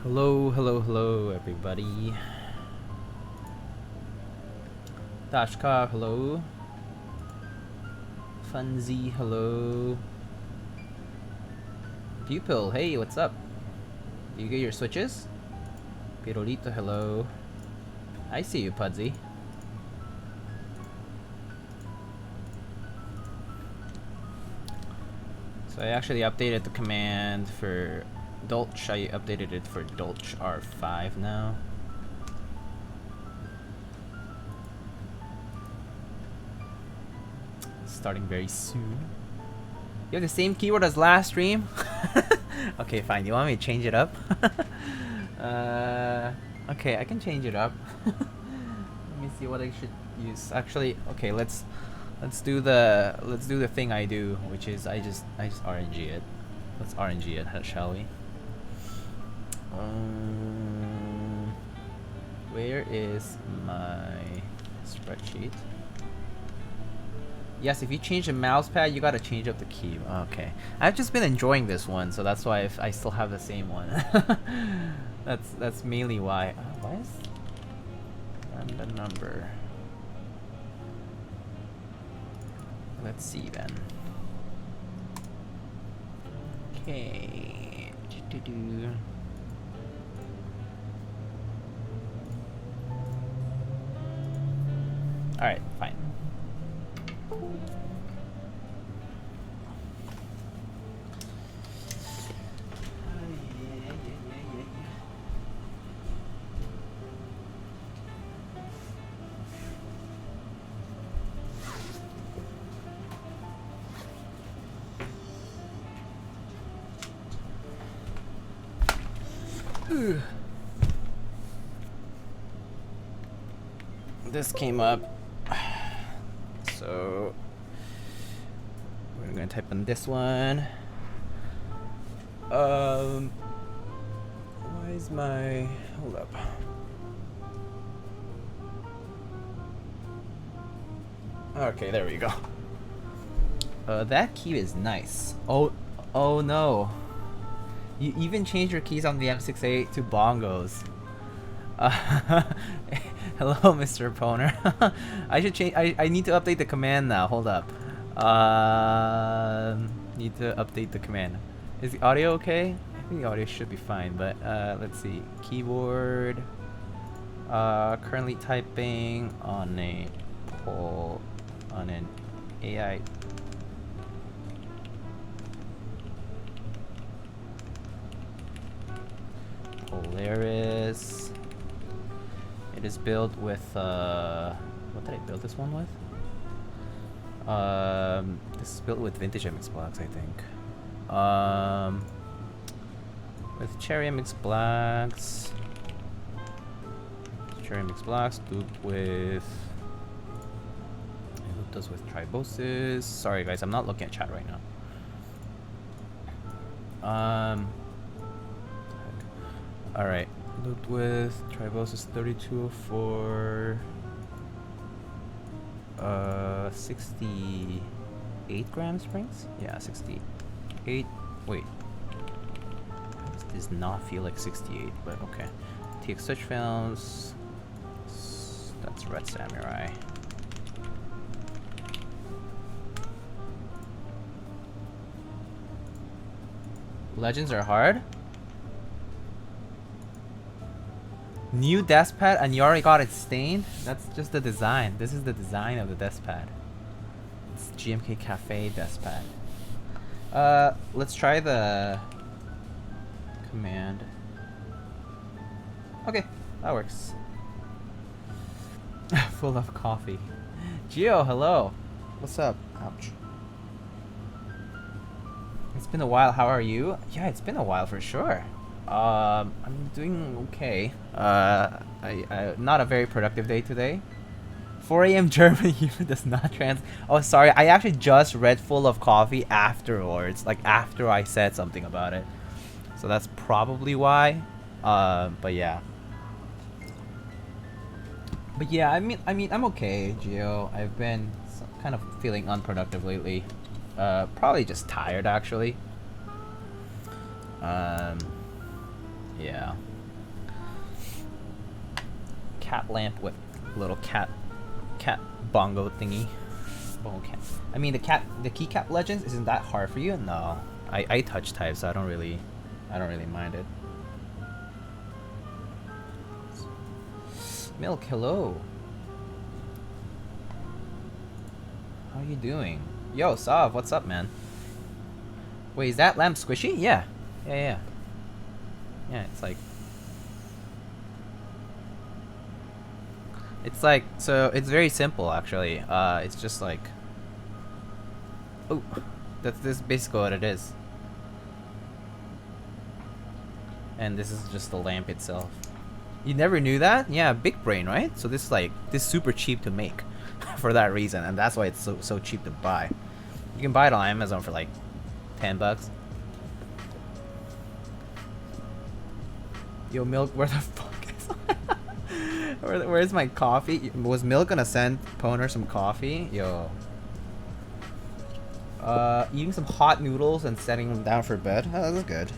Hello, hello, hello, everybody. Dashka, hello. Funzy, hello. Pupil, hey, what's up? Do you get your switches? Pirolito, hello. I see you, Pudsy. So I actually updated the command for Dolch. I updated it for Dolch R5 now. Starting very soon. You have the same keyword as last stream? Okay, fine. You want me to change it up? Okay, I can change it up. Let me see what I should use. Actually, okay, let's do the thing I do, which is I just RNG it. Let's RNG it, shall we? Where is my spreadsheet? Yes, if you change the mouse pad, you gotta change up the key. Okay, I've just been enjoying this one, so that's why I still have the same one. that's mainly why. Why is the number? Let's see then. Okay. All right, fine. This came up, so we're gonna type in this one. Why is my, hold up. Okay, there we go. That key is nice. Oh no. You even changed your keys on the M68 to bongos. Hello, Mr. Poner. I should change. I need to update the command now. Hold up. Need to update the command. Is the audio okay? I think the audio should be fine. But let's see. Keyboard. Currently typing on a on an AI. Polaris. It is built with what did I build this one with? This is built with vintage MX blocks, I think. With cherry MX blocks. Cherry MX blocks, looped with. I looped those with Tribosys. Sorry guys, I'm not looking at chat right now. Alright, looped with Tribosys 3204, 68 gram springs? Yeah, 68. Wait. This does not feel like 68, but okay. TX touch films. That's Red Samurai. Legends are hard? New desk pad and you already got it stained? That's just the design. This is the design of the desk pad. It's GMK Cafe desk pad. Let's try the command. Okay, that works. Full of coffee. Gio, hello. What's up? Ouch. It's been a while. How are you? Yeah, it's been a while for sure. I'm doing okay. I not a very productive day today. 4 a.m. German even does not trans. Oh, sorry. I actually just read Full of Coffee afterwards, like after I said something about it. So that's probably why. But yeah. But yeah, I mean, I'm okay, Gio. I've been kind of feeling unproductive lately. Probably just tired, actually. Yeah. cat lamp with little cat bongo thingy. Bongo cat. I mean the keycap legends, isn't that hard for you? No. I touch type, so I don't really mind it. Milk, hello. How you doing? Yo, Sav, what's up, man? Wait, is that lamp squishy? Yeah. Yeah, it's like so it's very simple actually. It's just like, oh, this is basically what it is. And this is just the lamp itself. You never knew that? Yeah, big brain, right? So this is super cheap to make for that reason, and that's why it's so cheap to buy. You can buy it on Amazon for like $10. Yo, Milk, where the fuck is where's my coffee? Was Milk gonna send Poner some coffee? Yo. Eating some hot noodles and setting them down for bed. Oh, that's good.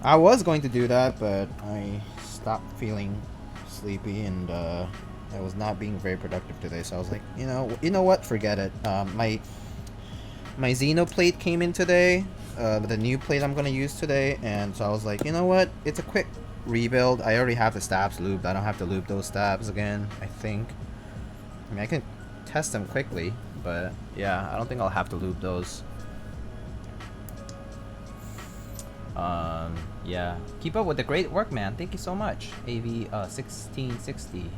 I was going to do that, but I stopped feeling sleepy and I was not being very productive today. So I was like, you know what? Forget it. My Xeno plate came in today. The new plate I'm gonna use today, and so I was like, you know what? It's a quick rebuild. I already have the stabs lubed. I don't have to lube those stabs again, I think. I mean, I can test them quickly, but yeah, I don't think I'll have to lube those. Yeah. Keep up with the great work, man. Thank you so much. AV 1660.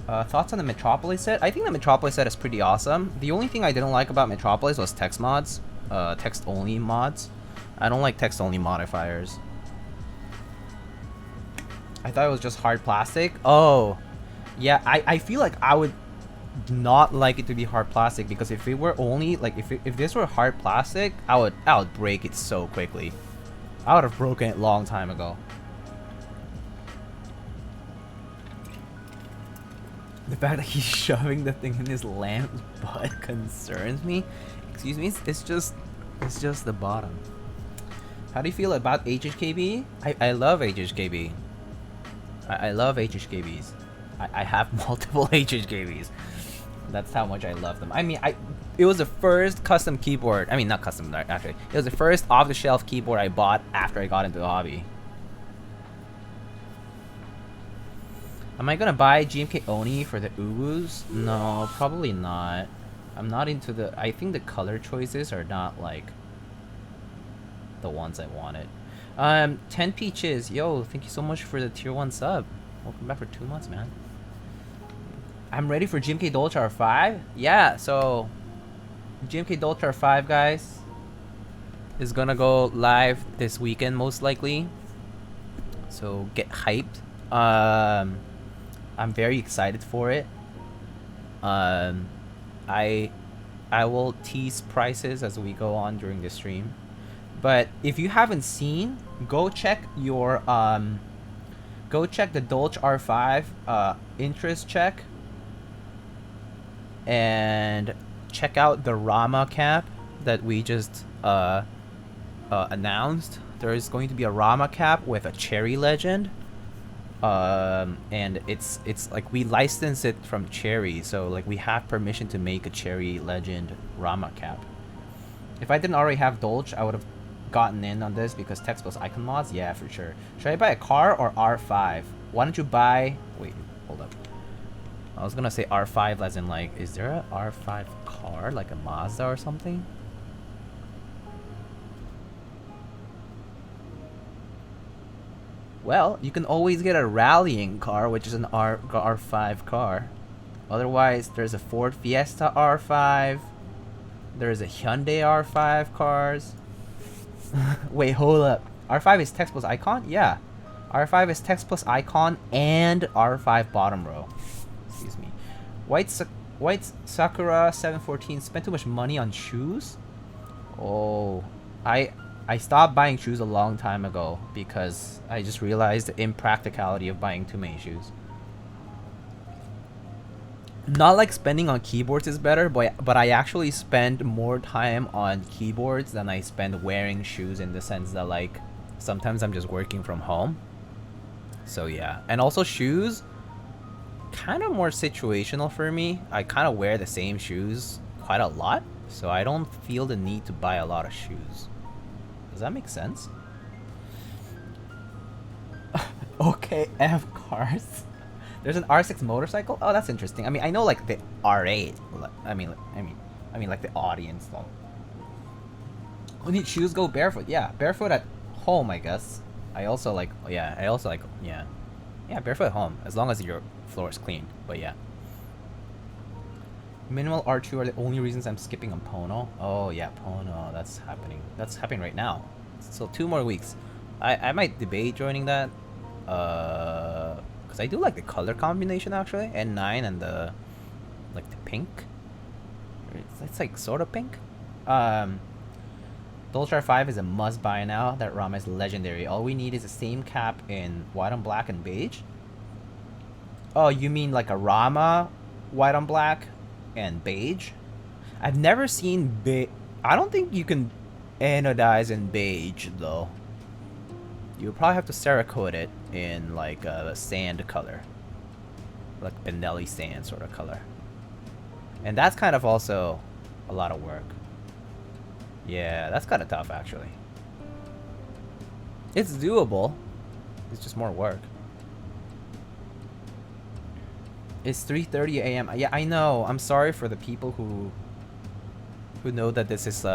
Thoughts on the Metropolis set? I think the Metropolis set is pretty awesome. The only thing I didn't like about Metropolis was text mods. Text-only mods. I don't like text-only modifiers. I thought it was just hard plastic. Oh. Yeah, I feel like I would not like it to be hard plastic, because if it were only, like, if this were hard plastic, I would break it so quickly. I would have broken it long time ago. The fact that he's shoving the thing in his lamp's butt concerns me. Excuse me, it's just the bottom. How do you feel about HHKB? I love HHKB. I love HHKBs. I have multiple HHKBs. That's how much I love them. I mean, it was the first custom keyboard. I mean, not custom, actually. It was the first off-the-shelf keyboard I bought after I got into the hobby. Am I gonna buy GMK Oni for the Uwus? No, probably not. I'm not into the... I think the color choices are not, like, the ones I wanted. 10 Peaches. Yo, thank you so much for the tier 1 sub. Welcome back for 2 months, man. I'm ready for GMK Dolce R5. Yeah, so GMK Dolce R5, guys, is gonna go live this weekend most likely. So get hyped. I'm very excited for it. I will tease prices as we go on during the stream. But if you haven't seen, go check your go check the Dolce R5 interest check. And check out the Rama cap that we just announced. There is going to be a Rama cap with a Cherry Legend, and it's like we licensed it from Cherry, so like we have permission to make a Cherry Legend Rama cap. If I didn't already have Dolce, I would have gotten in on this because text plus icon mods. Yeah, for sure. Should I buy a car or R5? Why don't you buy? Wait, hold up. I was gonna say R5 as in, like, is there a R5 car, like a Mazda or something? Well, you can always get a rallying car, which is an R5 car. Otherwise, there's a Ford Fiesta R5. There's a Hyundai R5 cars. Wait, hold up. R5 is text plus icon? Yeah. R5 is text plus icon and R5 bottom row. Excuse me. White Sakura 714 spent too much money on shoes? Oh, I stopped buying shoes a long time ago because I just realized the impracticality of buying too many shoes. Not like spending on keyboards is better, but I actually spend more time on keyboards than I spend wearing shoes, in the sense that, like, sometimes I'm just working from home. So yeah, and also shoes, kind of more situational for me. I kind of wear the same shoes quite a lot, so I don't feel the need to buy a lot of shoes. Does that make sense? Okay, F cars. There's an R6 motorcycle. Oh, that's interesting. I mean, I know like the R8. I mean, like the audience though. We need shoes. Go barefoot. Yeah, barefoot at home, I guess. I also like. Yeah, yeah, barefoot at home as long as your floor is clean. But yeah. Minimal R2 are the only reasons I'm skipping on Pono. Oh yeah, Pono. That's happening. That's happening right now. So 2 more weeks. I might debate joining that. Cause I do like the color combination actually. N9 and the like the pink. It's like sort of pink. Dolchar 5 is a must buy now. That ROM is legendary. All we need is the same cap in white on black and beige. Oh, you mean like a Rama white on black and beige? I've never seen I don't think you can anodize in beige though. You would probably have to Cerakote it in like a sand color, like Benelli sand sort of color, and that's kind of also a lot of work. Yeah, that's kind of tough actually. It's doable. It's just more work. It's 3:30 a.m. Yeah, I know. I'm sorry for the people who know that this is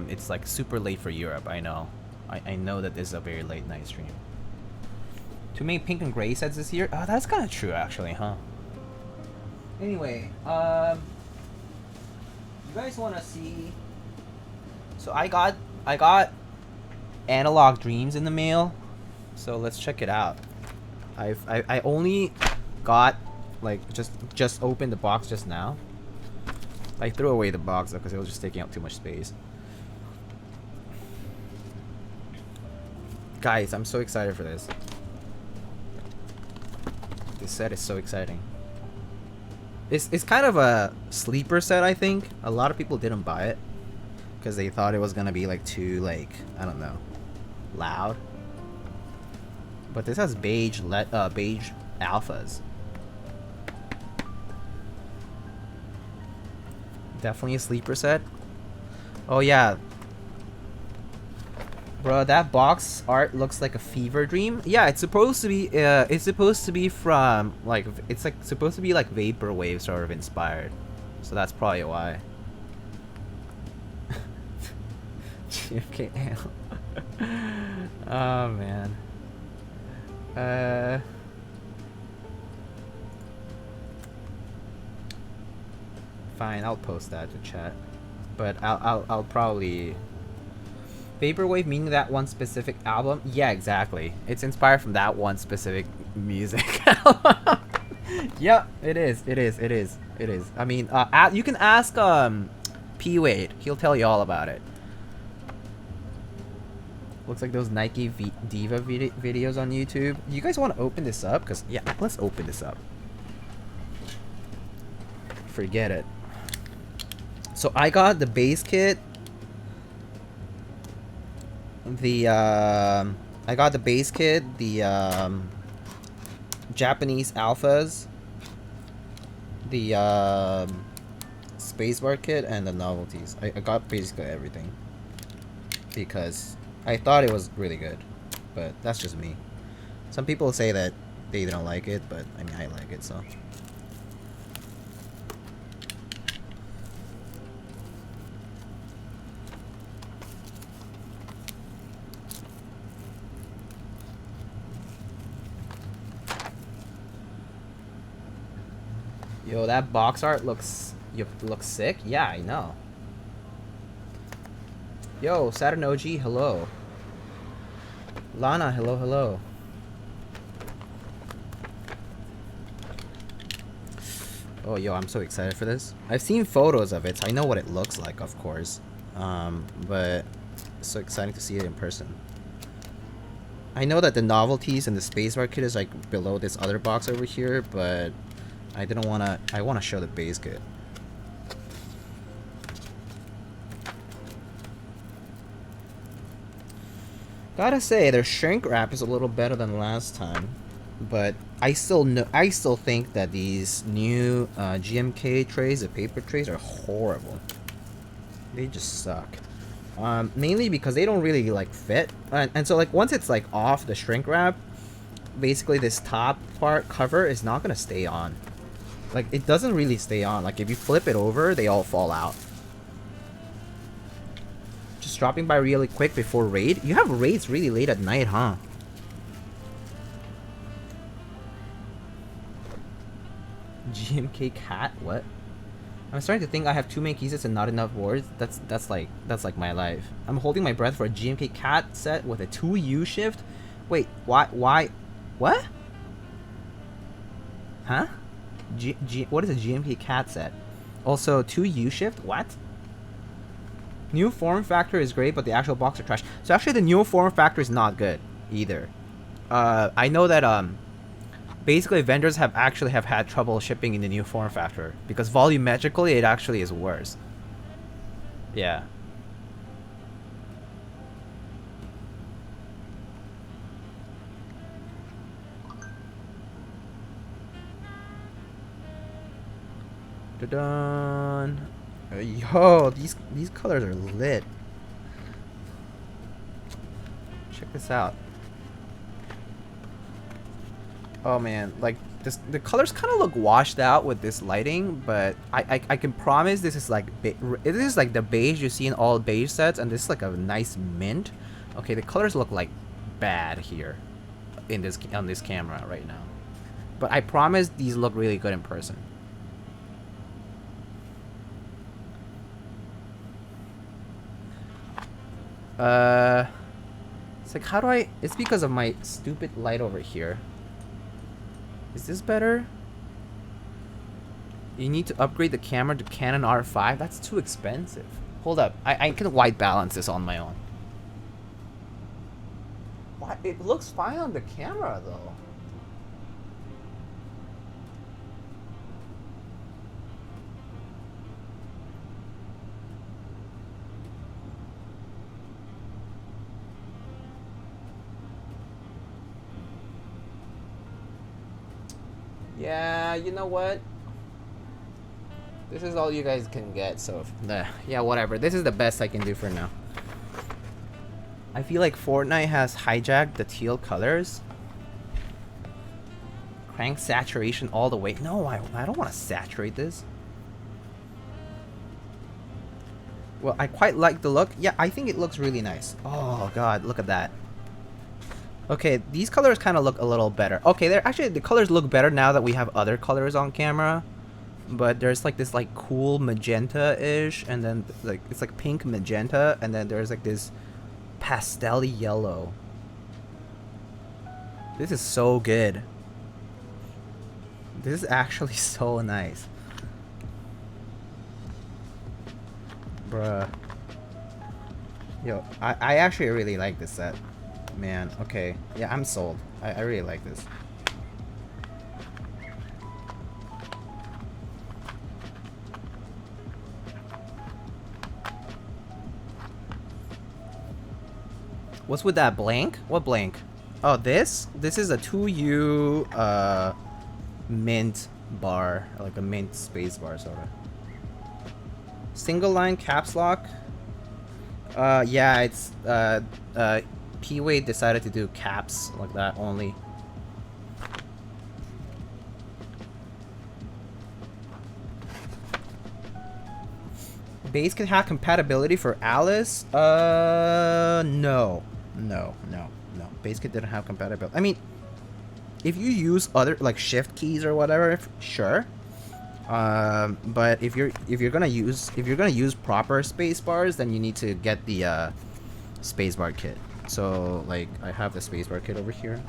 it's like super late for Europe. I know. I know that this is a very late night stream. Too many pink and gray sets this year? Oh, that's kind of true actually, huh? Anyway, you guys want to see? So I got Analog Dreams in the mail. So let's check it out. I only got like just opened the box just now. I threw away the box though because it was just taking up too much space. Guys, I'm so excited for this. This set is so exciting. It's kind of a sleeper set, I think. A lot of people didn't buy it because they thought it was gonna be like too like, I don't know, loud. But this has beige beige alphas. Definitely a sleeper set. Oh yeah. Bro, that box art looks like a fever dream. Yeah, it's supposed to be from like, it's like supposed to be like vaporwave sort of inspired. So that's probably why. JFK. Oh man. Fine, I'll post that to chat. But I'll probably Vaporwave meaning that one specific album? Yeah, exactly. It's inspired from that one specific music album. Yep, it is. I mean, you can ask P Wade. He'll tell you all about it. Looks like those Nike Diva videos on YouTube. You guys want to open this up? Cause yeah, let's open this up. Forget it. So I got the base kit. I got the base kit, the Japanese alphas, the spacebar kit, and the novelties. I got basically everything because I thought it was really good, but that's just me. Some people say that they don't like it, but I mean I like it, so. Yo, that box art looks sick. Yeah, I know. Yo, Saturn OG, hello. Lana, hello. Oh, yo, I'm so excited for this. I've seen photos of it, so I know what it looks like, of course. But it's so exciting to see it in person. I know that the novelties and the spacebar kit is like below this other box over here, but I want to show the base kit. Gotta say, their shrink wrap is a little better than last time, but I still think that these new GMK trays, the paper trays, are horrible. They just suck. Mainly because they don't really like fit, and so like once it's like off the shrink wrap, basically this top part cover is not gonna stay on. Like it doesn't really stay on. Like if you flip it over, they all fall out. Just dropping by really quick before raid. You have raids really late at night, huh? GMK cat? What? I'm starting to think I have too many keys and not enough words. That's like my life. I'm holding my breath for a GMK cat set with a 2U shift. Wait, why? What? Huh? What is a GMK cat set? Also 2U shift? What? New form factor is great, but the actual box are trash. So actually the new form factor is not good either. I know that basically vendors have had trouble shipping in the new form factor because volumetrically it actually is worse. Yeah. Dun. Yo, these colors are lit. Check this out. Oh man, like the colors kind of look washed out with this lighting, but I can promise this is like the beige you see in all beige sets, and this is like a nice mint. Okay, the colors look like bad here on this camera right now, but I promise these look really good in person. It's like, how do I... It's because of my stupid light over here. Is this better? You need to upgrade the camera to Canon R5? That's too expensive. Hold up. I can white balance this on my own. What? It looks fine on the camera, though. Yeah, you know what? This is all you guys can get, so yeah, whatever. This is the best I can do for now. I feel like Fortnite has hijacked the teal colors. Crank saturation all the way. No, I don't want to saturate this. Well, I quite like the look. Yeah, I think it looks really nice. Oh god, look at that. Okay, these colors kind of look a little better. Okay, the colors look better now that we have other colors on camera. But there's like this like cool magenta-ish, and then like it's like pink magenta, and then there's like this pastel-y yellow. This is so good. This is actually so nice. Bruh. Yo, I actually really like this set. Man, okay. Yeah, I'm sold. I really like this. What's with that blank? What blank? Oh, this? This is a 2U mint bar. Like a mint space bar, sort of. Single line caps lock. Yeah, it's P-Wade decided to do caps like that only. Base can have compatibility for Alice? No. Base kit didn't have compatibility. I mean, if you use other like shift keys or whatever, sure. But if you're gonna use proper space bars, then you need to get the spacebar kit. So like I have the spacebar kit over here.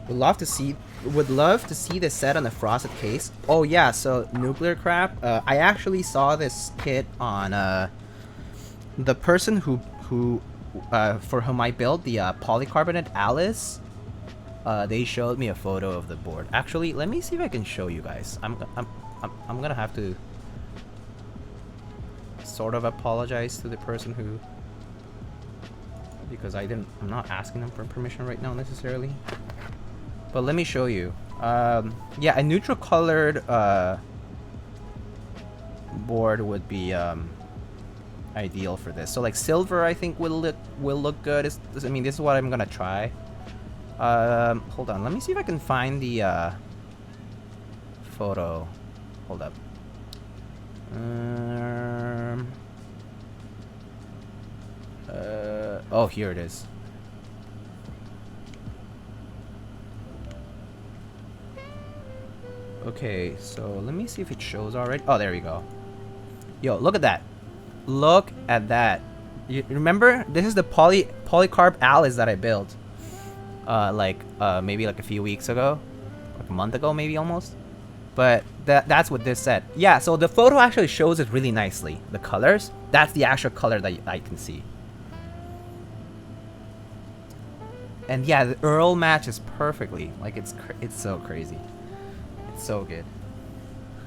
Would love to see the set on the frosted case. Oh yeah, so nuclear crap. I actually saw this kit on the person who for whom I built the polycarbonate Alice. They showed me a photo of the board. Actually, let me see if I can show you guys. I'm gonna have to sort of apologize to the person who because I'm not asking them for permission right now necessarily. But let me show you. Yeah, a neutral colored board would be ideal for this. So like silver, I think will look good. I mean, this is what I'm gonna try. Hold on, let me see if I can find the photo. Hold up. Oh, here it is. Okay, so let me see if it shows already. Oh, there we go. Yo, look at that. Look at that. You remember? This is the polycarb Alice that I built. Maybe like a few weeks ago. Like a month ago, maybe almost. But that's what this said. Yeah, so the photo actually shows it really nicely. The colors, that's the actual color that I can see. And yeah, the Earl matches perfectly. Like it's so crazy. It's so good.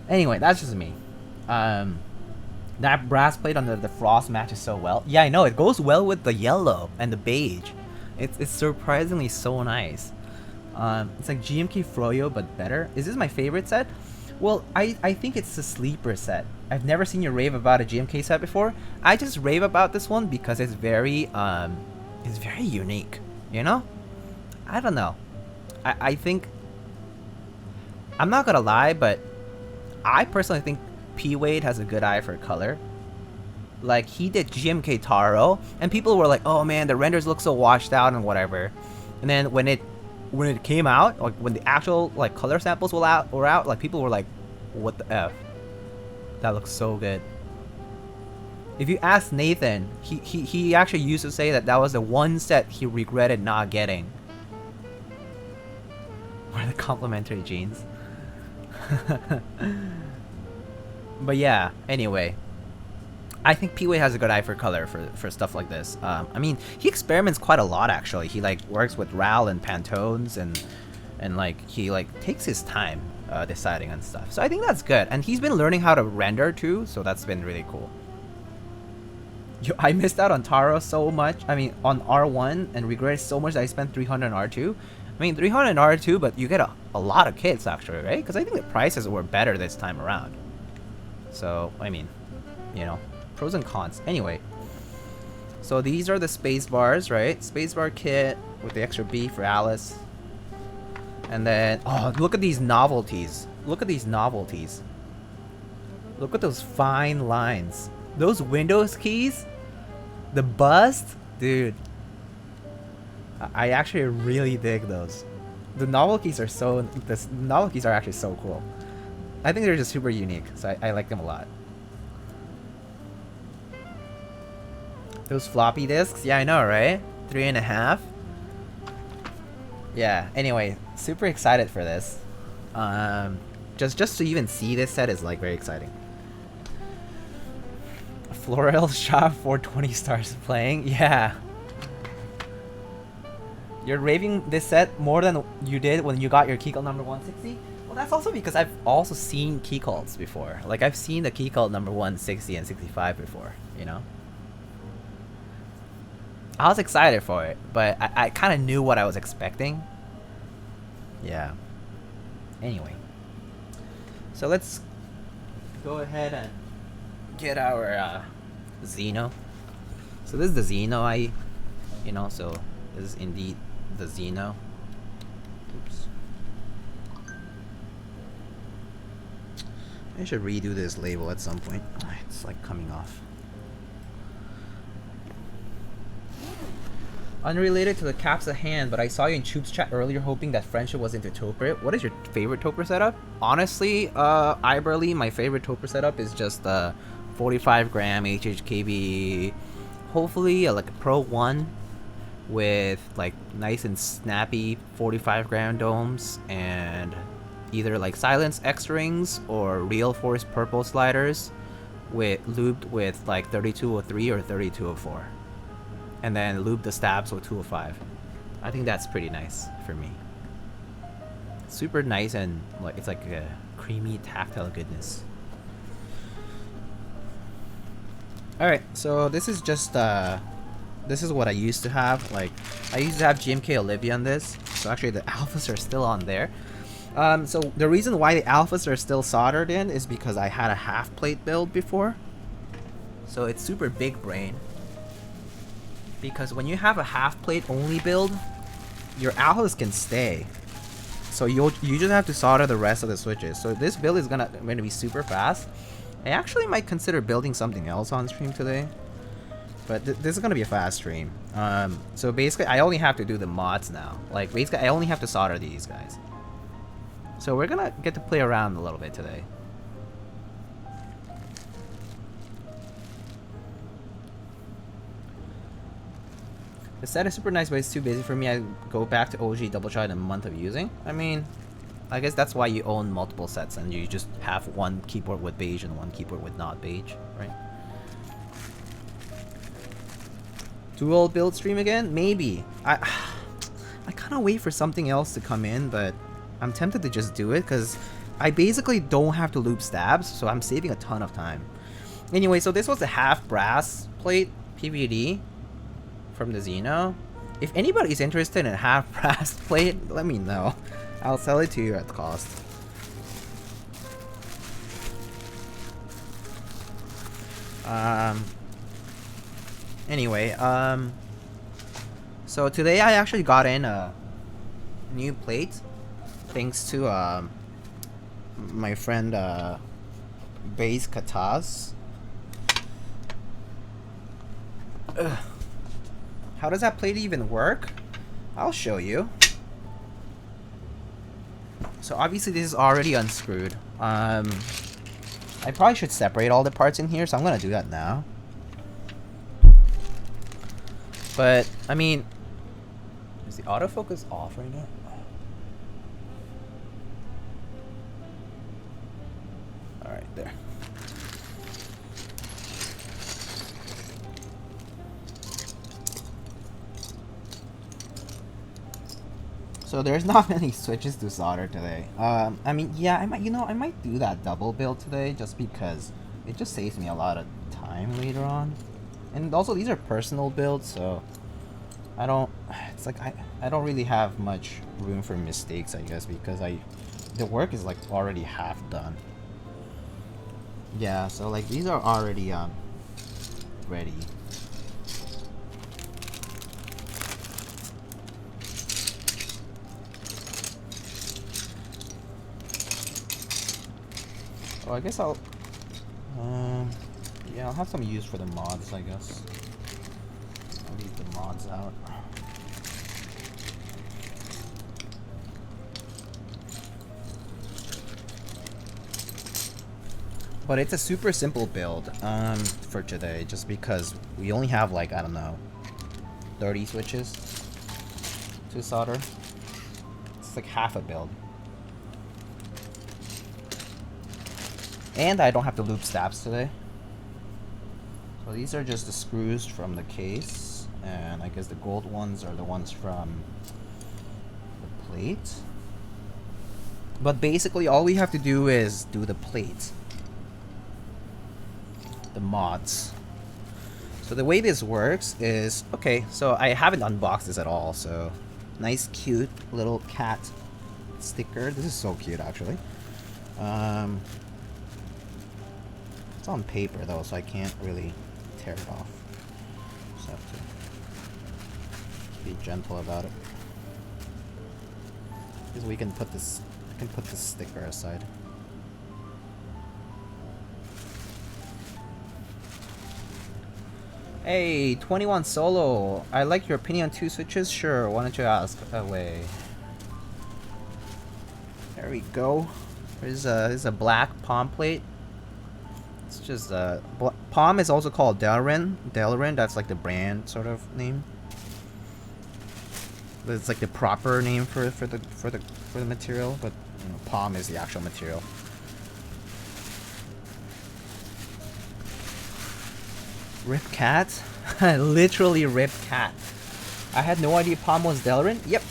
Anyway, that's just me. That brass plate under the frost matches so well. Yeah, I know, it goes well with the yellow and the beige. It's surprisingly so nice. It's like GMK Froyo but better. Is this my favorite set? Well, I think it's a sleeper set. I've never seen you rave about a GMK set before. I just rave about this one because it's very unique, you know? I don't know. I think, I'm not gonna lie, but I personally think P Wade has a good eye for color. Like, he did GMK Taro and people were like, oh man, the renders look so washed out and whatever. And then when it came out, like when the actual like color samples were out, like people were like, what the F? That looks so good. If you ask Nathan, he actually used to say that was the one set he regretted not getting. Or the complimentary jeans. But yeah, anyway. I think P-Wade has a good eye for color for stuff like this. I mean, he experiments quite a lot actually. He like works with RAL and Pantones and like he like takes his time deciding on stuff. So I think that's good. And he's been learning how to render too, so that's been really cool. Yo, I missed out on Taro so much. I mean, on R1 and regret so much that I spent 300 on R2. I mean, 300 on R2, but you get a lot of kits actually, right? Because I think the prices were better this time around. So, I mean, you know, pros and cons. Anyway, so these are the space bars, right? Spacebar kit with the extra B for Alice. And then, oh, look at these novelties. Look at these novelties. Look at those fine lines. Those Windows keys, the bust, dude. I actually really dig those. The novelties are actually so cool. I think they're just super unique, so I like them a lot. Those floppy disks, yeah, I know, right? 3.5. Yeah. Anyway, super excited for this. Just to even see this set is like very exciting. Floral shop for 20 stars playing, yeah. You're raving this set more than you did when you got your key cult number 160? Well, that's also because I've also seen key cults before. Like, I've seen the key cult number 160 and 65 before, you know? I was excited for it, but I kind of knew what I was expecting. Yeah. Anyway. So let's go ahead and get our Xeno. So this is the Xeno so this is indeed the Xeno. Oops. I should redo this label at some point. It's like coming off. Unrelated to the caps at hand, but I saw you in Chube's chat earlier hoping that Friendship was into Toper. What is your favorite Toper setup? Honestly, Iberly, my favorite Toper setup is just the 45 gram HHKB, hopefully like a Pro 1 with like nice and snappy 45 gram domes and either like Silence X rings or Real Force purple sliders with lubed with like 3203 or 3204. And then lube the stabs with 205. I think that's pretty nice for me. Super nice and like it's like a creamy tactile goodness. Alright, so this is just the this is what I used to have. Like, I used to have GMK Olivia on this. So actually the alphas are still on there. So the reason why the alphas are still soldered in is because I had a half plate build before. So it's super big brain. Because when you have a half plate only build, your alphas can stay. So you just have to solder the rest of the switches. So this build is going to be super fast. I actually might consider building something else on stream today. But this is going to be a fast stream. So basically I only have to do the mods now. Like basically I only have to solder these guys. So we're going to get to play around a little bit today. The set is super nice, but it's too busy for me. I go back to OG double shot in a month of using. I mean, I guess that's why you own multiple sets and you just have one keyboard with beige and one keyboard with not beige, right? Dual build stream again? Maybe. I kind of wait for something else to come in, but I'm tempted to just do it because I basically don't have to loop stabs, so I'm saving a ton of time. Anyway, so this was a half brass plate PVD from the Xeno. If anybody's interested in a half brass plate, let me know. I'll sell it to you at cost. Anyway, so today I actually got in a new plate thanks to my friend Base Kataz. How does that plate even work? I'll show you. So obviously this is already unscrewed. I probably should separate all the parts in here, so I'm gonna do that now. But I mean, is the autofocus off right now? All right, there. So there's not many switches to solder today. I mean, yeah, I might do that double build today just because it just saves me a lot of time later on. And also these are personal builds, so I don't really have much room for mistakes, I guess, because the work is like already half done. Yeah, so like these are already ready. Oh, I guess I'll yeah, I'll have some use for the mods, I guess. I'll leave the mods out. But it's a super simple build for today, just because we only have like, I don't know, 30 switches to solder. It's like half a build. And I don't have to loop stabs today. So these are just the screws from the case, and I guess the gold ones are the ones from the plate. But basically all we have to do is do the plate. The mods. So the way this works is, okay, so I haven't unboxed this at all, so nice cute little cat sticker. This is so cute actually. It's on paper though, so I can't really tear it off. Just have to be gentle about it. Because we can put this, I can put this sticker aside. Hey, 21 Solo. I like your opinion on 2 switches. Sure, why don't you ask away? There we go. There's a black palm plate. It's just palm is also called Delrin. Delrin, that's like the brand sort of name. But it's like the proper name for the material, but you know, palm is the actual material. Rip cat? Literally rip cat. I had no idea palm was Delrin. Yep.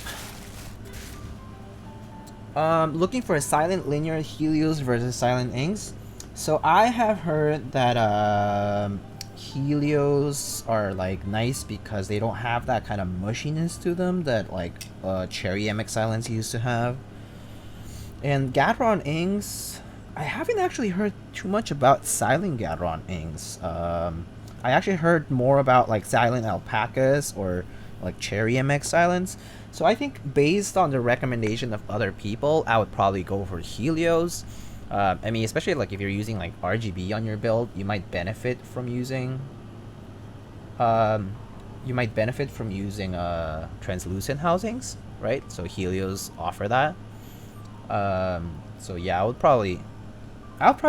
Looking for a silent linear Helios versus silent inks. So I have heard that Helios are like nice because they don't have that kind of mushiness to them that like Cherry MX Silence used to have. And Gadron inks, I haven't actually heard too much about silent Gadron inks. I actually heard more about like silent alpacas or like Cherry MX Silence. So I think based on the recommendation of other people, I would probably go for Helios. I mean, especially like if you're using like RGB on your build, you might benefit from using translucent housings, right? So Helios offer that. So yeah, I'll probably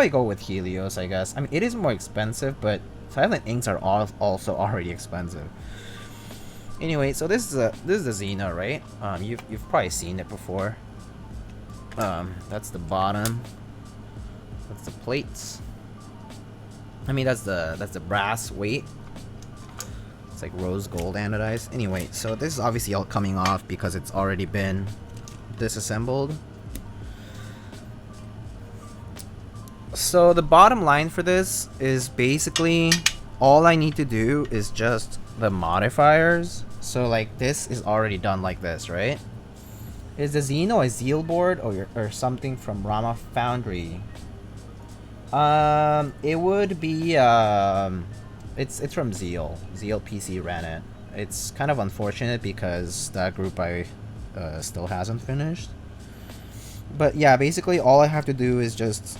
go with Helios, I guess. I mean, it is more expensive, but silent inks are also already expensive. Anyway, so this is the Xeno, right? You've probably seen it before. That's the bottom. That's the plates. I mean, that's the brass weight. It's like rose gold anodized. Anyway, so this is obviously all coming off because it's already been disassembled. So the bottom line for this is basically all I need to do is just the modifiers. So like this is already done like this, right? Is the Xeno a Zeal board or something from Rama Foundry? It would be it's from Zeal. Zeal PC ran it. It's kind of unfortunate because that group still hasn't finished. But yeah, basically all I have to do is just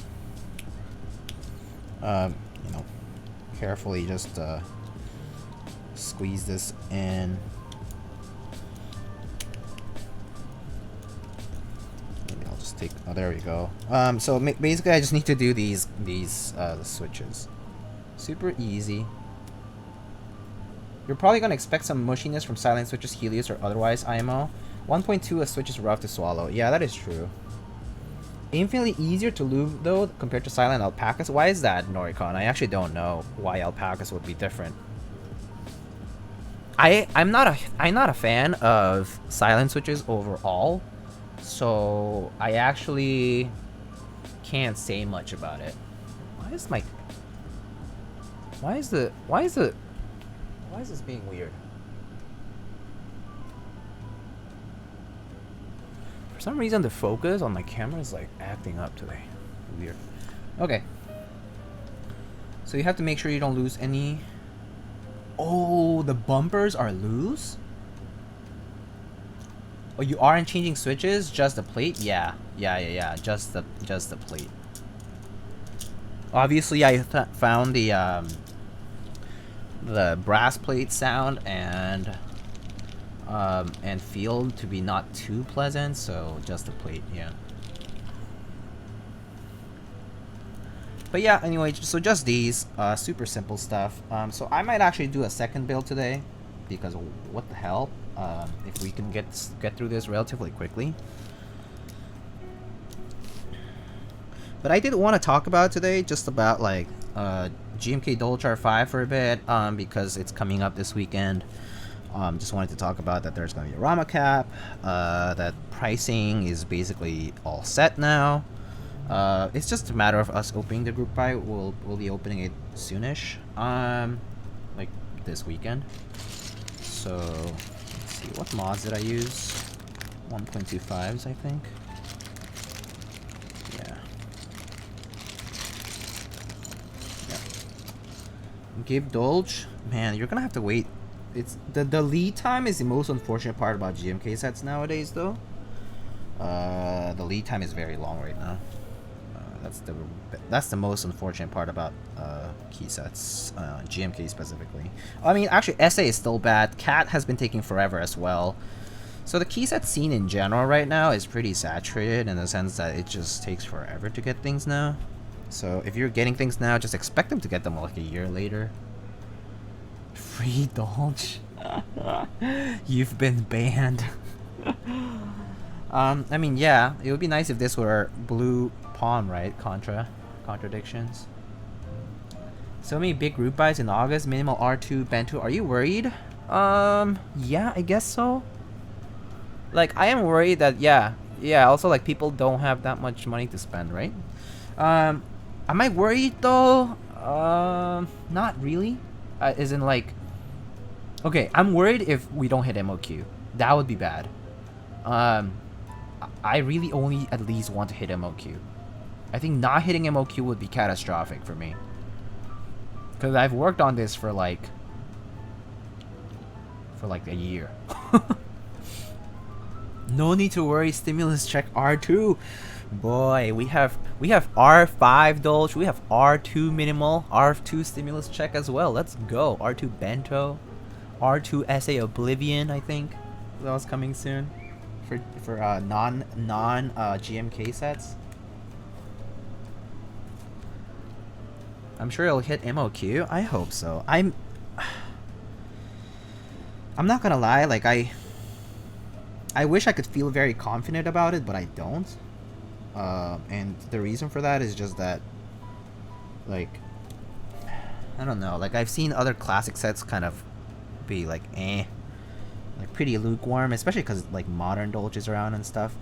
you know, carefully just squeeze this in. Maybe I'll just take. Oh, there we go. So basically, I just need to do these switches. Super easy. You're probably gonna expect some mushiness from silent switches, Helios, or otherwise IMO. 1.2 a switch is rough to swallow. Yeah, that is true. Infinitely easier to lube though compared to silent alpacas. Why is that, Noricon? I actually don't know why alpacas would be different. I'm not a fan of silent switches overall, so I actually can't say much about it. Why is this being weird? For some reason, the focus on my camera is like acting up today. Weird. Okay. So you have to make sure you don't lose any. Oh, the bumpers are loose? Oh, you aren't changing switches? Just the plate? Yeah. Just the plate. Obviously, I found the brass plate sound and feel to be not too pleasant, so just the plate, yeah. But yeah, anyway, so just these super simple stuff. So I might actually do a second build today because what the hell? If we can get through this relatively quickly. But I did want to talk about today just about like GMK Dolchar 5 for a bit because it's coming up this weekend. Just wanted to talk about that there's going to be a Rama cap, that pricing is basically all set now. It's just a matter of us opening the group buy. We'll be opening it soonish, like this weekend. So let's see, what mods did I use? 1.25s, I think. Yeah. Give Dolch, man, you're gonna have to wait. It's the lead time is the most unfortunate part about GMK sets nowadays, though. The lead time is very long right now. That's the most unfortunate part about key sets, GMK specifically. I mean, actually, SA is still bad. Cat has been taking forever as well. So the key set scene in general right now is pretty saturated in the sense that it just takes forever to get things now. So if you're getting things now, just expect them to get them like a year later. Free Dolch. You've been banned. I mean, yeah, it would be nice if this were blue pawn, right? Contradictions. So many big group buys in August. Minimal R2, Bantu. Are you worried? Yeah, I guess so. Like, I am worried that, yeah. Also, like, people don't have that much money to spend, right? Am I worried though? Not really. As in like, okay, I'm worried if we don't hit MOQ. That would be bad. I really only at least want to hit MOQ. I think not hitting MOQ would be catastrophic for me. Because I've worked on this for like a year. No need to worry, stimulus check R2. Boy, we have R5 Dolch, we have R2 minimal, R2 stimulus check as well. Let's go. R2 Bento, R2 SA Oblivion, I think that was coming soon for non GMK sets. I'm sure it'll hit MOQ. I hope so. I'm not gonna lie, like I wish I could feel very confident about it, but I don't. And the reason for that is just that, like, I don't know, like I've seen other classic sets kind of be like like pretty lukewarm, especially because like modern Dolch is around and stuff.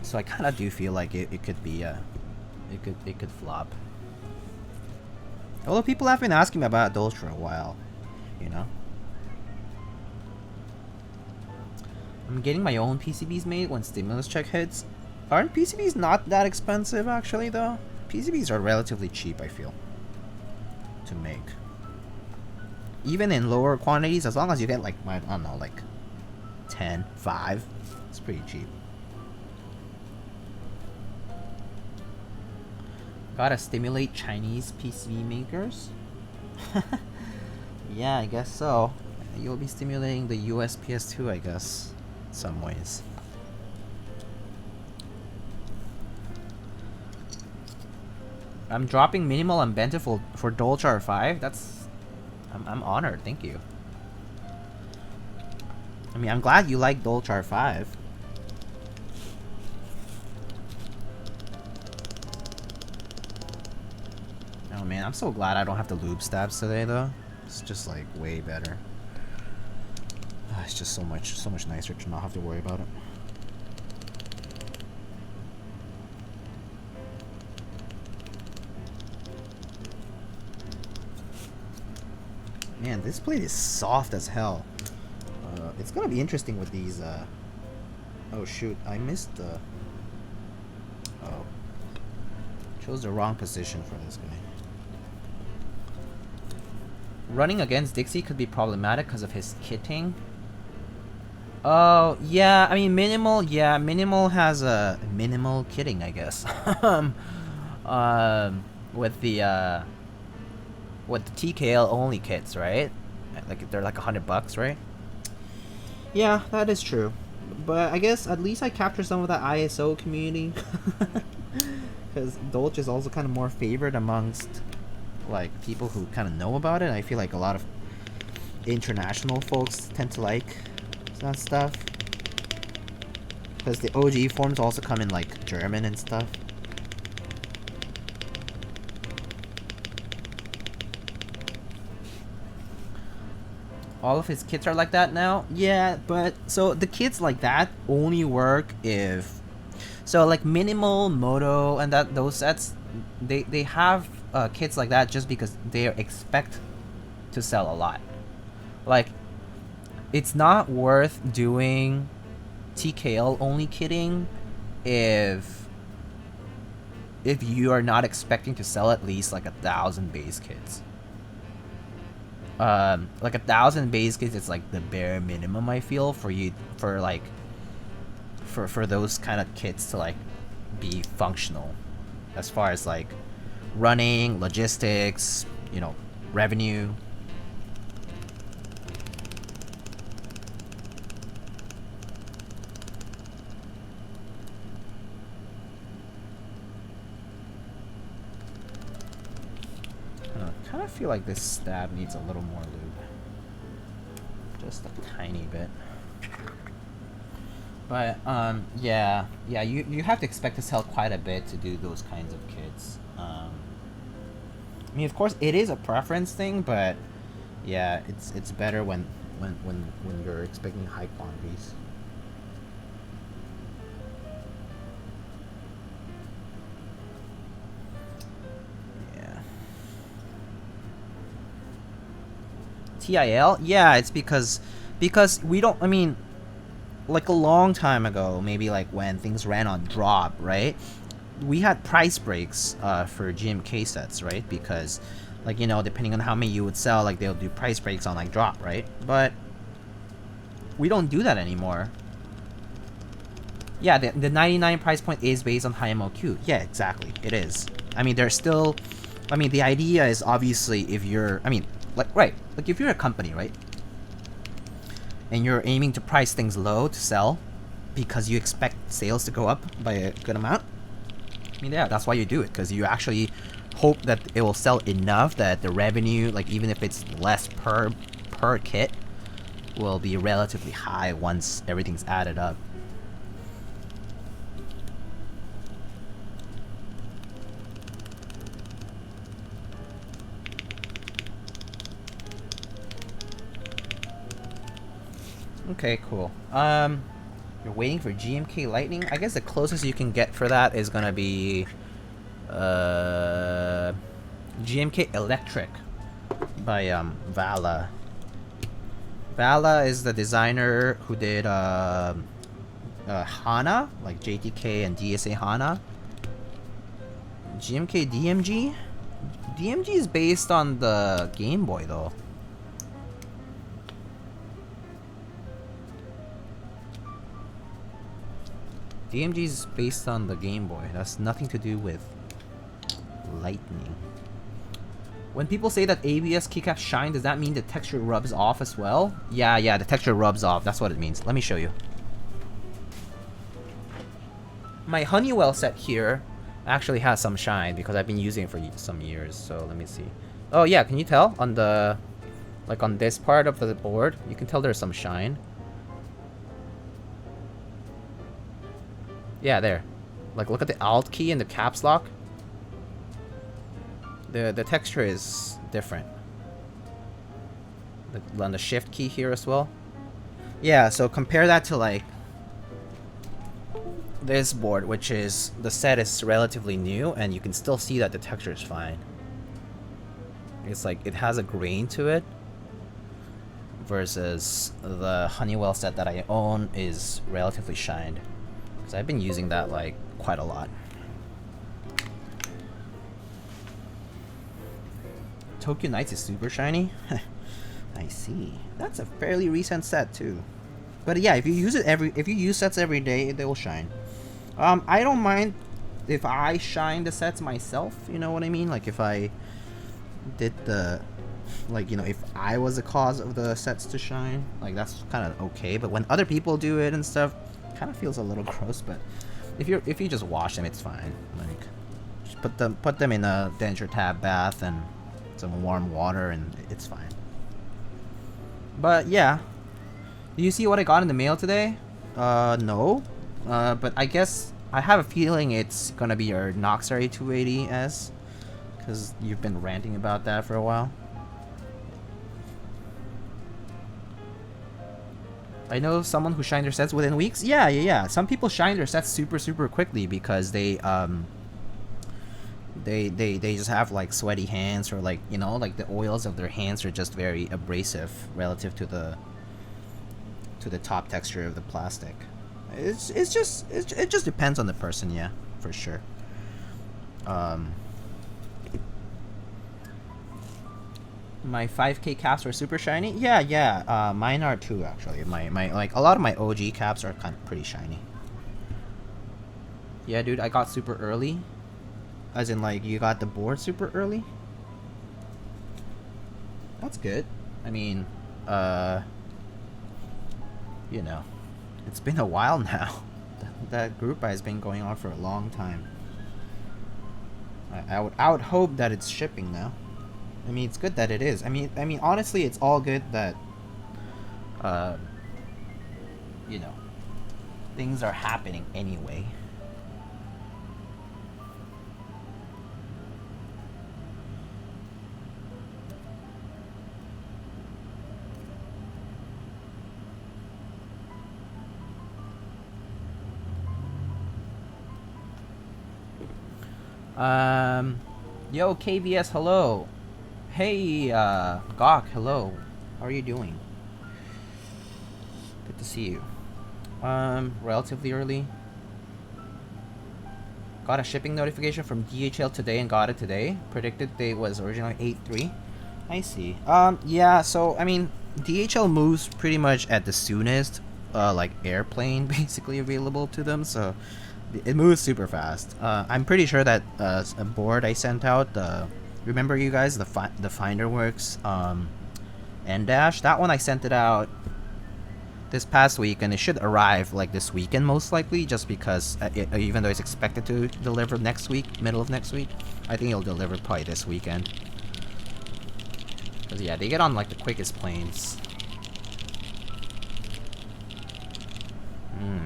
So I kind of do feel like it could be it could flop. Although people have been asking me about Dolch for a while, you know. I'm getting my own PCBs made when stimulus check hits. Aren't PCBs not that expensive actually though? PCBs are relatively cheap, I feel, to make. Even in lower quantities, as long as you get like, I don't know, like 10, 5, it's pretty cheap. Gotta stimulate Chinese PCB makers? Yeah, I guess so. You'll be stimulating the US PS2, I guess, in some ways. I'm dropping minimal and bento for Dolch R5. That's... I'm honored, thank you. I mean, I'm glad you like Dolch R5. Oh man, I'm so glad I don't have to lube stabs today though. It's just like way better. It's just so much nicer to not have to worry about it. Man, this plate is soft as hell. It's gonna be interesting with these. Oh shoot, I missed the. Oh, chose the wrong position for this guy. Running against Dixie could be problematic because of his kitting. Oh yeah, I mean minimal. Yeah, minimal has a minimal kitting, I guess. With the TKL only kits, right? Like they're like $100, right? Yeah, that is true. But I guess at least I captured some of that ISO community, because Dolch is also kind of more favored amongst like people who kind of know about it. I feel like a lot of international folks tend to like that stuff, because the OG forms also come in like German and stuff. All of his kits are like that now? Yeah, but so the kits like that only work if, so like minimal, moto, and those sets, they have kits like that just because they expect to sell a lot. Like, it's not worth doing TKL only kitting if you are not expecting to sell at least like 1,000 base kits. Like 1,000 base kits, it's like the bare minimum I feel for you, for like for those kind of kits to like be functional as far as like running, logistics, you know, revenue. I kind of feel like this stab needs a little more lube. Just a tiny bit. But, yeah, you have to expect to sell quite a bit to do those kinds of kits. I mean, of course, it is a preference thing, but yeah, it's better when you're expecting high quantities. TIL? Yeah, it's because we don't. I mean, like a long time ago, maybe like when things ran on drop, right? We had price breaks for GMK sets, right? Because, like, you know, depending on how many you would sell, like they'll do price breaks on like drop, right? But we don't do that anymore. Yeah, the 99 price point is based on high MOQ. Yeah, exactly. It is. I mean, there's still... I mean, the idea is obviously if you're... I mean, like, right. Like, if you're a company, right? And you're aiming to price things low to sell because you expect sales to go up by a good amount. I mean, yeah, that's why you do it. Because you actually hope that it will sell enough that the revenue, like, even if it's less per kit, will be relatively high once everything's added up. Okay, cool. You're waiting for GMK Lightning? I guess the closest you can get for that is gonna be GMK Electric by Vala. Vala is the designer who did Hana, like JTK and DSA Hana. GMK DMG? DMG is based on the Game Boy though. DMG is based on the Game Boy. That's nothing to do with Lightning. When people say that ABS keycaps shine, does that mean the texture rubs off as well? Yeah, the texture rubs off. That's what it means. Let me show you. My Honeywell set here actually has some shine because I've been using it for some years. So let me see. Oh yeah, can you tell on the, like on this part of the board, you can tell there's some shine. Yeah, there. Like, look at the Alt key and the caps lock. The texture is different. On the Shift key here as well. Yeah, so compare that to, like, this board, which is... The set is relatively new, and you can still see that the texture is fine. It's like, it has a grain to it. Versus the Honeywell set that I own is relatively shined. I've been using that like quite a lot. Tokyo Nights is super shiny. I see. That's a fairly recent set too. But yeah, if you use sets every day, they will shine. I don't mind if I shine the sets myself. You know what I mean? Like if I did the, like, you know, if I was the cause of the sets to shine, like that's kind of okay. But when other people do it and stuff, kind of feels a little gross. But if you just wash them, it's fine. Like just put them in a denture tab bath and some warm water and it's fine. But yeah, do you see what I got in the mail today? No, but I guess I have a feeling it's gonna be your Noxary 280S because you've been ranting about that for a while. I know someone who shined their sets within weeks. Yeah. Some people shine their sets super quickly because they just have like sweaty hands, or like, you know, like the oils of their hands are just very abrasive relative to the top texture of the plastic. It just depends on the person, yeah, for sure. My 5K caps are super shiny. Yeah. Mine are too, actually. My like a lot of my OG caps are kind of pretty shiny. Yeah, dude, I got super early. As in, like, you got the board super early. That's good. I mean, you know, it's been a while now. That group has been going on for a long time. I would hope that it's shipping now. I mean, it's good that it is. I mean, honestly, it's all good that, you know, things are happening anyway. Yo, KBS, hello. Hey, Gawk, hello. How are you doing? Good to see you. Relatively early. Got a shipping notification from DHL today and got it today. Predicted date was originally 8/3. I see. Yeah, so, I mean, DHL moves pretty much at the soonest, like, airplane basically available to them, so it moves super fast. I'm pretty sure that, a board I sent out, remember you guys, the Finderworks, N-Dash? That one I sent it out this past week, and it should arrive like this weekend most likely, just because even though it's expected to deliver next week, middle of next week, I think it'll deliver probably this weekend. Cause yeah, they get on like the quickest planes.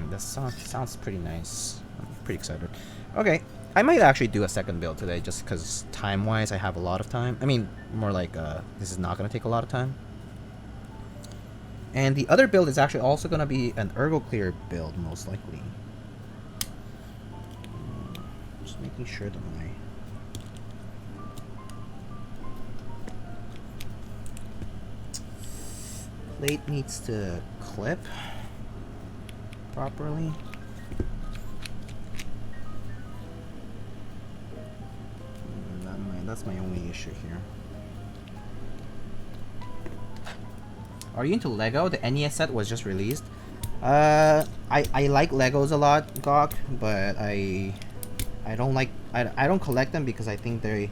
That sounds pretty nice. I'm pretty excited. Okay, I might actually do a second build today, just because time-wise I have a lot of time. I mean, more like this is not gonna take a lot of time. And the other build is actually also going to be an Ergo Clear build, most likely. Just making sure that my... plate needs to clip properly. That's my only issue here. Are you into Lego? The NES set was just released. I like Legos a lot, Gawk, but I don't collect them because I think they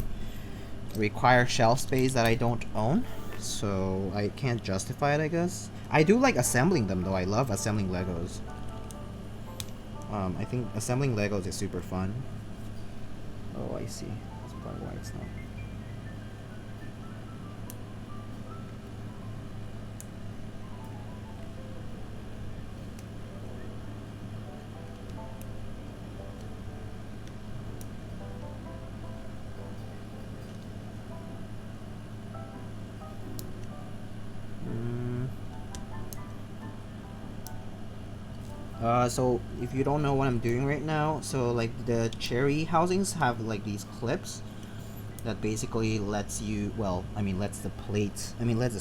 require shelf space that I don't own, so I can't justify it, I guess. I do like assembling them though. I love assembling Legos. I think assembling Legos is super fun. Oh, I see. That's probably why it's not. So if you don't know what I'm doing right now, so like the cherry housings have like these clips that basically lets you, well, I mean lets the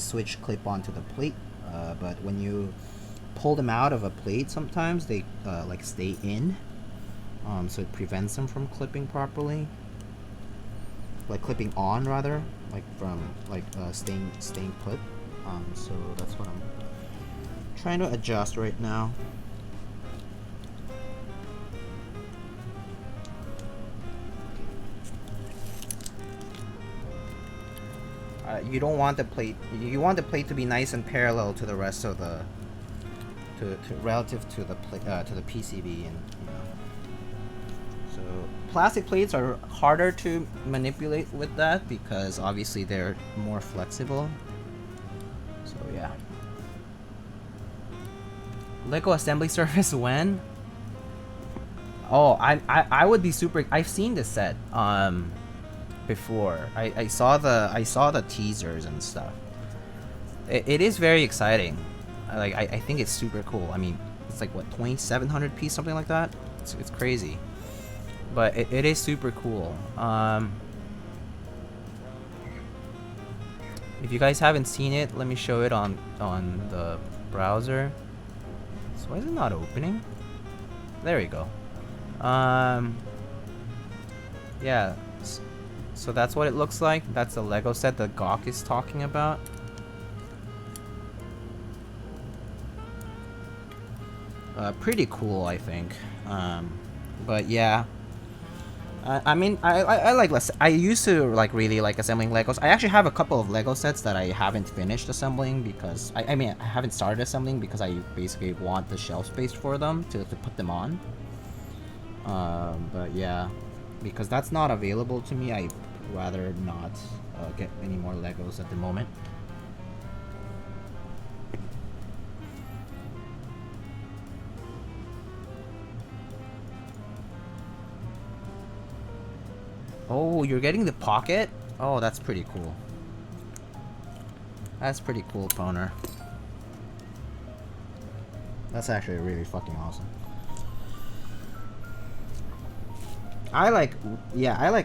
switch clip onto the plate, but when you pull them out of a plate sometimes they like stay in, so it prevents them from clipping properly, like clipping on rather, like from like staying put. So that's what I'm trying to adjust right now. You don't want the plate. You want the plate to be nice and parallel to the rest of the, relative to the PCB, and you know. So plastic plates are harder to manipulate with that because obviously they're more flexible. So yeah. Lego assembly service when? Oh, I would be super. I've seen this set. Before I saw the teasers and stuff. It is very exciting. I think it's super cool. I mean, it's like what, 2,700 piece, something like that. It's crazy, but it is super cool. If you guys haven't seen it, let me show it on the browser. So why is it not opening? There we go. Yeah. So that's what it looks like. That's the Lego set that Gawk is talking about. Pretty cool, I think. But yeah. I mean, I like less. I used to like really like assembling Legos. I actually have a couple of Lego sets that I haven't finished assembling because I mean I haven't started assembling because I basically want the shelf space for them to put them on. But yeah, because that's not available to me, I rather not get any more Legos at the moment. Oh, you're getting the pocket? Oh, that's pretty cool. That's pretty cool, Poner. That's actually really fucking awesome. I like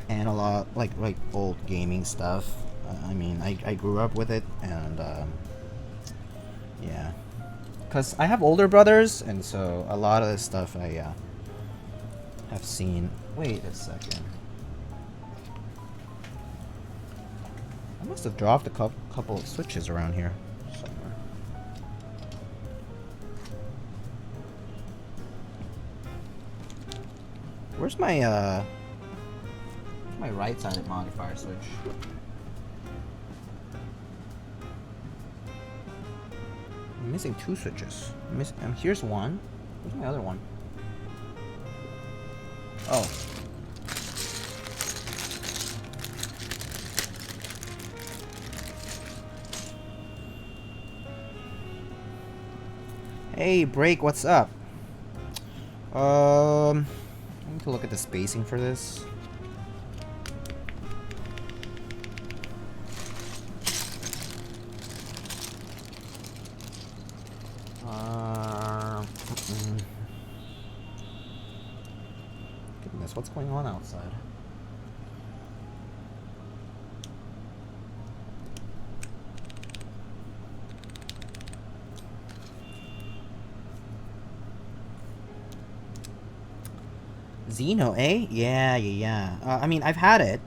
analog, like old gaming stuff. I mean, I grew up with it, and Because I have older brothers, and so a lot of this stuff I have seen. Wait a second. I must have dropped a couple of switches around here somewhere. Where's my right-sided modifier switch? I'm missing 2 switches. Here's one. Where's my other one? Oh. Hey, Break, what's up? I need to look at the spacing for this. Goodness, what's going on outside? Xeno, eh? Yeah. I mean, I've had it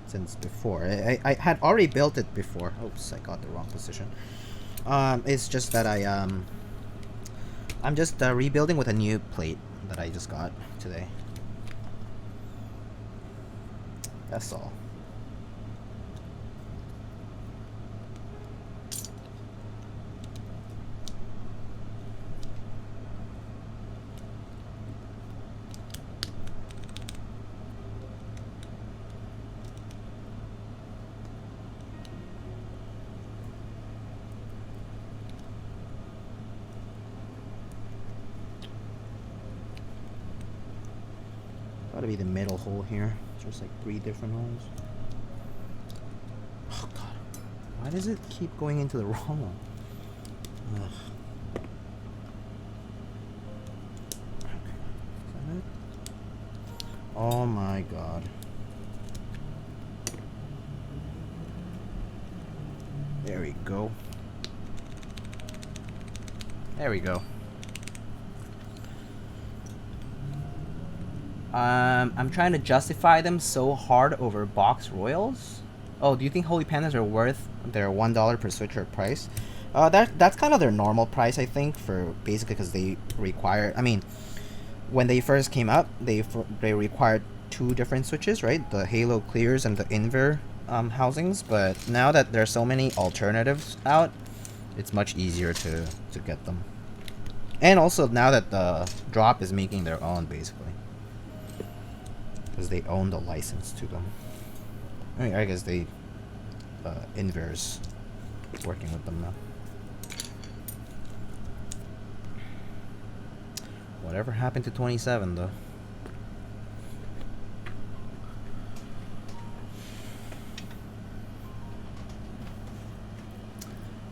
since before. I had already built it before. Oops, I got the wrong position. It's just that I'm just rebuilding with a new plate that I just got today. That's all. Gotta be the middle hole here. There's like 3 different holes. Oh god. Why does it keep going into the wrong one? Ugh. Okay. Is that it? Oh my god. There we go. There we go. I'm trying to justify them so hard over box royals. Oh, do you think Holy Pandas are worth their $1 per switcher price? That's kind of their normal price, I think, for basically because they require. I mean, when they first came up, they required 2 different switches, right? The Halo Clears and the Inver housings. But now that there's so many alternatives out, it's much easier to get them. And also now that the Drop is making their own, basically. Because they own the license to them. I mean, I guess they Inver's working with them now. Whatever happened to 27 though?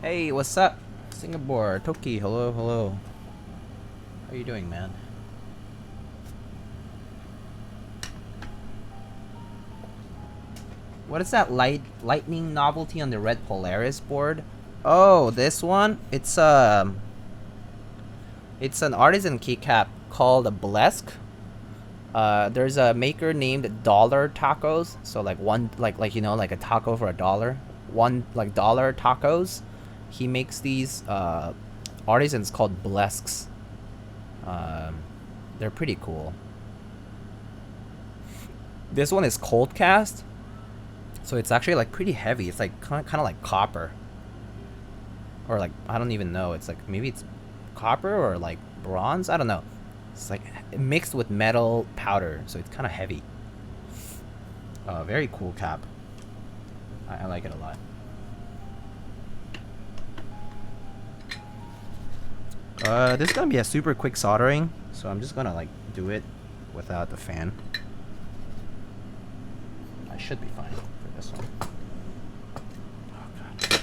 Hey, what's up? Singapore, Toki, hello. How are you doing, man? What is that lightning novelty on the red Polaris board? Oh, this one? It's an artisan keycap called a Blesk. There's a maker named Dollar Tacos. So like one like you know, like a taco for $1. One like dollar tacos. He makes these artisans called Blesks. They're pretty cool. This one is cold cast. So it's actually like pretty heavy. It's like kind of like copper, or like I don't even know. It's like maybe it's copper or like bronze. I don't know. It's like mixed with metal powder, so it's kind of heavy. Very cool cap. I like it a lot. This is gonna be a super quick soldering, so I'm just gonna like do it without the fan. I should be fine. This one. Oh god.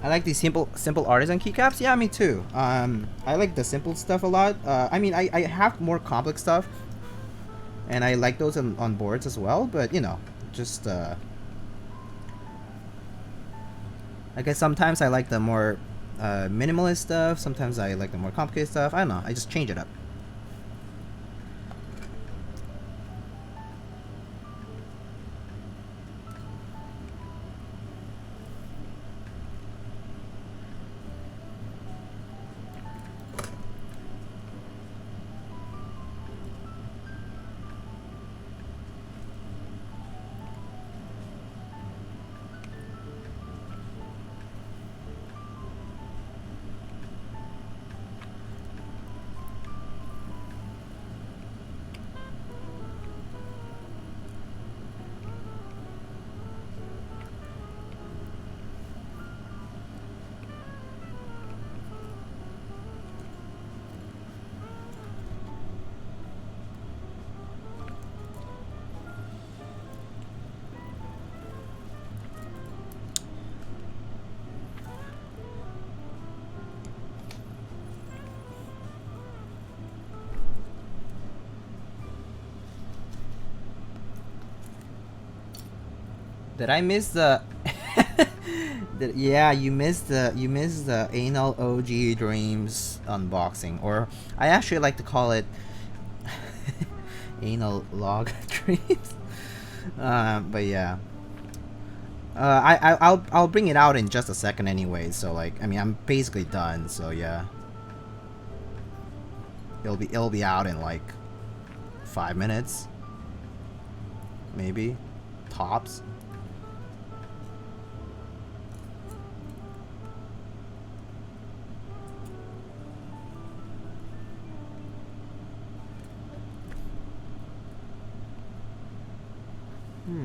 I like these simple artisan keycaps. Yeah, me too. I like the simple stuff a lot. I mean, I have more complex stuff, and I like those on boards as well. But you know, just I guess sometimes I like the more minimalist stuff. Sometimes I like the more complicated stuff. I don't know. I just change it up. Did I miss the? Yeah, you missed the anal OG dreams unboxing, or I actually like to call it anal log dreams. But yeah, I'll bring it out in just a second anyway. So like, I mean, I'm basically done. So yeah, it'll be out in like 5 minutes, maybe, tops.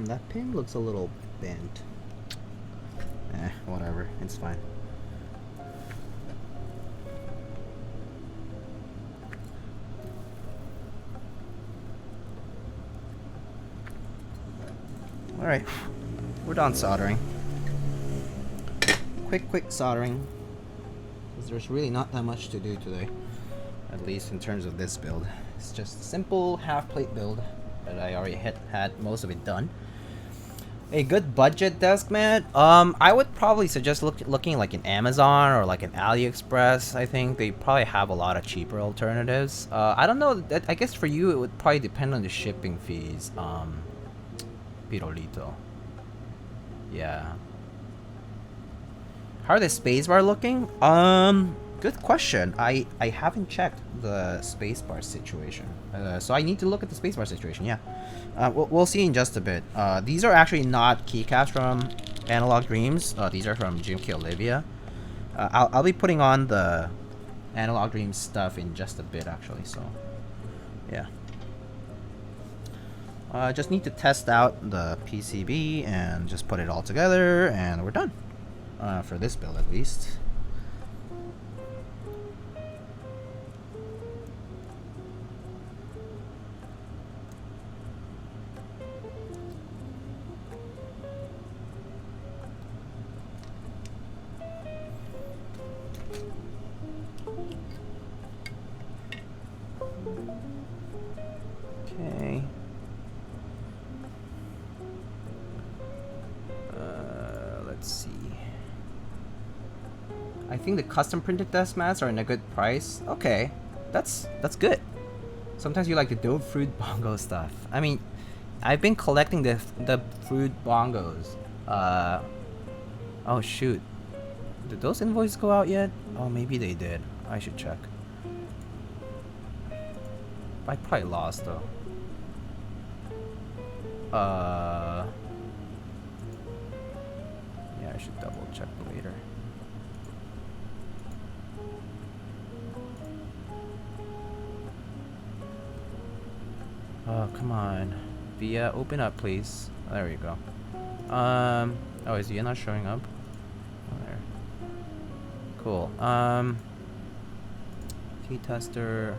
That pin looks a little bent. Whatever, it's fine. Alright, we're done soldering. Quick soldering. Because there's really not that much to do today. At least in terms of this build. It's just a simple half plate build that I already had most of it done. A good budget desk mat. I would probably suggest looking like an Amazon or like an AliExpress. I think they probably have a lot of cheaper alternatives. I don't know. I guess for you it would probably depend on the shipping fees. Pirolito. Yeah. How are the spacebar looking? Good question. I haven't checked the spacebar situation. So I need to look at the spacebar situation. Yeah. We'll see in just a bit. These are actually not keycaps from Analog Dreams. These are from JiPink Olivia. I'll be putting on the Analog Dreams stuff in just a bit, actually. So, yeah. Just need to test out the PCB and just put it all together, and we're done. For this build, at least. Okay. Let's see. I think the custom printed desk mats are in a good price. Okay, that's good. Sometimes you like the dope fruit bongo stuff. I mean, I've been collecting the fruit bongos. Oh shoot. Did those invoices go out yet? Oh, maybe they did. I should check. I probably lost though. Yeah, I should double check later. Oh, come on. Via, open up, please. Oh, there you go. Oh, is Via not showing up? Oh, there. Cool. Key tester.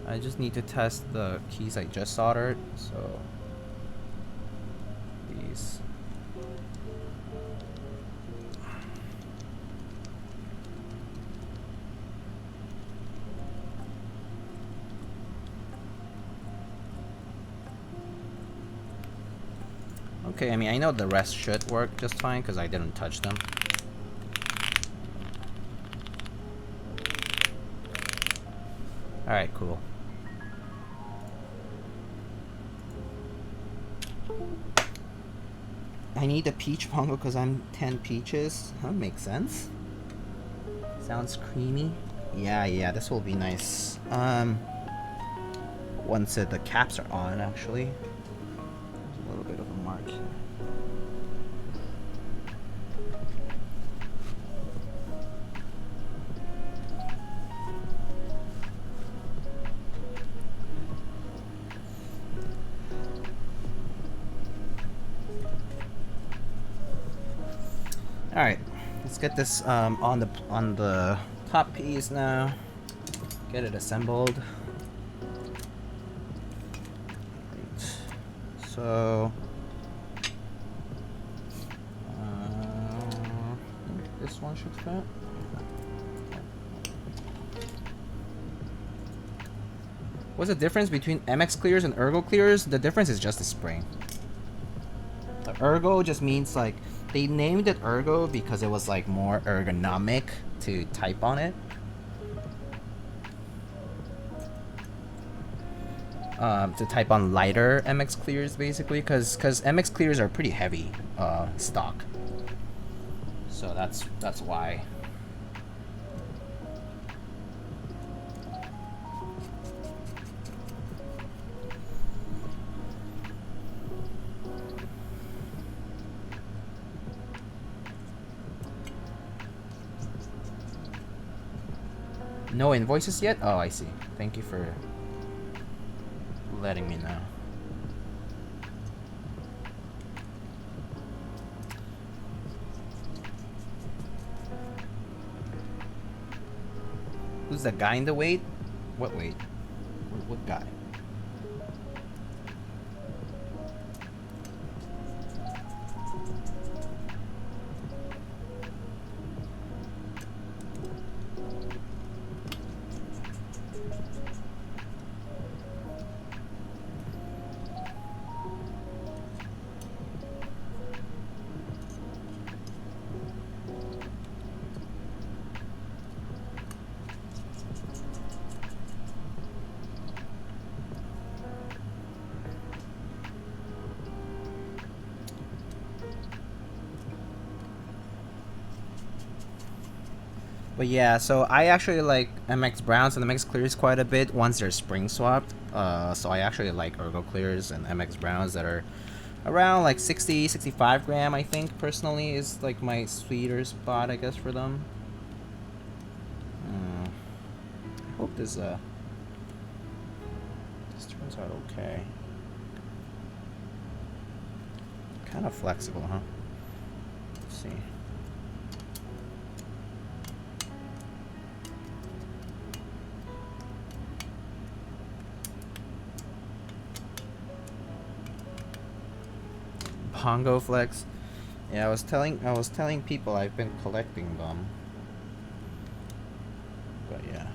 I just need to test the keys I just soldered, so these. okay. I mean, I know the rest should work just fine because I didn't touch them. Alright, cool. I need a peach pongo because I'm 10 peaches. That makes sense. Sounds creamy. Yeah, this will be nice. Once the caps are on, actually. There's a little bit of a mark here. All right, let's get this on the top piece now. Get it assembled. Right. So this one should fit. What's the difference between MX Clears and Ergo Clears? The difference is just the spring. The Ergo just means like they named it Ergo because it was like more ergonomic to type on it. To type on lighter MX Clears basically, because MX Clears are pretty heavy stock. So that's why. No invoices yet? Oh, I see. Thank you for letting me know. Who's the guy in the wait? What wait? What guy? But yeah, so I actually like MX Browns and MX Clears quite a bit once they're spring swapped. So I actually like Ergo Clears and MX Browns that are around like 60, 65 gram, I think, personally, is like my sweeter spot, I guess, for them. I hope this turns out okay. Kind of flexible, huh? Let's see. Pongo Flex. Yeah, I was telling people I've been collecting them. But yeah.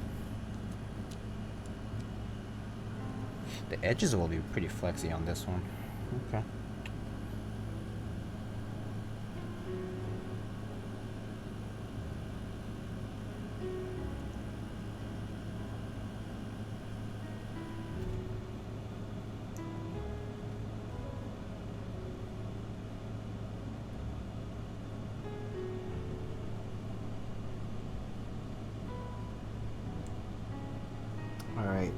The edges will be pretty flexy on this one. Okay. Alright.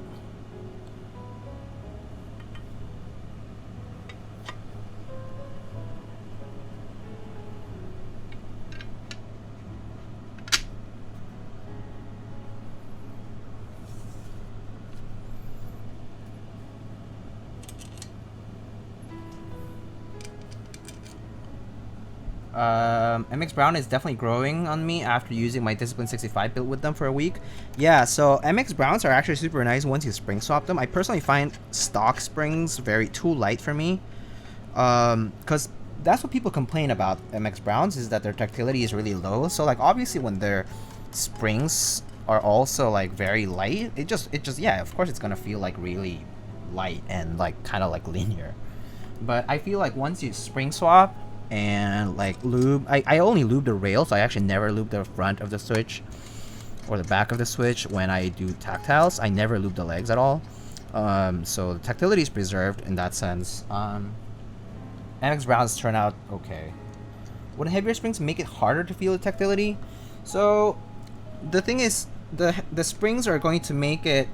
MX Brown is definitely growing on me after using my Discipline 65 build with them for a week. Yeah, so MX Browns are actually super nice once you spring swap them. I personally find stock springs too light for me. Because that's what people complain about MX Browns, is that their ductility is really low. So like obviously when their springs are also like very light, it just yeah, of course it's gonna feel like really light and like kind of like linear. But I feel like once you spring swap and like lube, I only lube the rails. So I actually never lube the front of the switch or the back of the switch when I do tactiles. I never lube the legs at all. So the tactility is preserved in that sense. MX rounds turn out okay. Would heavier springs make it harder to feel the tactility? So the thing is, the springs are going to make the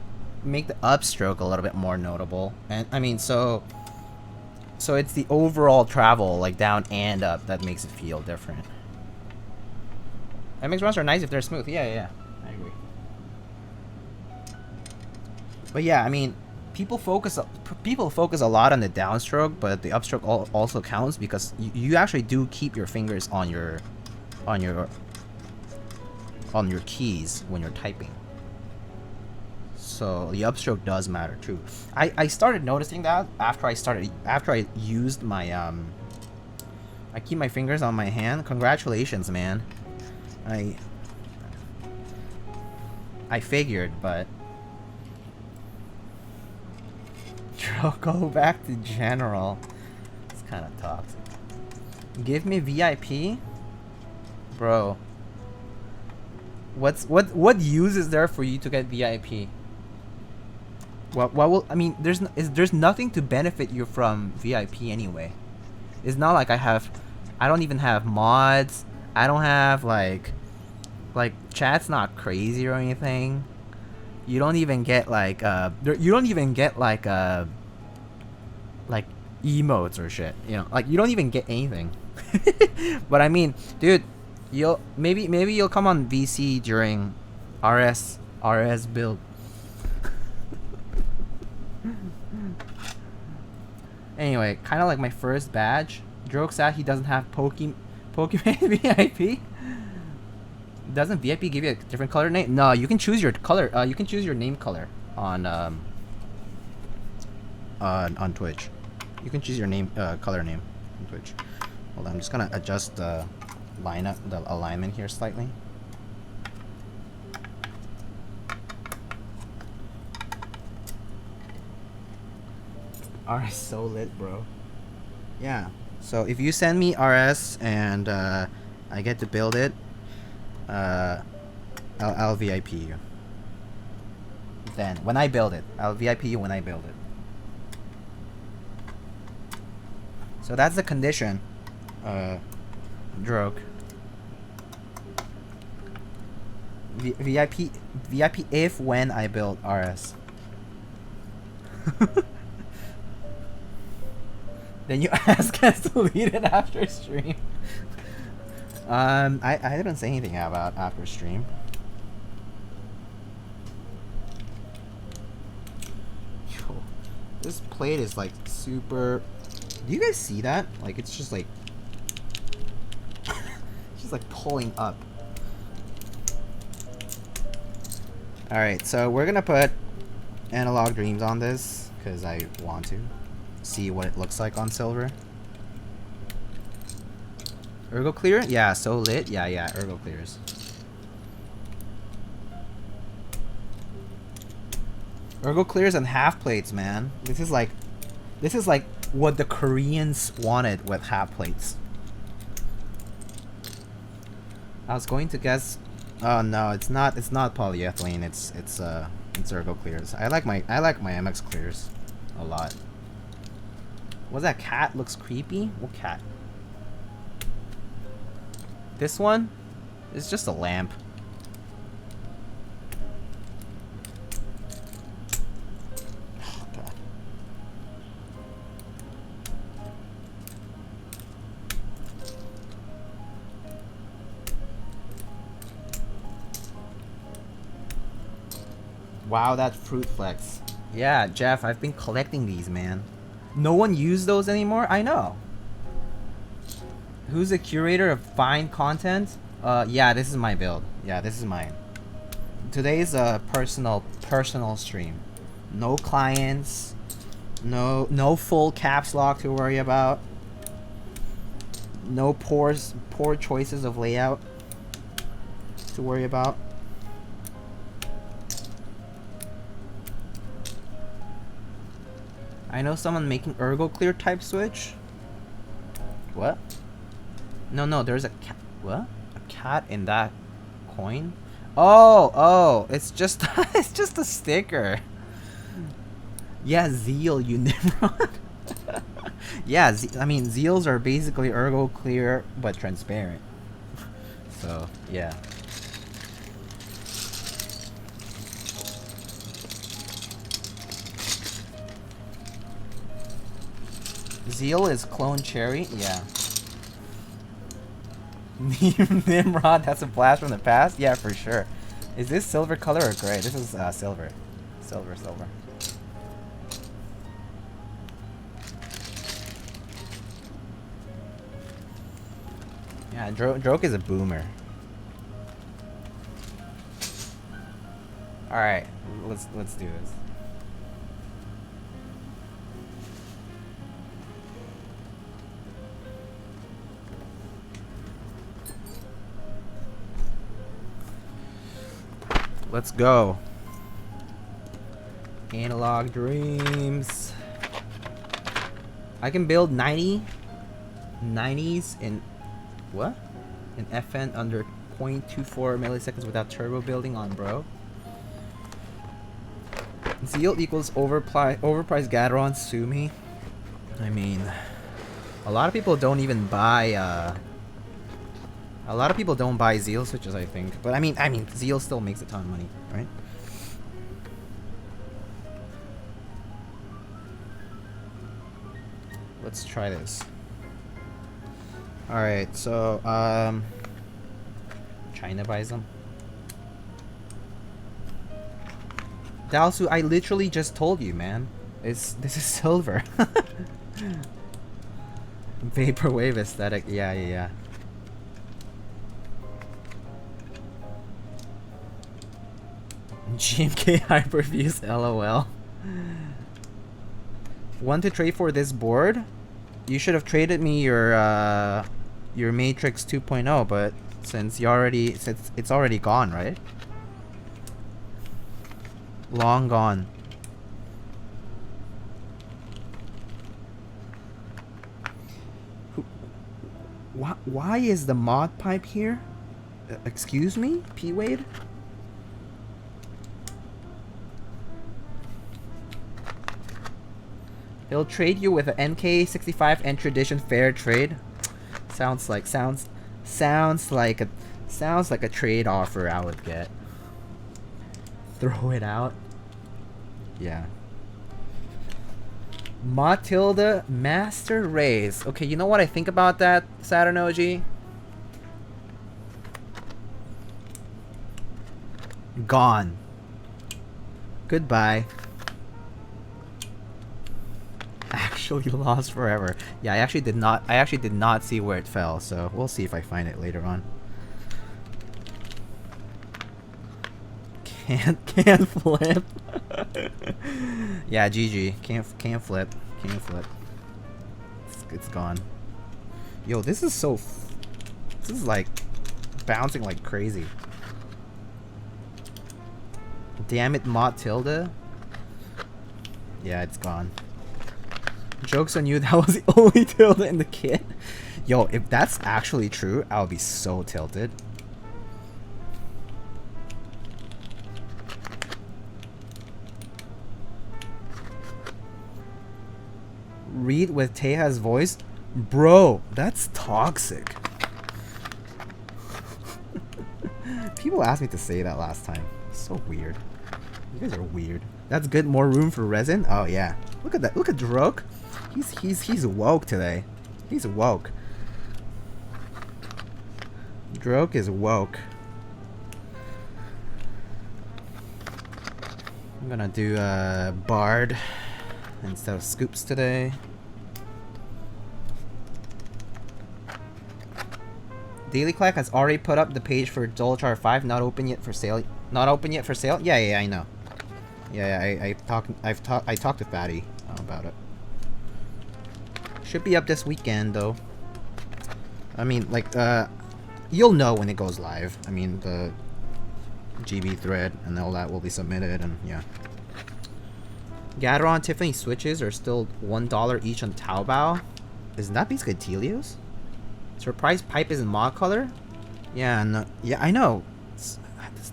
upstroke a little bit more notable. And I mean, so it's the overall travel, like down and up, that makes it feel different. MX rounds are nice if they're smooth. Yeah, I agree. But yeah, I mean, people focus a lot on the downstroke, but the upstroke also counts because you actually do keep your fingers on your keys when you're typing. So the upstroke does matter too. I started noticing that after I used my I keep my fingers on my hand. Congratulations, man. I figured, but go back to general. It's kind of toxic. Give me VIP, bro. What use is there for you to get VIP? What will I mean? There's nothing to benefit you from VIP anyway. It's not like I don't even have mods. I don't have like chat's not crazy or anything. You don't even get like emotes or shit. You know, like you don't even get anything. But I mean, dude, maybe you'll come on VC during RS build. Anyway, kind of like my first badge. Joke sad he doesn't have Pokemon VIP. Doesn't VIP give you a different color name? No, you can choose your color. You can choose your name color on Twitch. You can choose your name color name on Twitch. Hold on, I'm just gonna adjust the alignment here slightly. RS so lit, bro. Yeah. So if you send me RS and I get to build it, I'll VIP you. Then when I build it, I'll VIP you when I build it. So that's the condition, Droke. VIP if when I build RS. Then you ask us to lead it after stream. I didn't say anything about after stream. Yo, this plate is like super. Do you guys see that? Like it's just like, just like pulling up. All right, so we're gonna put analog dreams on this because I want to see what it looks like on silver. Ergo Clear? Yeah, so lit. Yeah, Ergo Clears. Ergo Clears and half plates, man. This is like what the Koreans wanted with half plates. I was going to guess. Oh no, it's not polyethylene. It's Ergo Clears. I like my MX Clears a lot. Was that cat looks creepy? What cat? This one is just a lamp. Oh, God. Wow, that fruit flex. Yeah, Jeff, I've been collecting these, man. No one used those anymore? I know. Who's the curator of fine content? Yeah, this is my build. Yeah, this is mine. Today's a personal stream. No clients. No full caps lock to worry about. No poor choices of layout to worry about. I know someone making Ergo Clear type switch. What? No, there's a cat. What? A cat in that coin? Oh, it's just it's just a sticker. Yeah, Zeal, you Nimrod. Yeah, I mean, Zeals are basically Ergo Clear but transparent. So, yeah. Zeal is clone cherry? Yeah. Nimrod, that's a blast from the past? Yeah, for sure. Is this silver color or gray? This is silver. Silver. Yeah, Droke is a boomer. Alright, let's do this. Let's go. Analog dreams. I can build 90s in what? In FN under 0.24 milliseconds without turbo building on, bro. Zeal equals overpriced Gateron, sue me. I mean, a lot of people don't even buy a lot of people don't buy Zeal switches, I think. But I mean Zeal still makes a ton of money, right? Let's try this. Alright, so China buys them. Dalsu, I literally just told you, man. This is silver. Vaporwave aesthetic, yeah. GMK Hyperviews, LOL. Want to trade for this board? You should have traded me your Matrix 2.0, but since it's already gone, right? Long gone. Why is the mod pipe here? Excuse me, P Wade? He'll trade you with an NK65 and tradition fair trade. Sounds like a trade offer I would get. Throw it out. Yeah. Matilda Master Race. Okay, you know what I think about that, Saturn OG? Gone. Goodbye. Actually lost forever. Yeah, I actually did not see where it fell, so we'll see if I find it later on. Can't flip. Yeah, GG. Can't flip. It's gone. Yo, this is like bouncing like crazy. Damn it, Matilda. Yeah, it's gone. Joke's on you, that was the only tilde in the kit. Yo, if that's actually true, I'll be so tilted. Read with Teja's voice? Bro, that's toxic. People asked me to say that last time. So weird. You guys are weird. That's good, more room for resin? Oh yeah. Look at that. Look at Druk. He's woke today. He's woke. Druk is woke. I'm gonna do Bard instead of Scoops today. Daily Clack has already put up the page for Dolchar 5, not open yet for sale. Not open yet for sale? Yeah, I know. Yeah, I talked to Fatty about it. Should be up this weekend though. I mean, like, you'll know when it goes live. I mean, the GB thread and all that will be submitted, and yeah. Gateron Tiffany switches are still $1 each on Taobao. Isn't that basically Telios? Surprise pipe is in mod color? Yeah, no, yeah, I know. It's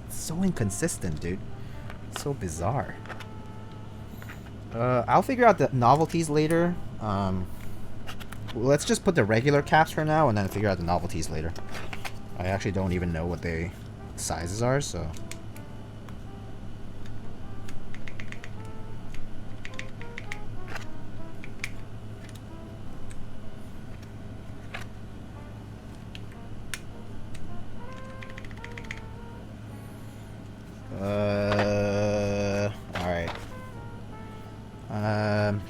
so inconsistent, dude. It's so bizarre. I'll figure out the novelties later. Let's just put the regular caps for now and then figure out the novelties later. I actually don't even know what the sizes are, so... Alright.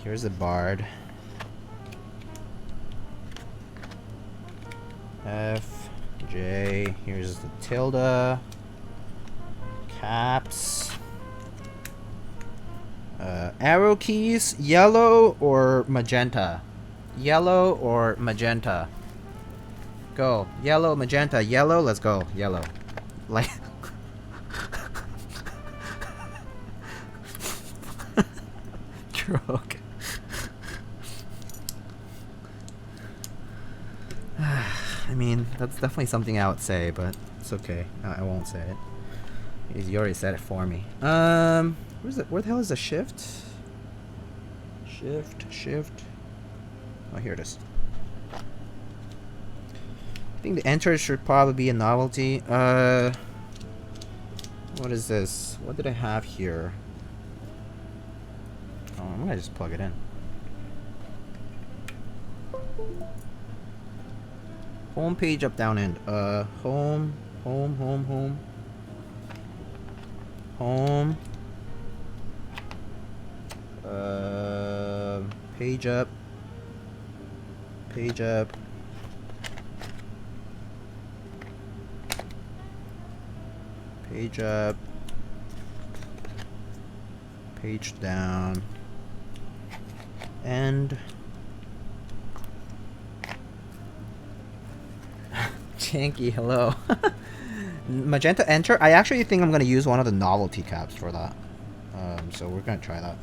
Here's the Bard. F, J, here's the tilde. Caps. Arrow keys, yellow or magenta? Yellow or magenta? Go. Yellow, magenta, yellow, let's go. Yellow. Like... Croak. I mean, that's definitely something I would say, but it's okay. I won't say it. You already said it for me. Where's it? Where the hell is the shift? Shift. Oh, here it is. I think the enter should probably be a novelty. What is this? What did I have here? Oh, I'm gonna just plug it in. Home page up down end. Home. Page up. Page up. Page up. Page down. And Janky, hello. Magenta enter. I actually think I'm gonna use one of the novelty caps for that. So we're gonna try that.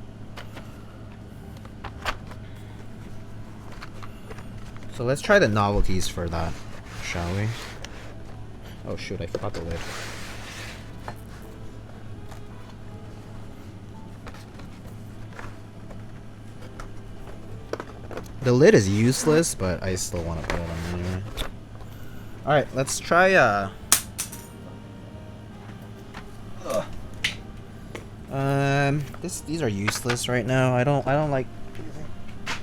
So let's try the novelties for that, shall we? Oh shoot, I forgot the lid. The lid is useless, but I still want to put it on anyway. Alright, let's try these are useless right now. I don't like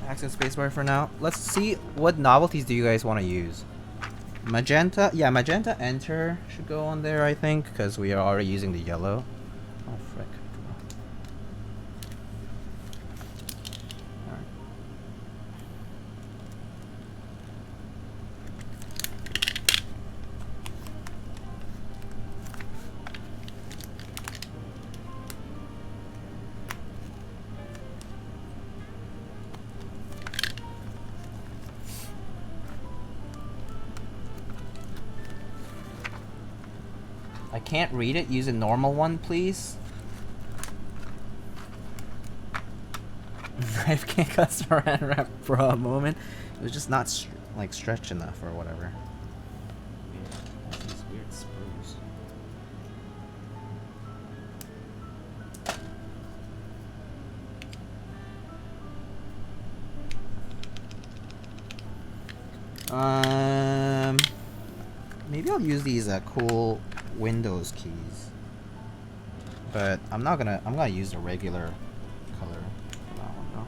accent spacebar for now. Let's see what novelties do you guys want to use. Magenta, yeah, magenta enter should go on there, I think, because we are already using the yellow. Oh frick. I can't read it. Use a normal one, please. Knife can't cut saran wrap for a moment. It was just not like stretched enough or whatever. These weird screws. Maybe I'll use these cool Windows keys, but I'm gonna use the regular color for that one though.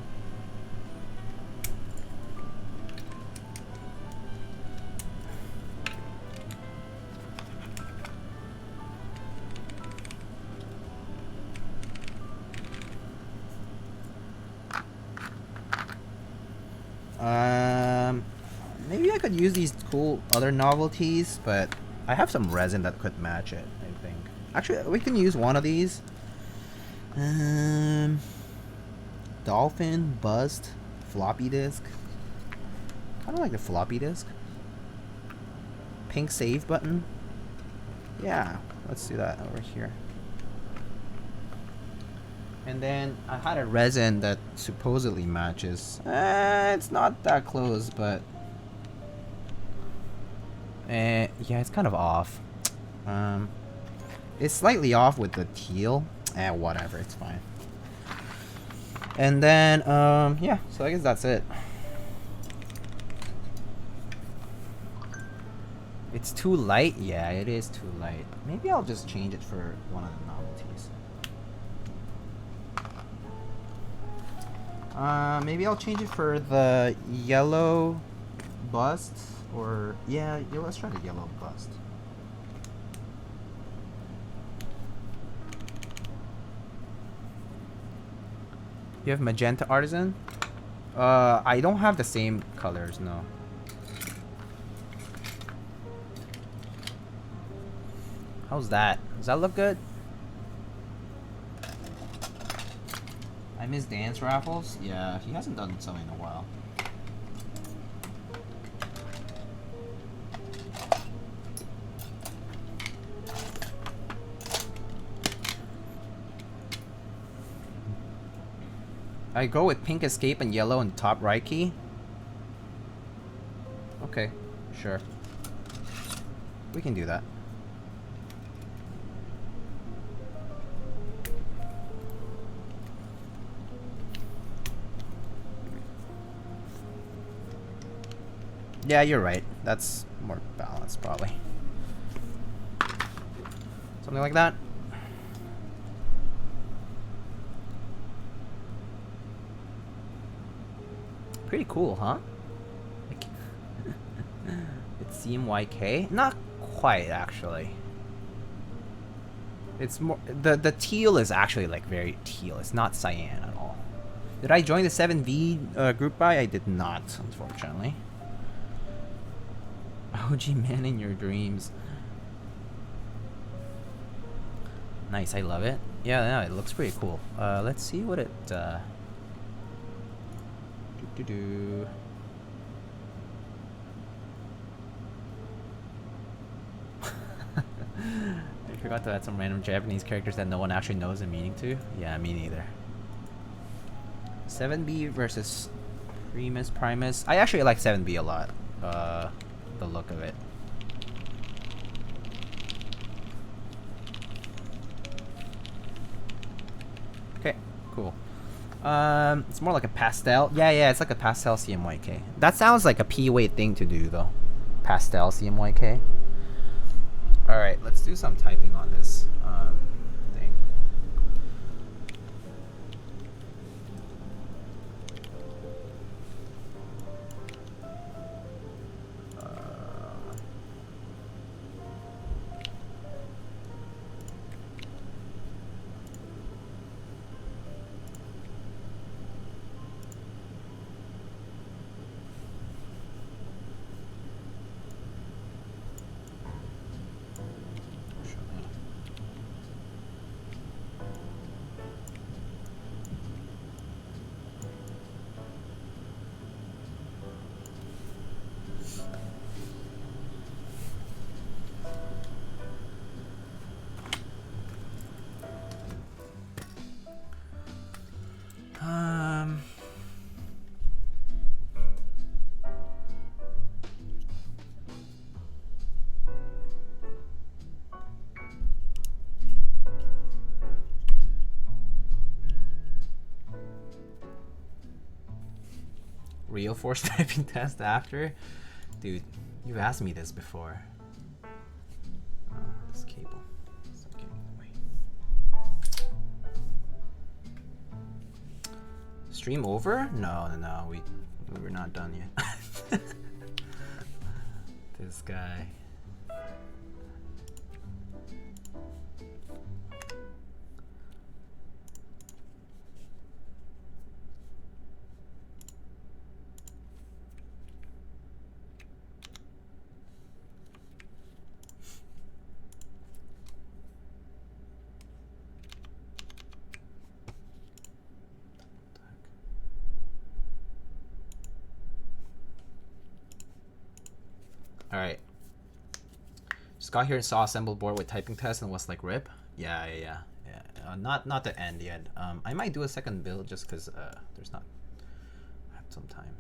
Maybe I could use these cool other novelties, but I have some resin that could match it, I think. Actually, we can use one of these. Dolphin, bust, floppy disk. Kind of like the floppy disk. Pink save button. Yeah, let's do that over here. And then I had a resin that supposedly matches. It's not that close, but yeah, it's kind of off. It's slightly off with the teal. Whatever, it's fine. And then yeah, so I guess that's it. It's too light? Yeah, it is too light. Maybe I'll just change it for one of the novelties. Maybe I'll change it for the yellow bust, or yeah, let's try the yellow bust. You have magenta artisan? I don't have the same colors, no. How's that? Does that look good? I miss Dance Raffles. Yeah, he hasn't done something in a while. I go with pink escape and yellow in the top right key. Okay, sure. We can do that. Yeah, you're right. That's more balanced, probably. Something like that. Pretty cool, huh? Like, it's CMYK? Not quite, actually. It's more... The teal is actually, like, very teal. It's not cyan at all. Did I join the 7V group buy? I did not, unfortunately. OG man in your dreams. Nice, I love it. Yeah, it looks pretty cool. Let's see what it... I forgot to add some random Japanese characters that no one actually knows the meaning to. Yeah, me neither. 7B versus Primus. I actually like 7B a lot. The look of it. Okay, cool. It's more like a pastel. Yeah, it's like a pastel CMYK. That sounds like a P-weight thing to do, though. Pastel CMYK. Alright, let's do some typing on this thing. Real force typing test after? Dude, you've asked me this before. Oh, this cable. Stop getting in the way. Stream over? No. We were not done yet. This guy. Alright. Just got here and saw assembled board with typing test and was like, rip? Yeah. not the end yet. I might do a second build just because there's not. I have some time.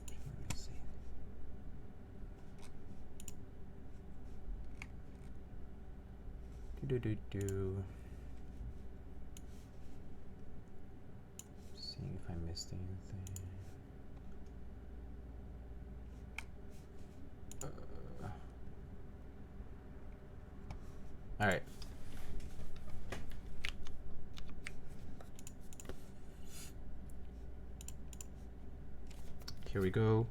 Let me see. Seeing if I missed anything. All right. Here we go.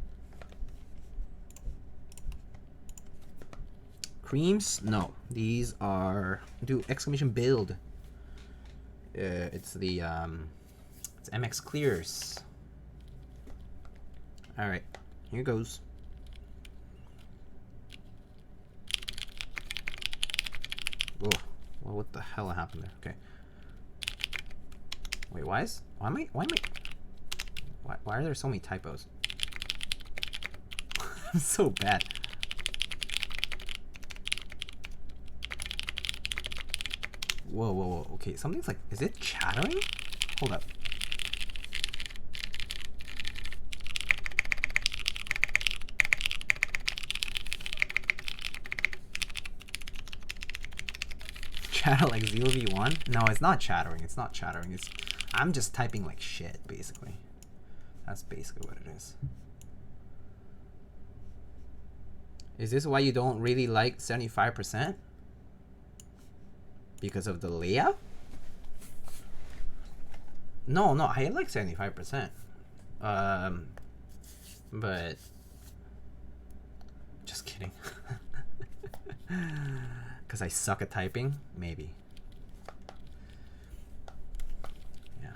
Creams? No. These are do exclamation build. It's the it's MX Clears. All right. Here goes. Whoa. Well, what the hell happened there? Okay. Wait, why are there so many typos? I'm so bad. Whoa, whoa, whoa. Okay, something's like, is it chattering? Hold up. Chatter like Zeal V1? No, it's not chattering. It's not chattering. It's I'm just typing like shit, basically. That's basically what it is. Is this why you don't really like 75%? Because of the layout? No, I like 75%. But just kidding. Because I suck at typing? Maybe. Yeah.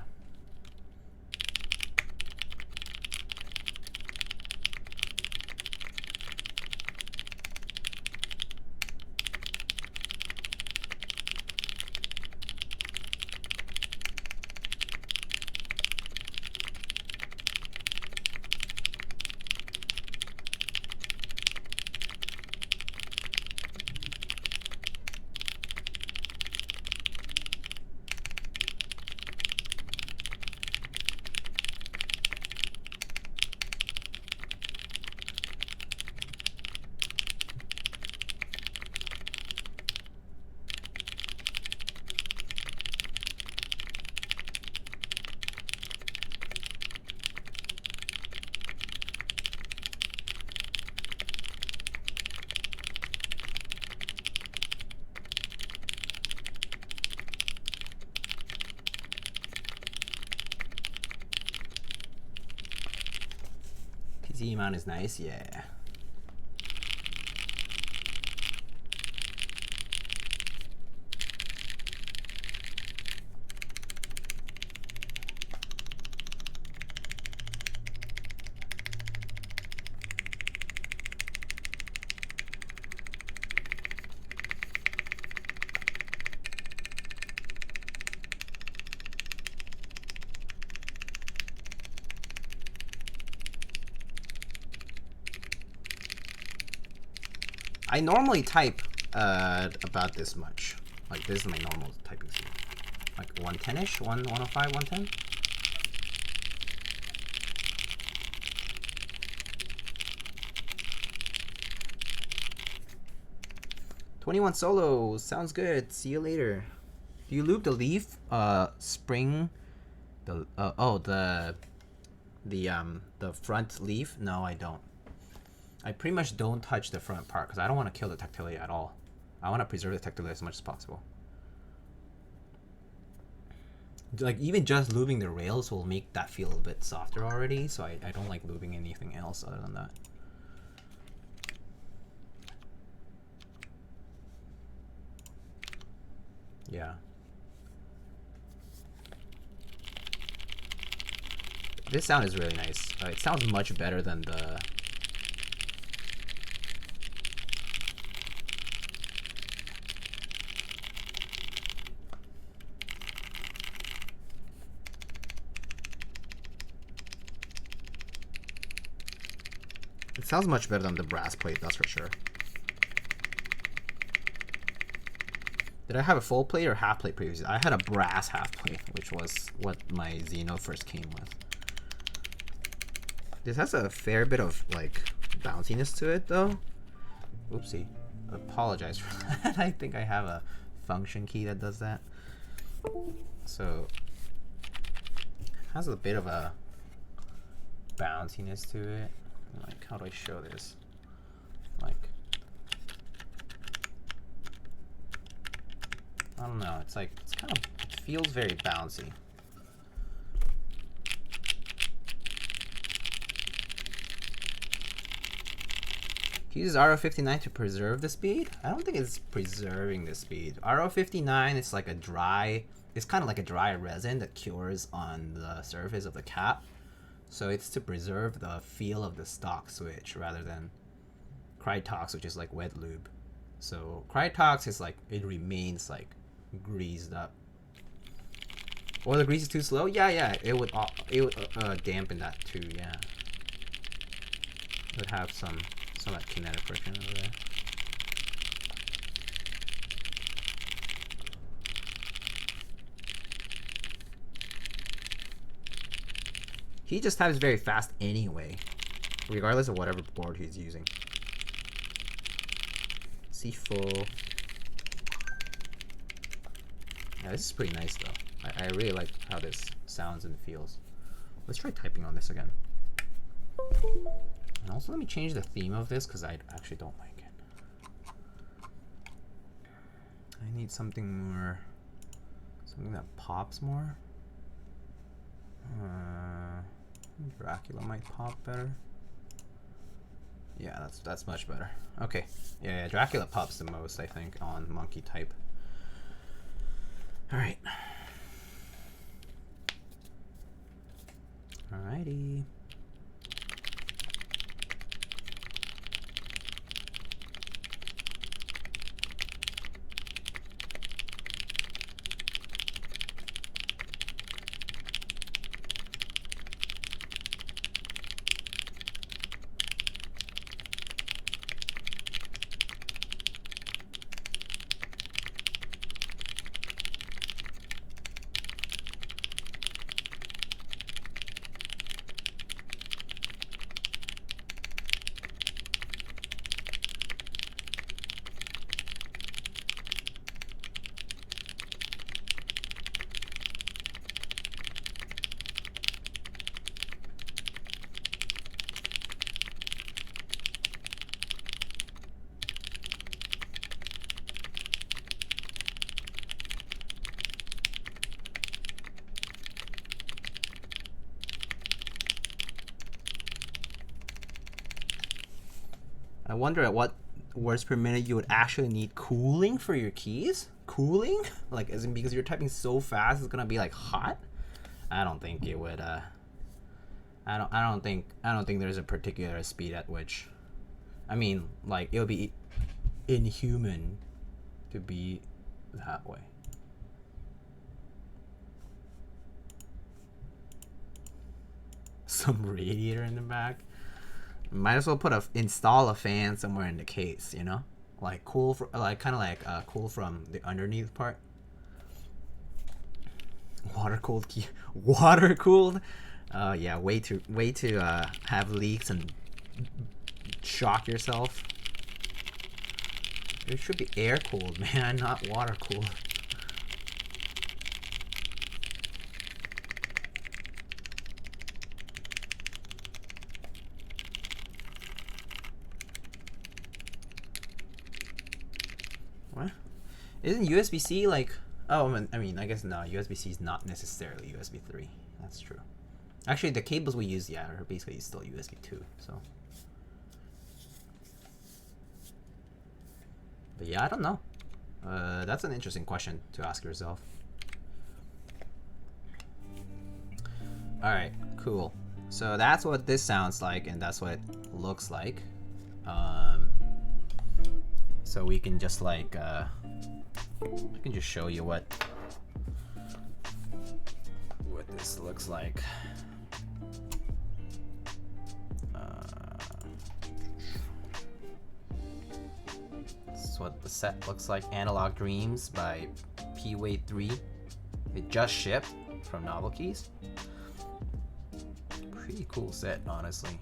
PC amount is nice, yeah. I normally type about this much. Like this is my normal typing speed. Like 110-ish, 105, 110. $21 solo, sounds good. See you later. Do you loop the leaf? Spring. The the front leaf? No, I don't. I pretty much don't touch the front part because I don't want to kill the tactility at all. I want to preserve the tactility as much as possible. Like even just lubing the rails will make that feel a bit softer already, so I don't like lubing anything else other than that. Yeah. This sound is really nice. It sounds much better than the... It sounds much better than the brass plate, that's for sure. Did I have a full plate or half plate previously? I had a brass half plate, which was what my Xeno first came with. This has a fair bit of like bounciness to it though. Oopsie. Apologize for that. I think I have a function key that does that. So has a bit of a bounciness to it. Like, how do I show this? Like, I don't know. It's like, it's kind of, it feels very bouncy. He uses RO59 to preserve the speed? I don't think it's preserving the speed. RO59 is like a dry, it's kind of like a dry resin that cures on the surface of the cap. So it's to preserve the feel of the stock switch rather than Krytox, which is like wet lube. So Krytox is like, it remains like greased up. Or the grease is too slow? Yeah, it would dampen that too, yeah. It would have some of that kinetic friction over there. He just types very fast anyway, regardless of whatever board he's using. See full. Yeah, this is pretty nice though. I really like how this sounds and feels. Let's try typing on this again. And also let me change the theme of this because I actually don't like it. I need something more, something that pops more. Dracula might pop better. Yeah, that's much better. Okay, yeah, Dracula pops the most, I think, on monkey type. All right. Alrighty. I wonder at what words per minute you would actually need cooling for your keys. Cooling? Like, as in because you're typing so fast, it's gonna be like hot. I don't think it would. I don't think there's a particular speed at which. I mean, like it would be inhuman to be that way. Some radiator in the back. Might as well install a fan somewhere in the case, you know, like cool for like kind of like cool from the underneath part. Water cooled key, water cooled. Yeah, way to have leaks and shock yourself. It should be air cooled, man, not water cooled. What? Isn't USB-C like... Oh, I mean, I guess no, USB-C is not necessarily USB 3. That's true. Actually, the cables we use, yeah, are basically still USB 2, so... But yeah, I don't know. That's an interesting question to ask yourself. Alright, cool. So that's what this sounds like, and that's what it looks like. So we can just like, I can just show you what this looks like. That's what the set looks like. Analog Dreams by P-Wade 3. It just shipped from Novelkeys. Pretty cool set, honestly.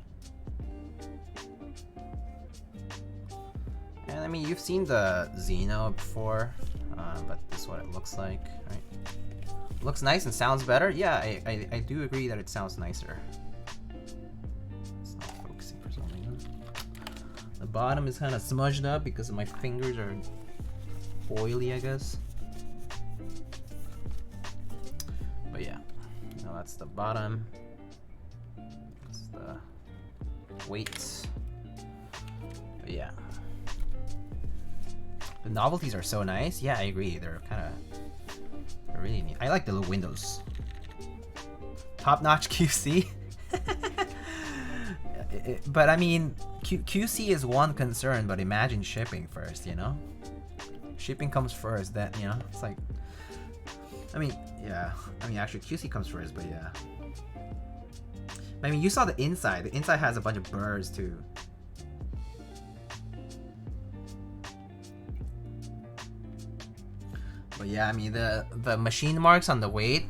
And I mean, you've seen the Xeno before, but this is what it looks like, right? Looks nice and sounds better. Yeah, I do agree that it sounds nicer. It's not focusing for some reason. The bottom is kind of smudged up because my fingers are oily, I guess. But yeah, now that's the bottom. That's the weights. But yeah. The novelties are so nice. Yeah, I agree. They're kind of really neat. I like the little windows. Top-notch QC. But I mean, QC is one concern, but imagine shipping first, you know? Shipping comes first, then, you know? It's like, I mean, yeah. I mean, actually, QC comes first, but yeah. I mean, you saw the inside. The inside has a bunch of burrs, too. But yeah, I mean, the machine marks on the weight,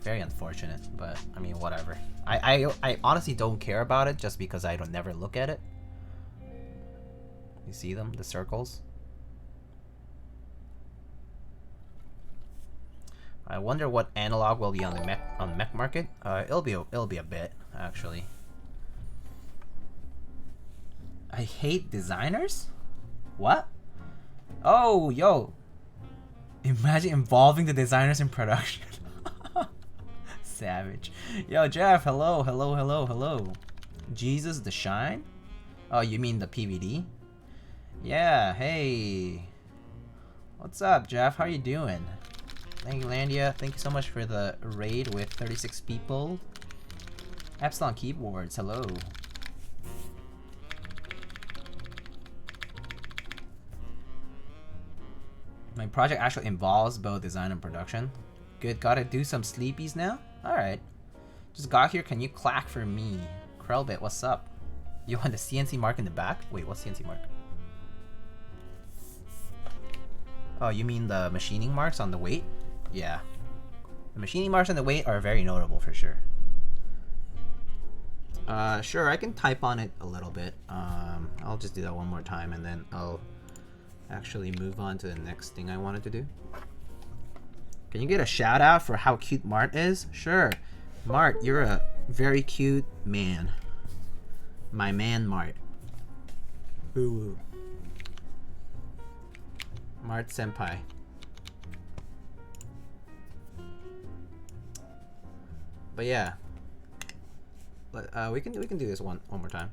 very unfortunate, but I mean, whatever. I honestly don't care about it just because I don't never look at it. You see them, the circles? I wonder what analog will be on the mech market. It'll be a bit, actually. I hate designers? What? Oh, yo. Imagine involving the designers in production. Savage. Yo, Jeff, hello, hello, hello, hello. Jesus the Shine? Oh, you mean the PVD? Yeah, hey. What's up, Jeff? How you doing? Thank you, Landia. Thank you so much for the raid with 36 people. Epsilon Keyboards, hello. My project actually involves both design and production. Good, gotta do some sleepies now? Alright. Just got here, can you clack for me? Krellbit, what's up? You want the CNC mark in the back? Wait, what's CNC mark? Oh, you mean the machining marks on the weight? Yeah. The machining marks on the weight are very notable for sure. Sure, I can type on it a little bit. I'll just do that one more time and then I'll actually move on to the next thing I wanted to do. Can you get a shout out for how cute Mart is? Sure. Mart, you're a very cute man. My man, Mart. Ooh. Mart senpai. But yeah. We can do this one more time.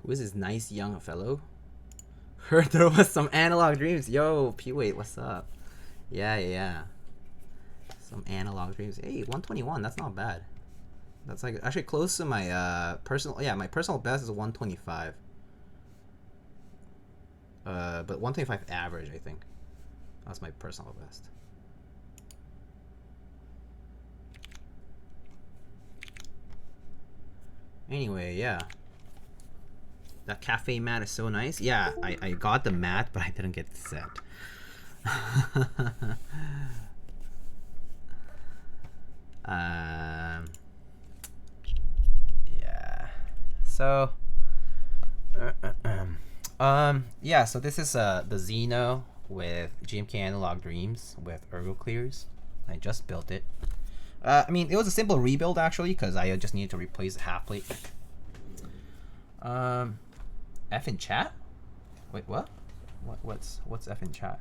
Who is this nice young fellow? Heard there was some analog dreams. Yo, P-Wade, what's up? Yeah. Some analog dreams. Hey, 121, that's not bad. That's like actually close to my personal, yeah, my personal best is 125. But 125 average, I think. That's my personal best. Anyway, yeah. That cafe mat is so nice. Yeah, I got the mat, but I didn't get the set. Yeah. So. Yeah. So this is the Xeno with GMK Analog Dreams with Ergo Clears. I just built it. I mean, it was a simple rebuild actually, because I just needed to replace the half plate. F in chat? Wait, what? What's F in chat?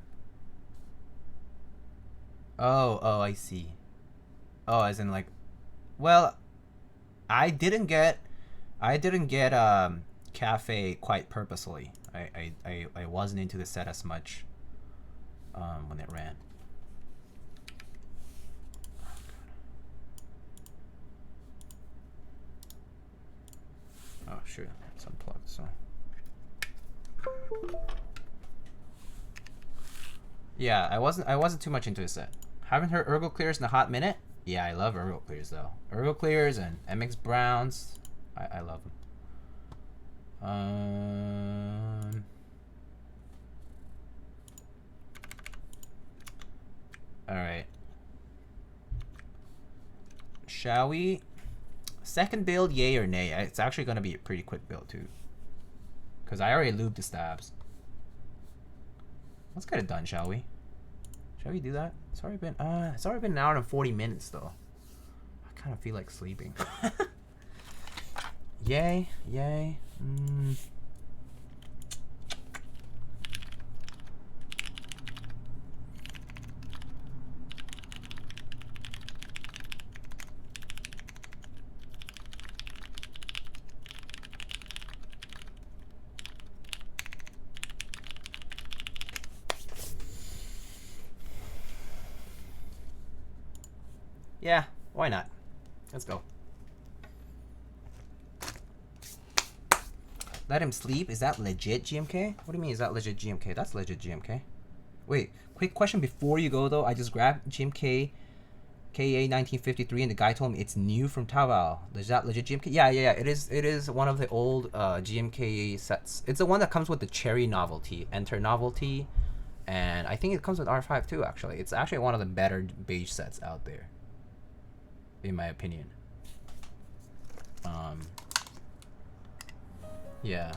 Oh, I see. Oh, as in like, well, I didn't get Cafe quite purposely. I wasn't into the set as much when it ran. Oh shoot, it's unplugged. So yeah, I wasn't too much into the set. Haven't heard Ergo Clears in a hot minute. Yeah, I love Ergo Clears though. Ergo Clears and MX Browns, I love them. All right. Shall we? Second build, yay or nay? It's actually going to be a pretty quick build too, because I already lubed the stabs. Let's get it done, shall we? Shall we do that? It's already been an hour and 40 minutes though. I kind of feel like sleeping. Yay. Yeah, why not? Let's go. Let him sleep? Is that legit GMK? What do you mean, is that legit GMK? That's legit GMK. Wait, quick question before you go though. I just grabbed GMK KA 1953 and the guy told me it's new from Taobao. Is that legit GMK? Yeah. It is one of the old GMK sets. It's the one that comes with the cherry novelty, enter novelty, and I think it comes with R5 too actually. It's actually one of the better beige sets out there, in my opinion. Yeah.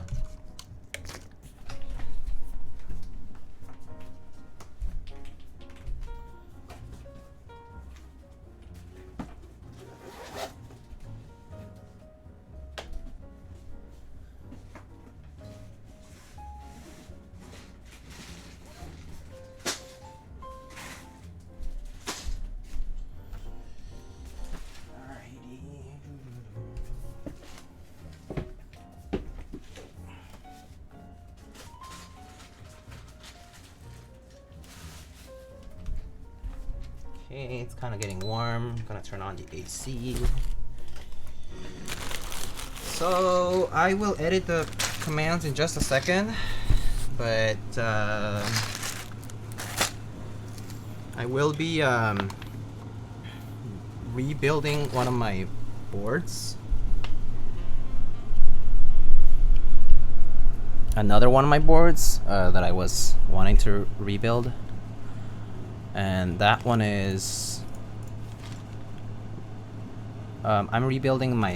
Okay, it's kind of getting warm. I'm gonna turn on the AC. So I will edit the commands in just a second, but I will be rebuilding one of my boards. Another one of my boards that I was wanting to rebuild. And that one is I'm rebuilding my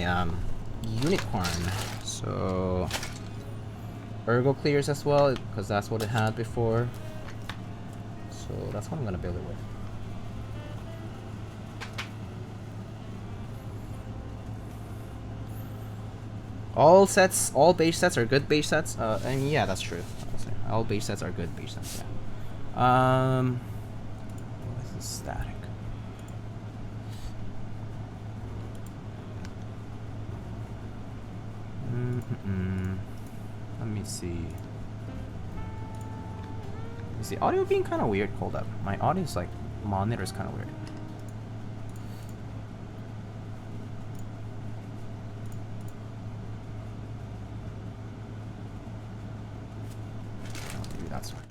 UNIKORN, so Ergo Clears as well, because that's what it had before. So that's what I'm gonna build it with. All beige sets are good beige sets. And yeah, that's true. All beige sets are good beige sets. Yeah. This is static. Let me see. Is the audio being kind of weird? Hold up. My audio's like monitor's kind of weird. Oh, maybe that's fine.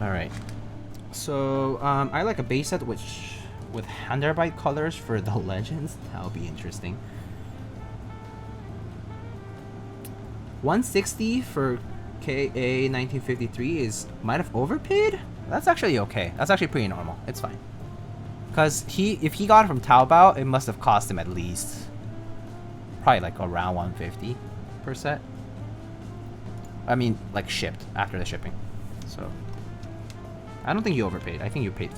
All right. So I like a base set with Handarbite colors for the legends. That'll be interesting. 160 for KA 1953 is might have overpaid. That's actually okay. That's actually pretty normal. It's fine. Cause if he got it from Taobao, it must have cost him at least probably like around 150 per set. I mean, like shipped after the shipping. So I don't think you overpaid. I think you paid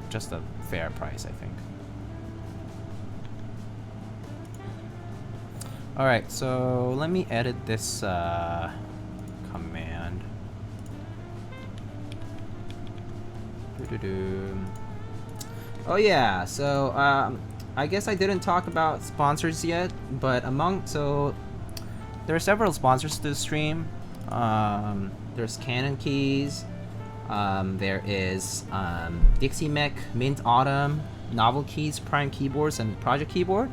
just a fair price, I think. Alright, so let me edit this command. Oh yeah, so I guess I didn't talk about sponsors yet, but there are several sponsors to the stream. There's Canon Keys, there is Dixie Mech, Mint Autumn, Novel Keys, Prime Keyboards, and Project Keyboard.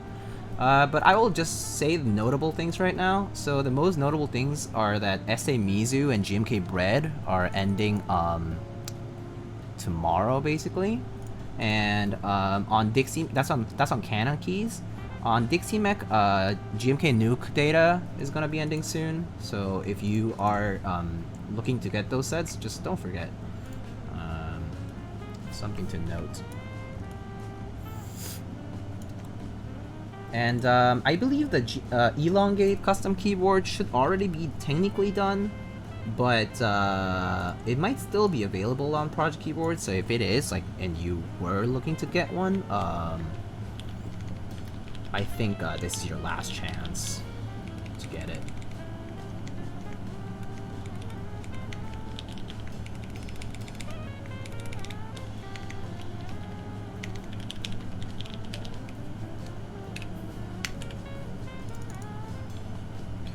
But I will just say the notable things right now. So the most notable things are that SA Mizu and GMK Bread are ending tomorrow, basically. And on Dixie, that's on Canon Keys. On Dixie Mech, GMK Nuke data is gonna be ending soon. So if you are looking to get those sets, just don't forget. Something to note. And I believe the Elongate custom keyboard should already be technically done, but it might still be available on Project Keyboard. So if it is, and you were looking to get one, I think this is your last chance to get it.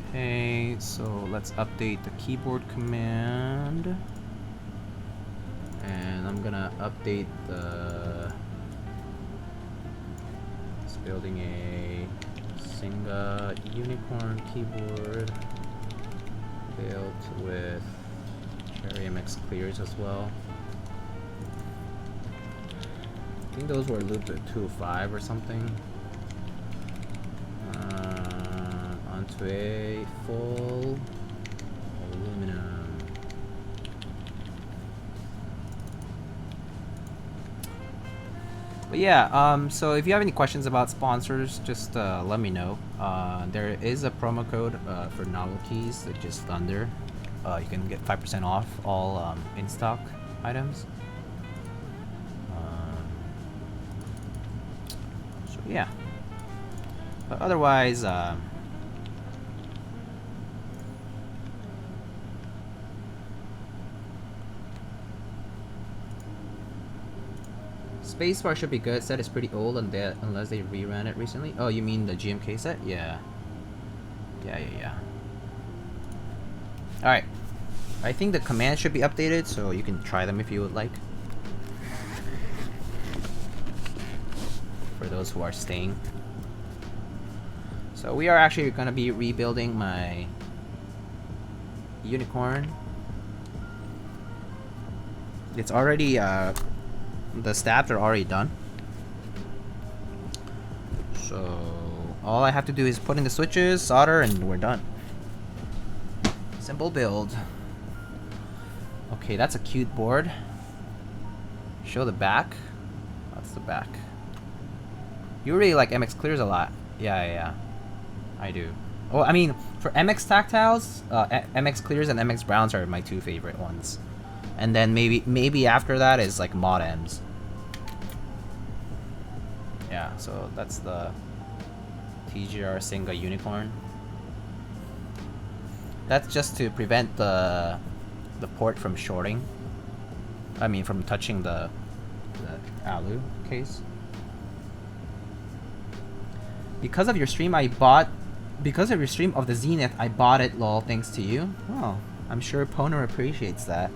Okay, so let's update the keyboard command. And I'm gonna update the... It's building a SINGA UNIKORN keyboard built with Cherry MX Clears as well. I think those were lubed at 205 or something. Onto a full aluminum. But yeah, so if you have any questions about sponsors, just let me know. There is a promo code for Novel Keys, which is Thunder. You can get 5% off all in-stock items. So yeah. But otherwise, Spacebar should be good. Set is pretty old unless they reran it recently. Oh, you mean the GMK set? Yeah. Yeah. Alright. I think the commands should be updated, so you can try them if you would like. For those who are staying. So we are actually going to be rebuilding my UNIKORN. It's already... the stabs are already done. So all I have to do is put in the switches, solder, and we're done. Simple build. Okay, that's a cute board. Show the back. That's the back. You really like MX Clears a lot. Yeah. I do. Oh, I mean, for MX Tactiles, MX Clears and MX Browns are my two favorite ones. And then maybe after that is like Mod M's. Yeah, so that's the TGR SINGA UNIKORN. That's just to prevent the port from shorting. I mean, from touching the alu case. Because of your stream of the Zenith, I bought it, lol, thanks to you. Well, I'm sure Poner appreciates that.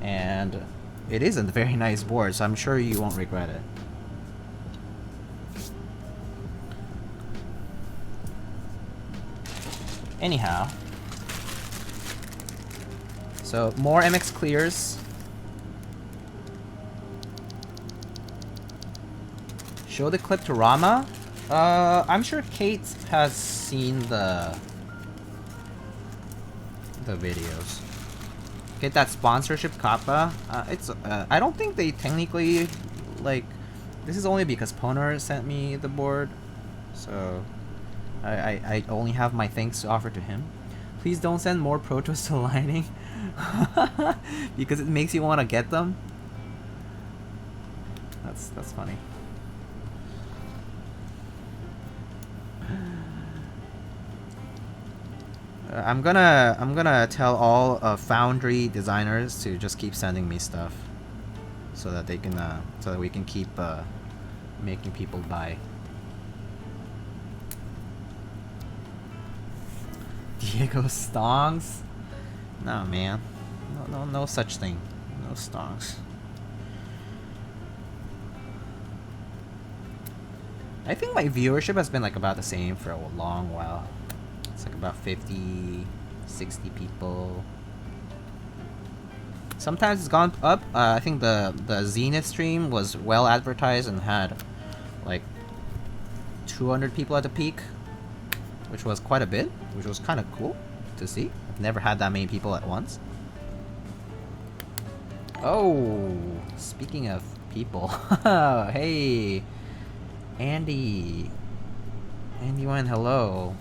And it is a very nice board, so I'm sure you won't regret it. Anyhow. So, more MX Clears. Show the clip to Rama. I'm sure Kate has seen the videos. get that sponsorship kappa. It's I don't think they technically like. This is only because Poner sent me the board, so I only have my thanks to offer to him. Please don't send more protos to Lightning because it makes you want to get them. That's funny. I'm gonna tell all Foundry designers to just keep sending me stuff, so that they can so that we can keep making people buy. Diego Stongs? No, man. No such thing. No Stongs. I think my viewership has been like about the same for a long while. It's like about 50, 60 people. Sometimes it's gone up. I think the Zenith stream was well advertised and had like 200 people at the peak, which was quite a bit, which was kind of cool to see. I've never had that many people at once. Oh, speaking of people, hey, Andy, Andy1, hello.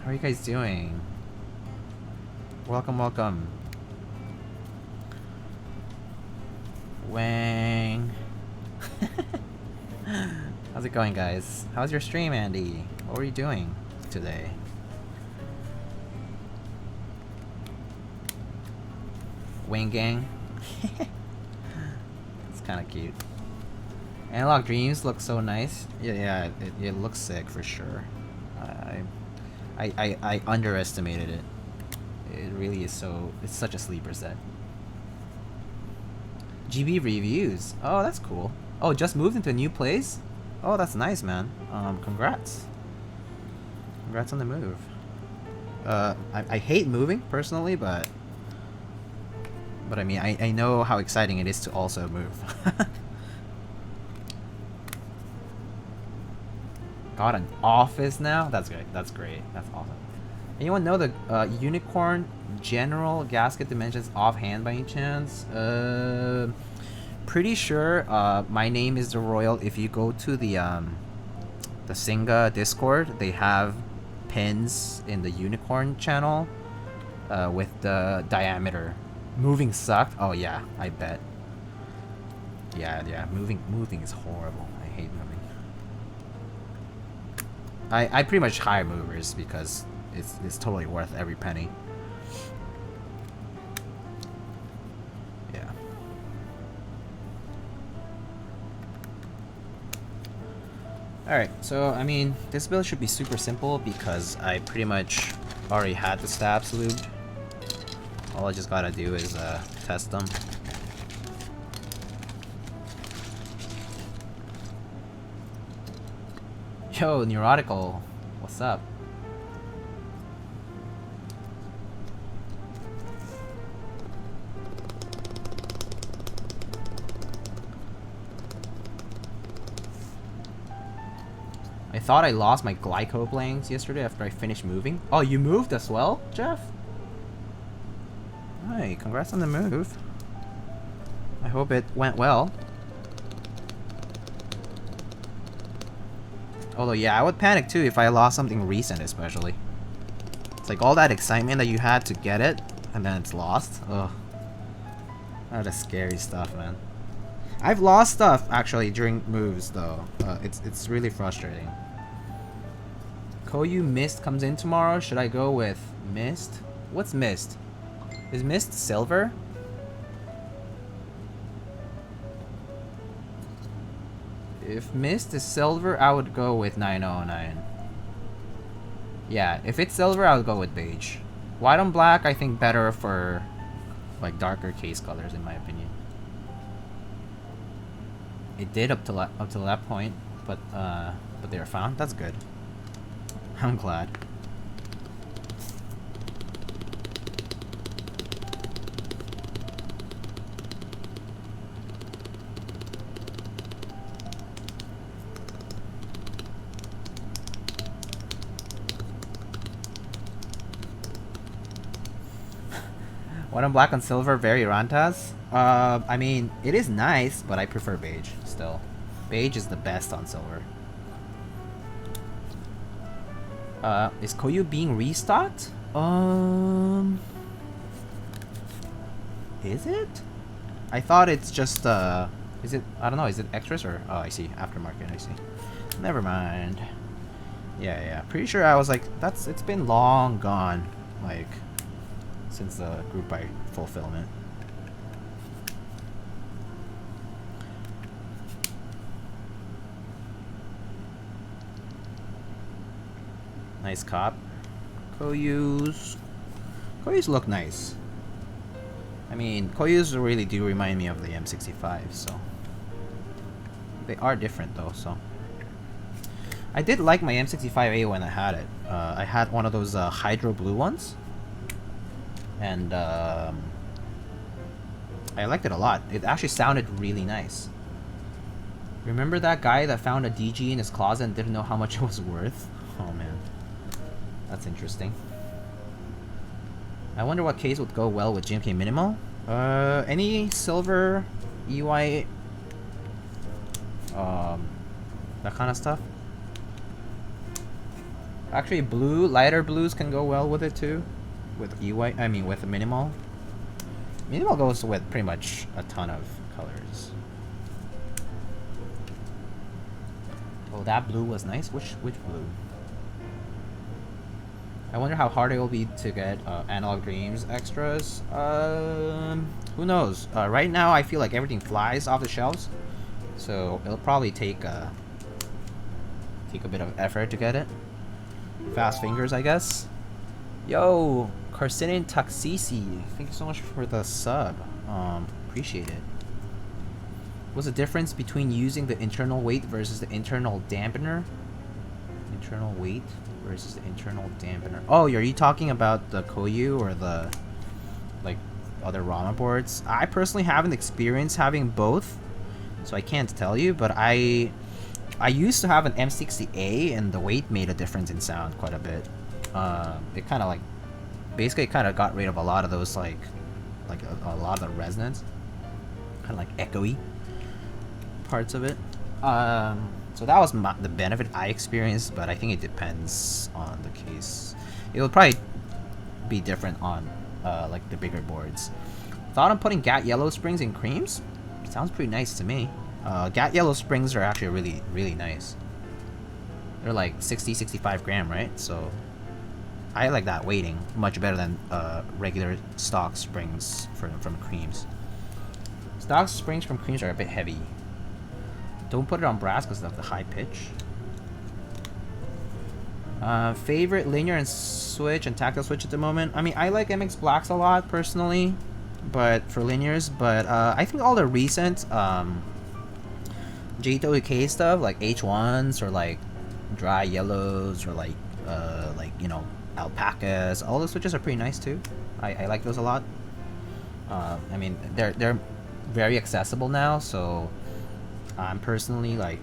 How are you guys doing? Welcome, welcome. Wang. How's it going, guys? How's your stream, Andy? What were you doing today? Wang gang. It's kind of cute. Analog Dreams looks so nice. Yeah, it looks sick for sure. I underestimated it. It really is so. It's such a sleeper set. GB reviews. Oh, that's cool. Oh, just moved into a new place? Oh, that's nice, man. Congrats. Congrats on the move. I hate moving personally, but I mean, I know how exciting it is to also move. Got an office now? That's great. That's great. That's awesome. Anyone know the UNIKORN general gasket dimensions offhand by any chance? Pretty sure my name is the Royal. If you go to the SINGA Discord, they have pins in the UNIKORN channel with the diameter. Moving sucked? Oh yeah, I bet. Yeah, moving is horrible. I hate moving. I pretty much hire movers because it's totally worth every penny. Yeah. Alright, so I mean, this build should be super simple because I pretty much already had the stabs lubed. All I just gotta do is test them. Yo, Neurotical, what's up? I thought I lost my glyco blanks yesterday after I finished moving. Oh, you moved as well, Jeff? Hey, congrats on the move. I hope it went well. Although, yeah, I would panic too if I lost something recent, especially. It's like all that excitement that you had to get it, and then it's lost. Ugh. That is scary stuff, man. I've lost stuff, actually, during moves, though. It's really frustrating. Koyu Mist comes in tomorrow. Should I go with Mist? What's Mist? Is Mist silver? If Mist is silver, I would go with 909. Yeah, if it's silver, I would go with beige. White on black, I think better for like darker case colors, in my opinion. It did up to that point, but they were found. That's good. I'm glad. White on black on silver, very Rantas. I mean, it is nice, but I prefer beige still. Beige is the best on silver. Is Koyu being restocked? Is it? I thought it's just, is it, I don't know, is it extras or, oh, I see, aftermarket, I see. Never mind. Yeah, pretty sure I was like, it's been long gone, like, since the group buy fulfillment. Nice cop. Koyus look nice. I mean, Koyus really do remind me of the M65, so they are different though. So I did like my M65A when I had it. I had one of those hydro blue ones, and I liked it a lot. It actually sounded really nice. Remember that guy that found a DG in his closet and didn't know how much it was worth? Oh man, that's interesting. I wonder what case would go well with JiPink Minimal. Any silver, EY, that kind of stuff. Actually, blue, lighter blues can go well with it too. With EY, I mean with Minimal. Minimal goes with pretty much a ton of colors. Oh, that blue was nice. Which blue? I wonder how hard it will be to get Analog Dreams extras. Who knows? Right now, I feel like everything flies off the shelves, so it'll probably take a bit of effort to get it. Fast fingers, I guess. Yo, Carcinian Taxisi, thank you so much for the sub. Appreciate it. What's the difference between using the internal weight versus the internal dampener? Internal weight versus the internal dampener. Oh, are you talking about the Koyu or the like other Rama boards? I personally haven't experienced having both, so I can't tell you, but I used to have an M60A and the weight made a difference in sound quite a bit. It kind of like basically kind of got rid of a lot of those like a lot of the resonance, kind of like echoey parts of it. So that was the benefit I experienced, but I think it depends on the case. It will probably be different on like the bigger boards. Thought on putting GAT yellow springs in creams? Sounds pretty nice to me. GAT yellow springs are actually really nice. They're like 65 gram, right? So I like that weighting much better than regular stock springs from creams. Stock springs from creams are a bit heavy. Don't put it on brass because of the high pitch. Favorite linear and switch and tactile switch at the moment? I mean, I like MX Blacks a lot personally, but for linears. But I think all the recent J2K stuff, like H1s or like dry yellows or like you know, alpacas, all those switches are pretty nice too. I like those a lot. I mean, they're very accessible now, so I'm personally like,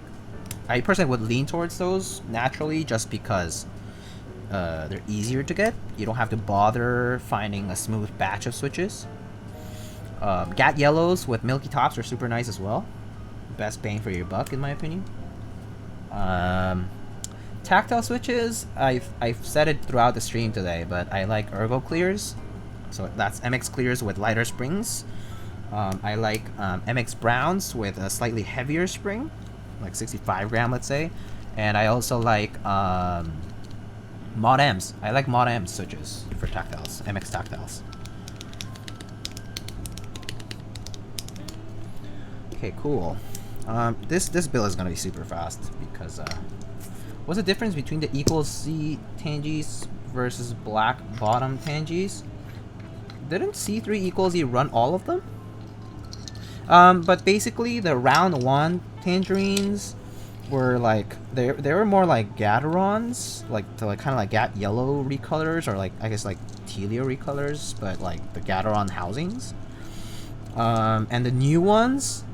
I personally would lean towards those naturally just because they're easier to get. You don't have to bother finding a smooth batch of switches. GAT yellows with milky tops are super nice as well. Best bang for your buck in my opinion. Tactile switches, I've said it throughout the stream today, but I like Ergo Clears. So that's MX Clears with lighter springs. I like MX Browns with a slightly heavier spring, like 65 gram, let's say. And I also like Mod M's. I like Mod M switches for tactiles, MX tactiles. Okay, cool. This build is gonna be super fast because what's the difference between the equals C Tangies versus black bottom Tangies? Didn't C3 equals E run all of them? But basically the round 1 tangerines were like they were more like Gatorons, like kind of like Gat yellow recolors, or like I guess like Telio recolors, but like the Gatoron housings. And the new ones,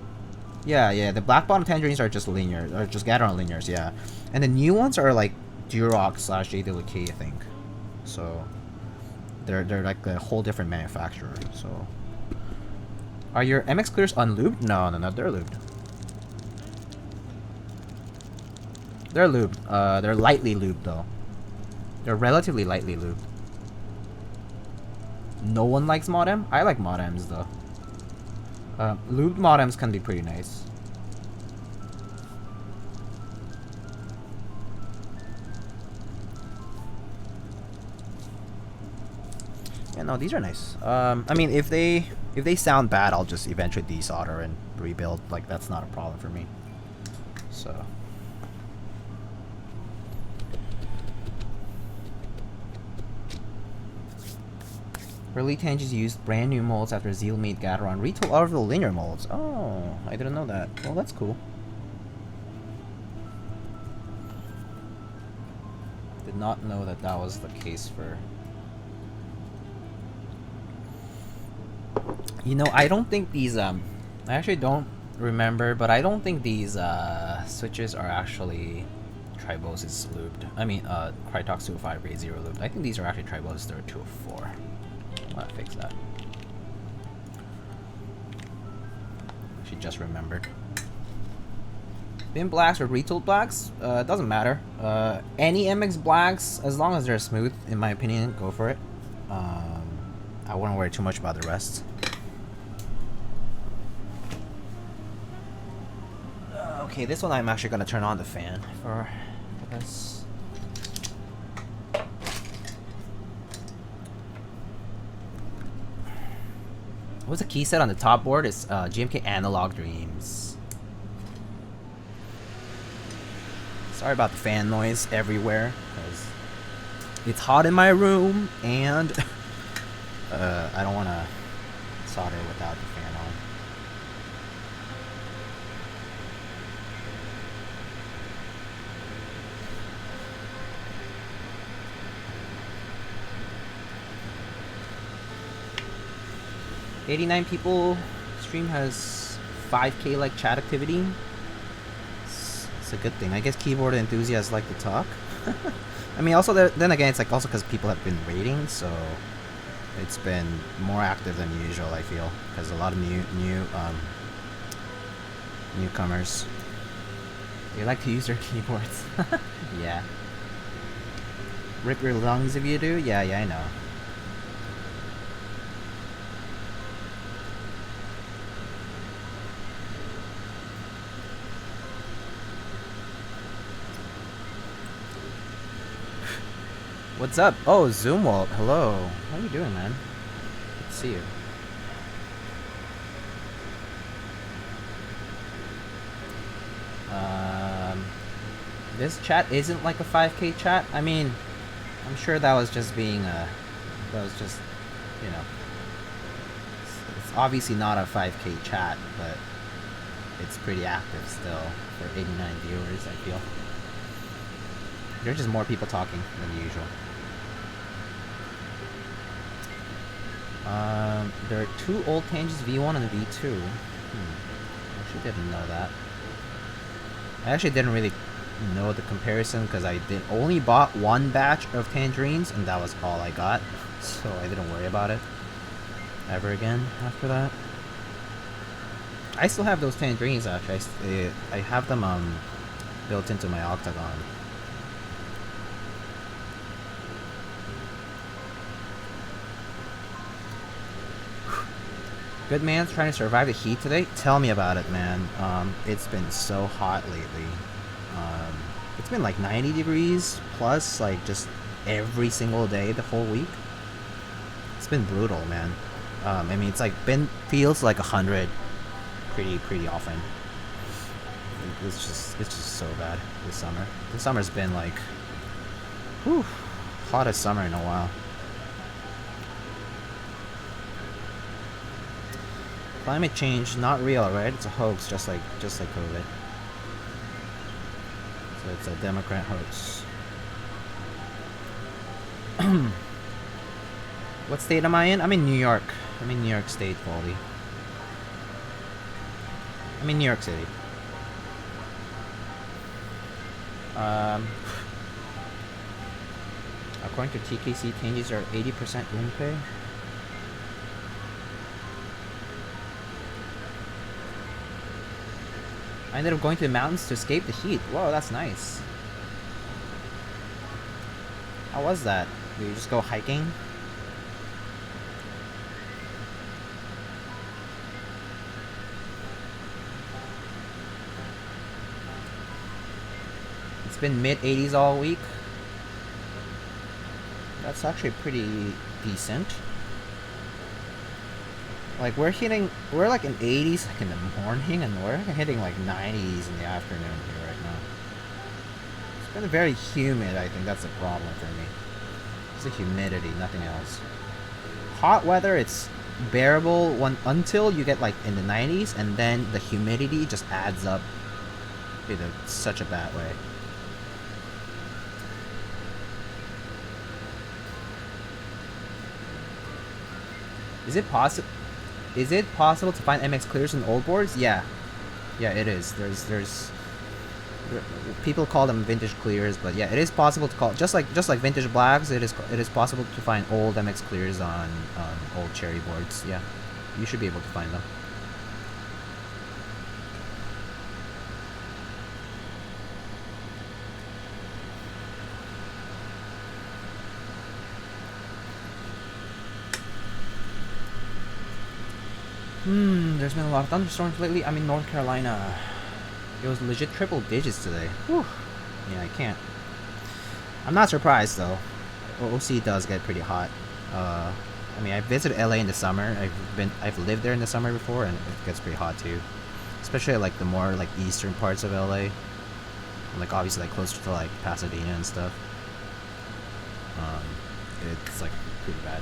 yeah, the black bottom tangerines are just linear, or just Gatoron linears, yeah. And the new ones are like Duroc / AWK, I think. So They're like a whole different manufacturer. So, are your MX Clears unlubed? No, they're lubed. They're lubed. They're lightly lubed though. They're relatively lightly lubed. No one likes Mod-M? I like Mod-Ms though. Lubed Mod-Ms can be pretty nice. Yeah, no, these are nice. I mean, if they sound bad, I'll just eventually desolder and rebuild. Like, that's not a problem for me. So. Early Tanges used brand new molds after Zeal made Gateron. Retool all of the linear molds. Oh, I didn't know that. Well, that's cool. Did not know that that was the case for... You know, I don't think these, I actually don't remember, but I don't think these, switches are actually Tribosys lubed. I mean, Crytox 205 Ray 0 lubed. I think these are actually Tribosys 204. I'm gonna fix that. She just remembered. Bin blacks or retooled blacks, it doesn't matter. Any MX blacks, as long as they're smooth, in my opinion, go for it. I wouldn't worry too much about the rest. Okay, this one I'm actually gonna turn on the fan for this. What's the key set on the top board? It's GMK Analog Dreams. Sorry about the fan noise everywhere, because it's hot in my room, and I don't want to solder without the fan on. $89 people. Stream has 5K like chat activity. It's a good thing. I guess keyboard enthusiasts like to talk. I mean, also then again, it's like also because people have been raiding, so it's been more active than usual. I feel because a lot of newcomers. They like to use their keyboards. Yeah. Rip your lungs if you do. Yeah, I know. What's up? Oh, Zoomwalt. Hello. How you doing, man? Good to see you. This chat isn't like a 5K chat. I mean, I'm sure that was just being that was just, you know, it's obviously not a 5K chat, but it's pretty active still for 89 viewers, I feel. There's just more people talking than usual. There are two old Tanges V1 and V2. I actually didn't know that. I actually didn't really know the comparison because I only bought one batch of tangerines and that was all I got. So I didn't worry about it ever again after that. I still have those tangerines actually. I have them built into my Octagon. Good man's trying to survive the heat today. Tell me about it, man. It's been so hot lately. It's been like 90 degrees plus, like just every single day the whole week. It's been brutal, man. I mean, it's like feels like 100 pretty often. It's just so bad this summer. This summer's been like, whew, hottest summer in a while. Climate change, not real, right? It's a hoax, just like COVID. So it's a Democrat hoax. What state am I in? I'm in New York. I'm in New York State, Baldy. I'm in New York City. According to TKC, changes are 80% unpay. I ended up going to the mountains to escape the heat. Whoa, that's nice. How was that? Did you just go hiking? It's been mid-80s all week. That's actually pretty decent. Like we're like in 80s like in the morning, and we're hitting like 90s in the afternoon here right now. It's been very humid. I think that's a problem for me. It's the humidity, nothing else. Hot weather, it's bearable until you get like in the 90s, and then the humidity just adds up in such a bad way. Is it possible to find MX Clears in old boards? Yeah, it is. There's people call them vintage clears, but yeah, it is possible to call just like vintage blacks. It is possible to find old MX Clears on old cherry boards. Yeah, you should be able to find them. There's been a lot of thunderstorms lately. I'm in North Carolina. It was legit triple digits today. Whew. Yeah, I can't. I'm not surprised though. OC does get pretty hot. I mean, I visited LA in the summer. I've lived there in the summer before, and it gets pretty hot too. Especially like the more like eastern parts of LA. Like obviously like closer to like Pasadena and stuff. It's like pretty bad.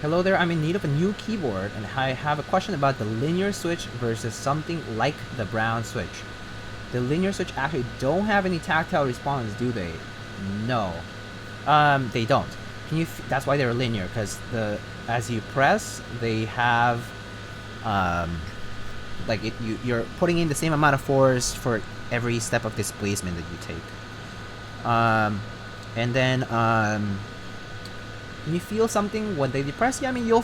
Hello there, I'm in need of a new keyboard, and I have a question about the linear switch versus something like the brown switch. The linear switch actually don't have any tactile response, do they? No. They don't. That's why they're linear, because as you press, they have, like you're putting in the same amount of force for every step of displacement that you take. And then, when you feel something when they depress you, I mean, you'll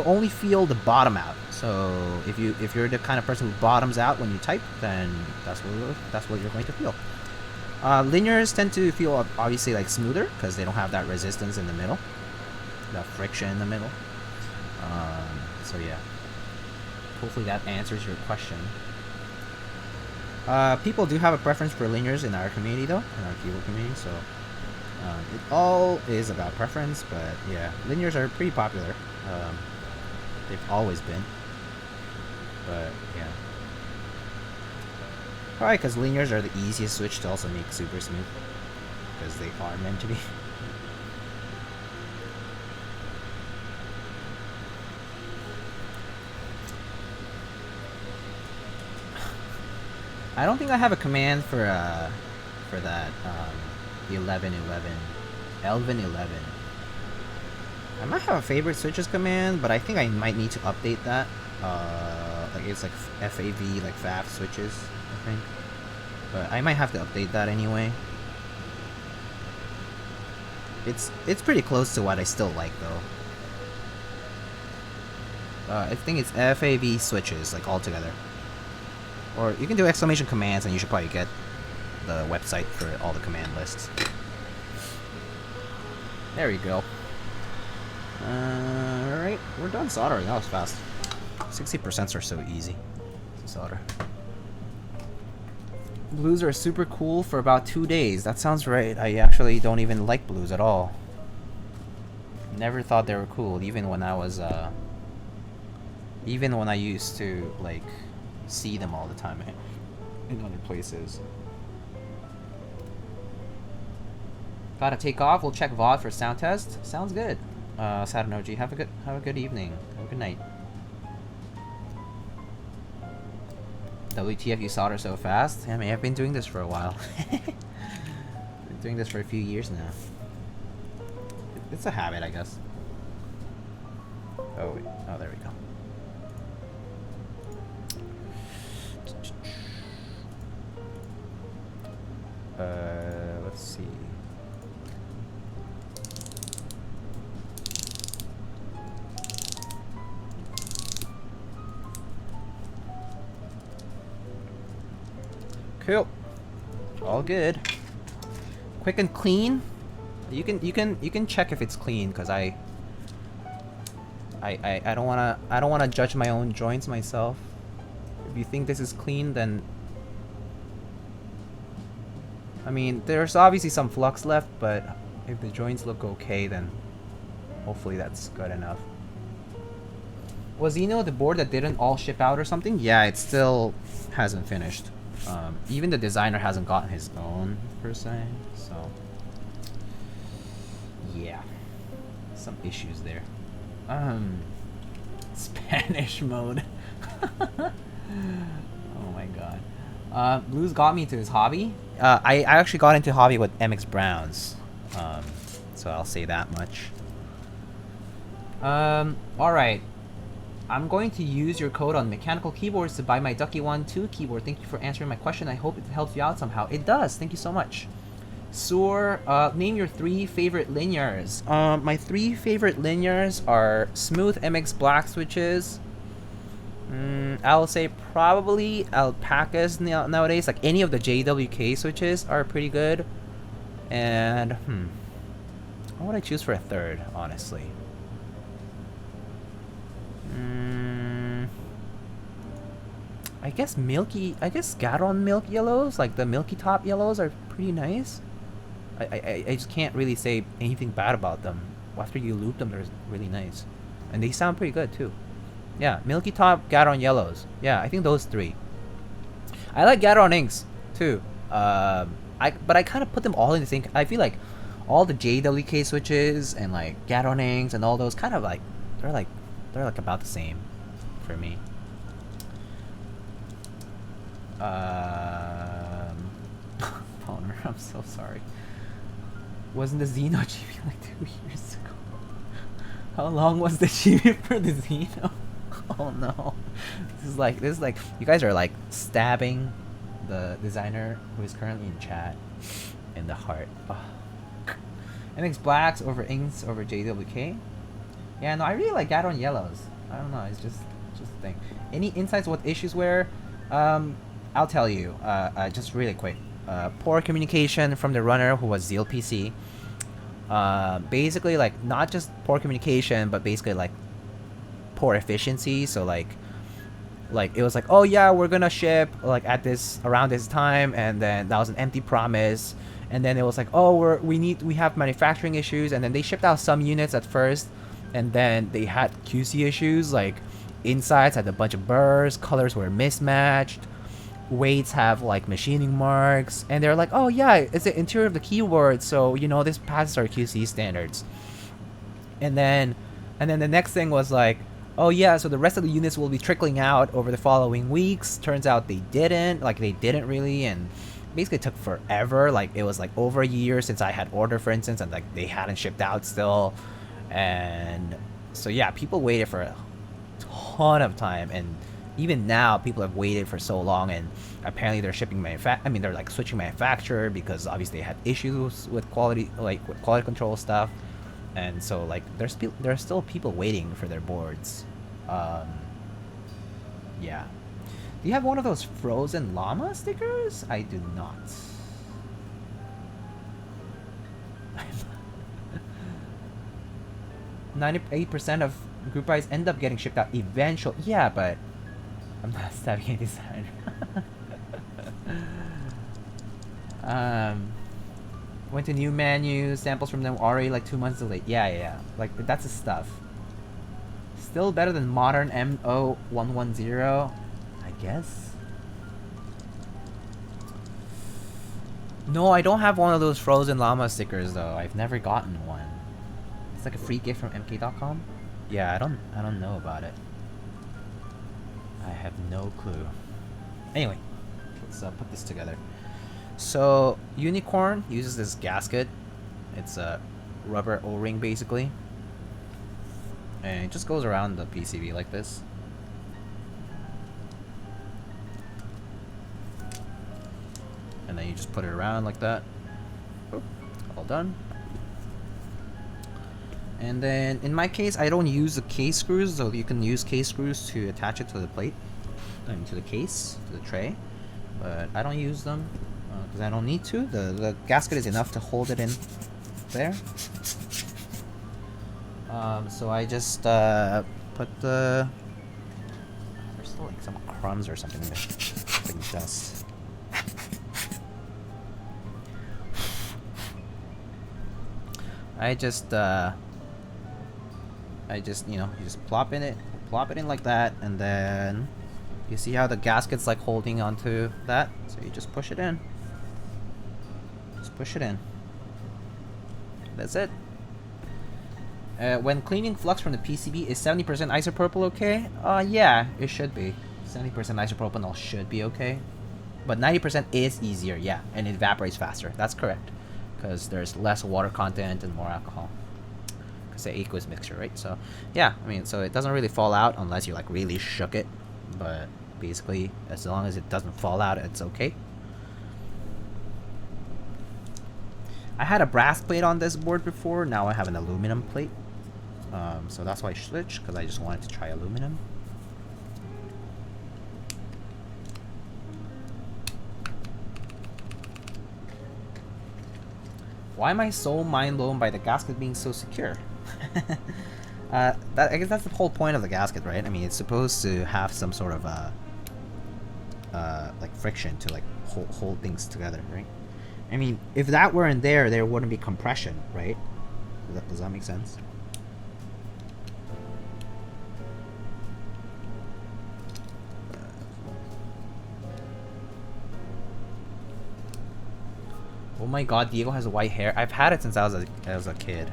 only feel the bottom out. So if you're the kind of person who bottoms out when you type, then that's what you're going to feel. Linears tend to feel obviously like smoother because they don't have that resistance in the middle, that friction in the middle. So yeah, hopefully that answers your question. People do have a preference for linears in our community though, in our keyboard community, so it all is about preference, but yeah, linears are pretty popular. They've always been, but yeah. Probably because linears are the easiest switch to also make super smooth, because they are meant to be. I don't think I have a command for that 1111. I might have a favorite switches command, but I think I might need to update that. Like it's like FAV, like FAF switches, I think. But I might have to update that anyway. It's pretty close to what I still like though. I think it's FAV switches, like all together. Or you can do exclamation commands, and you should probably get the website for all the command lists. There we go. Alright, we're done soldering. That was fast. 60% are so easy to solder. Blues are super cool for about 2 days. That sounds right. I actually don't even like blues at all. Never thought they were cool, even when I was, even when I used to, like, see them all the time in other places. Gotta take off. We'll check VOD for sound test. Sounds good. Sadanoji, have a good evening. Have a good night. WTF, you solder so fast? I mean, I've been doing this for a while. Been doing this for a few years now. It's a habit, I guess. Oh, wait. Oh, there we go. Let's see. Cool. All good. Quick and clean. You can check if it's clean, cause I don't wanna judge my own joints myself. If you think this is clean, then I mean, there's obviously some flux left, but if the joints look okay, then hopefully that's good enough. Was Xeno the board that didn't all ship out or something? Yeah, it still hasn't finished. Even the designer hasn't gotten his own, per se, so yeah, some issues there. Spanish mode. Oh my god. Blues got me into his hobby. I actually got into hobby with MX Browns, so I'll say that much. Alright. I'm going to use your code on mechanical keyboards to buy my Ducky 1-2 keyboard. Thank you for answering my question. I hope it helps you out somehow. It does. Thank you so much. Sur, name your 3 favorite linears. My 3 favorite linears are smooth MX black switches. I'll say probably alpacas nowadays. Like any of the JWK switches are pretty good. And what would I choose for a third, honestly? I guess Garon milk yellows, like the milky top yellows, are pretty nice. I just can't really say anything bad about them. After you loop them, they're really nice, and they sound pretty good too. Yeah, milky top Garon yellows. Yeah, I think those 3. I like Garon inks too. But I kind of put them all in the same. I feel like all the JWK switches and like Garon inks and all those kind of like they're like about the same for me. Palmer, I'm so sorry. Wasn't the Xeno GB like 2 years ago? How long was the GB for the Xeno? Oh no. This is like you guys are like stabbing the designer who is currently in chat in the heart. Oh. MX blacks over inks over JWK. Yeah, no, I really like Garon yellows. I don't know, it's just a thing. Any insights what issues were? I'll tell you, just really quick. Poor communication from the runner who was Zeal PC. Basically, like, not just poor communication, but basically, like, poor efficiency. So, like it was like, oh yeah, we're gonna ship, like, around this time, and then that was an empty promise. And then it was like, oh, we have manufacturing issues, and then they shipped out some units at first, and then they had QC issues, like, insides had a bunch of burrs, colors were mismatched, weights have like machining marks, and they're like, oh yeah, it's the interior of the keyboard, so you know this passes our QC standards. And then the next thing was like, oh yeah, so the rest of the units will be trickling out over the following weeks. Turns out they didn't really, and basically took forever. Like it was like over a year since I had ordered, for instance, and like they hadn't shipped out still. And so yeah, people waited for a ton of time, and even now people have waited for so long, and apparently they're they're like switching manufacturer because obviously they had issues with quality, like with quality control stuff, and so like there's still people waiting for their boards. Yeah. Do you have one of those frozen llama stickers? I do not. 98% of group buys end up getting shipped out eventually. Yeah, but I'm not stabbing a designer. Went to new menus, samples from them already like 2 months delayed. Yeah. Like that's the stuff. Still better than modern MO110, I guess. No, I don't have one of those frozen llama stickers though. I've never gotten one. It's like a free gift from MK.com. Yeah, I don't know about it. I have no clue. Anyway, let's put this together. So UNIKORN uses this gasket. It's a rubber O-ring basically, and it just goes around the PCB like this. And then then you just put it around like that. Oh, all done. And then in my case, I don't use the case screws, so you can use case screws to attach it to the plate, to the case, to the tray. But I don't use them because I don't need to. The gasket is enough to hold it in there. So I just put the... There's still like some crumbs or something in there. Like dust. I just you know, you just plop it in like that, and then you see how the gasket's like holding onto that, so you just push it in. Just push it in. That's it. When cleaning flux from the PCB, is 70% isopropyl okay? Yeah, it should be. 70% isopropanol should be okay. But 90% is easier, yeah, and it evaporates faster. That's correct. Because there's less water content and more alcohol. Because the aqueous mixture, right? So, yeah, I mean, so it doesn't really fall out unless you like really shook it. But basically, as long as it doesn't fall out, it's okay. I had a brass plate on this board before. Now I have an aluminum plate. So that's why I switched, because I just wanted to try aluminum. Why am I so mind blown by the gasket being so secure? I guess that's the whole point of the gasket, right? I mean, it's supposed to have some sort of like friction to like hold things together, right? I mean, if that weren't there, there wouldn't be compression, right? Does that make sense? Oh my god, Diego has white hair. I've had it since I was a kid.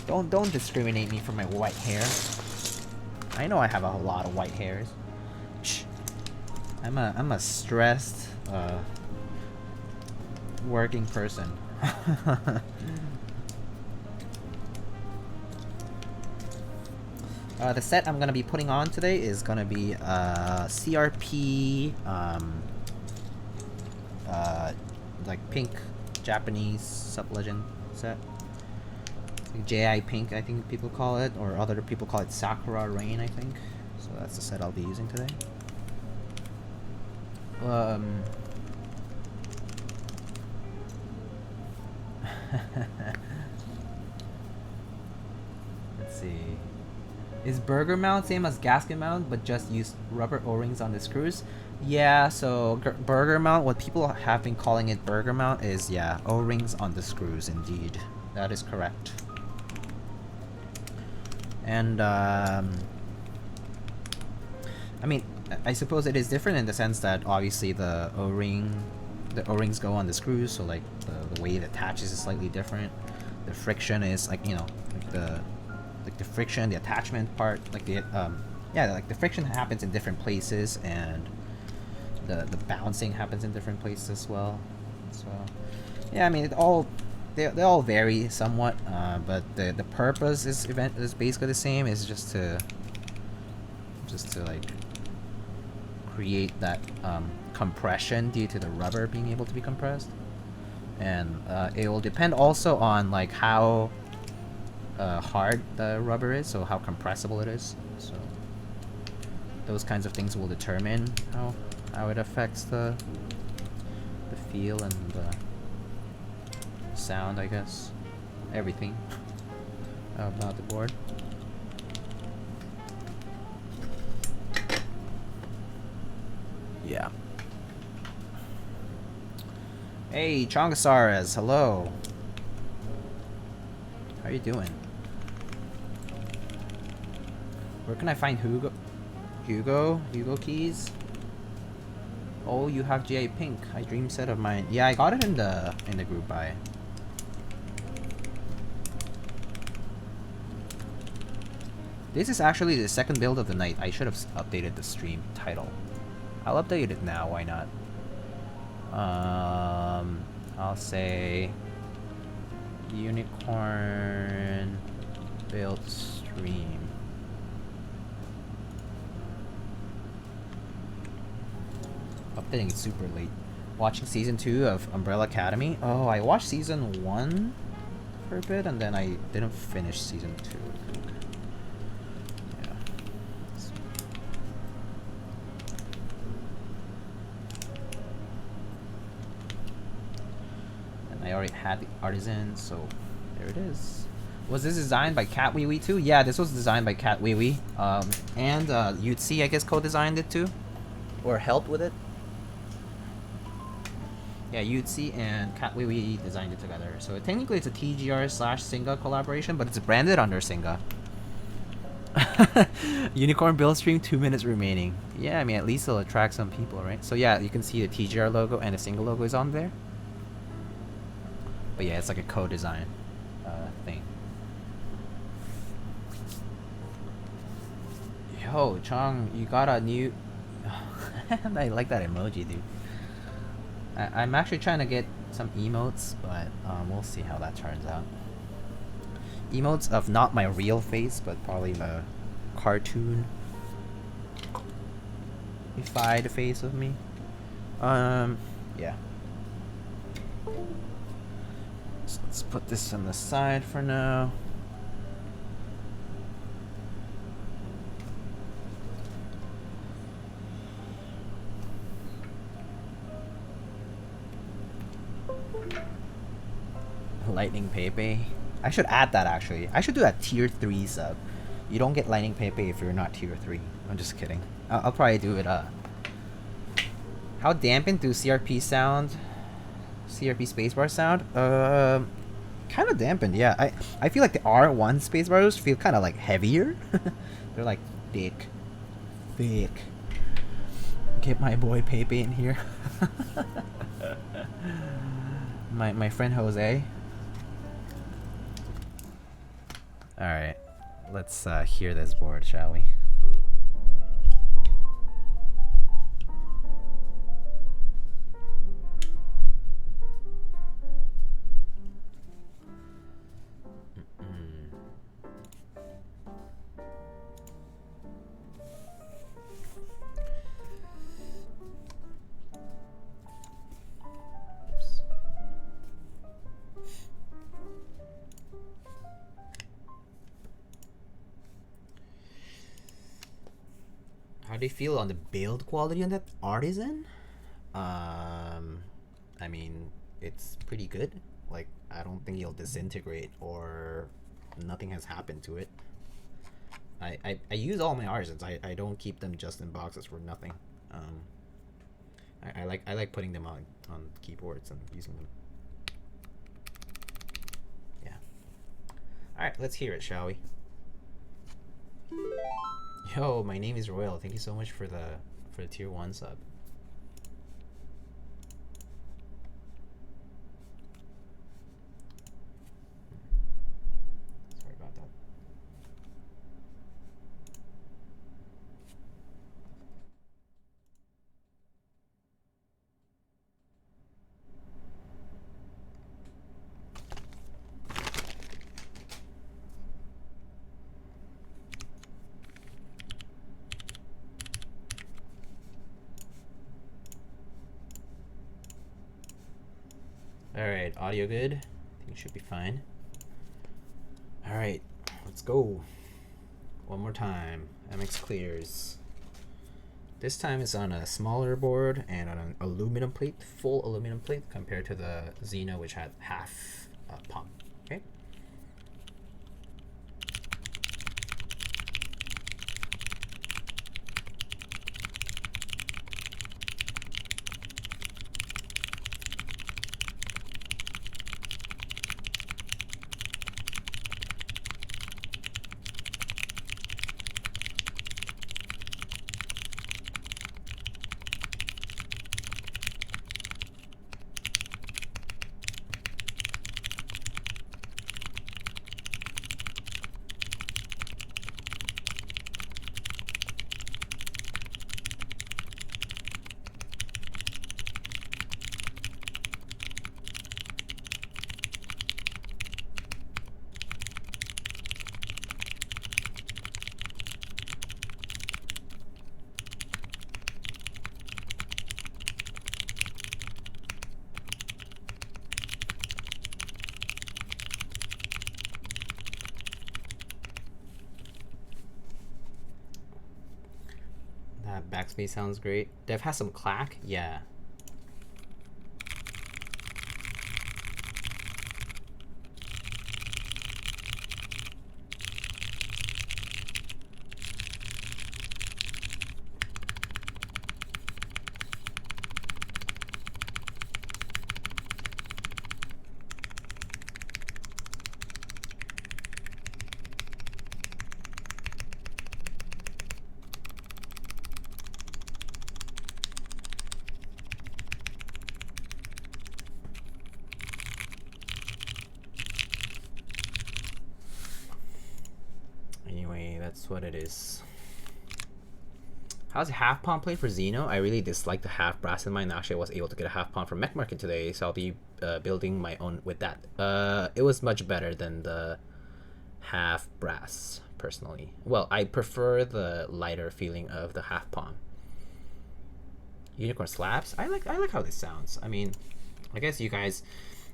Don't discriminate me for my white hair. I know I have a lot of white hairs. Shh. I'm a stressed working person. The set I'm gonna be putting on today is gonna be CRP like pink Japanese sub-legend set. JiPink, I think people call it, or other people call it Sakura Rain, I think. So that's the set I'll be using today. Let's see. Is burger mount same as gasket mount, but just use rubber O-rings on the screws? Yeah, so burger mount, what people have been calling it burger mount is, yeah, O-rings on the screws, indeed. That is correct. And, I mean, I suppose it is different in the sense that obviously the O-rings go on the screws, so like the way it attaches is slightly different. The friction is like, you know, like the friction, the attachment part, like the yeah, like the friction happens in different places, and the bouncing happens in different places as well. So yeah, I mean, they all vary somewhat, but the purpose is basically the same. Is just to like create that compression due to the rubber being able to be compressed, and it will depend also on like how hard the rubber is, so how compressible it is. So those kinds of things will determine how it affects the feel and the sound, I guess. Everything about the board. Yeah. Hey, Chongasaurus, hello. How are you doing? Where can I find Hugo keys? Oh, you have JiPink. I dream set of mine. Yeah, I got it in the group buy. This is actually the second build of the night. I should have updated the stream title. I'll update it now. Why not? I'll say UNIKORN build stream. updating it super late. Watching season 2 of Umbrella Academy. Oh, I watched season 1 for a bit, and then I didn't finish season 2. Yeah. And I already had the artisan, so there it is. Was this designed by Cat Wee Wee too? Yeah, this was designed by Cat Wee Wee. And you'd see, I guess, co-designed it too, or helped with it. Yeah, Yutzi and Cat Wee Wee designed it together. So technically it's a TGR / SINGA collaboration, but it's branded under SINGA. Unicorn build stream, 2 minutes remaining. Yeah, I mean, at least it'll attract some people, right? So yeah, you can see the TGR logo and the SINGA logo is on there. But yeah, it's like a co-design thing. Yo, Chong, you got a new... I like that emoji, dude. I'm actually trying to get some emotes, but we'll see how that turns out. Emotes of not my real face, but probably the cartoon-ified face of me. Yeah. So let's put this on the side for now. Lightning Pepe. I should add that actually. I should do a tier 3 sub. You don't get Lightning Pepe if you're not tier 3. I'm just kidding. I'll probably do it. How dampened do CRP sound? CRP spacebar sound? Kind of dampened, yeah. I feel like the R1 spacebars feel kind of like heavier. They're like thick. Get my boy Pepe in here. my friend Jose. Alright, let's hear this board, shall we? How do you feel on the build quality on that artisan? I mean, it's pretty good. Like, I don't think it'll disintegrate or nothing has happened to it. I use all my artisans. I don't keep them just in boxes for nothing. I like putting them on keyboards and using them. Yeah. All right, let's hear it, shall we? Yo, my name is Royal. Thank you so much for the tier 1 sub. Sorry about that. Alright, audio good? I think it should be fine. Alright, let's go. One more time. MX Clears. This time it's on a smaller board and on an aluminum plate, full aluminum plate, compared to the Xeno, which had half pump. Okay? backspace sounds great. Dev has some clack? Yeah. Anyway, that's what it is. How's half pound play for Xeno? I really dislike the half brass in mine. Actually, I was able to get a half pound from Mech Market today, so I'll be building my own with that. It was much better than the half brass, personally. Well, I prefer the lighter feeling of the half pound. Unicorn slaps. I like how this sounds. I mean, I guess you guys.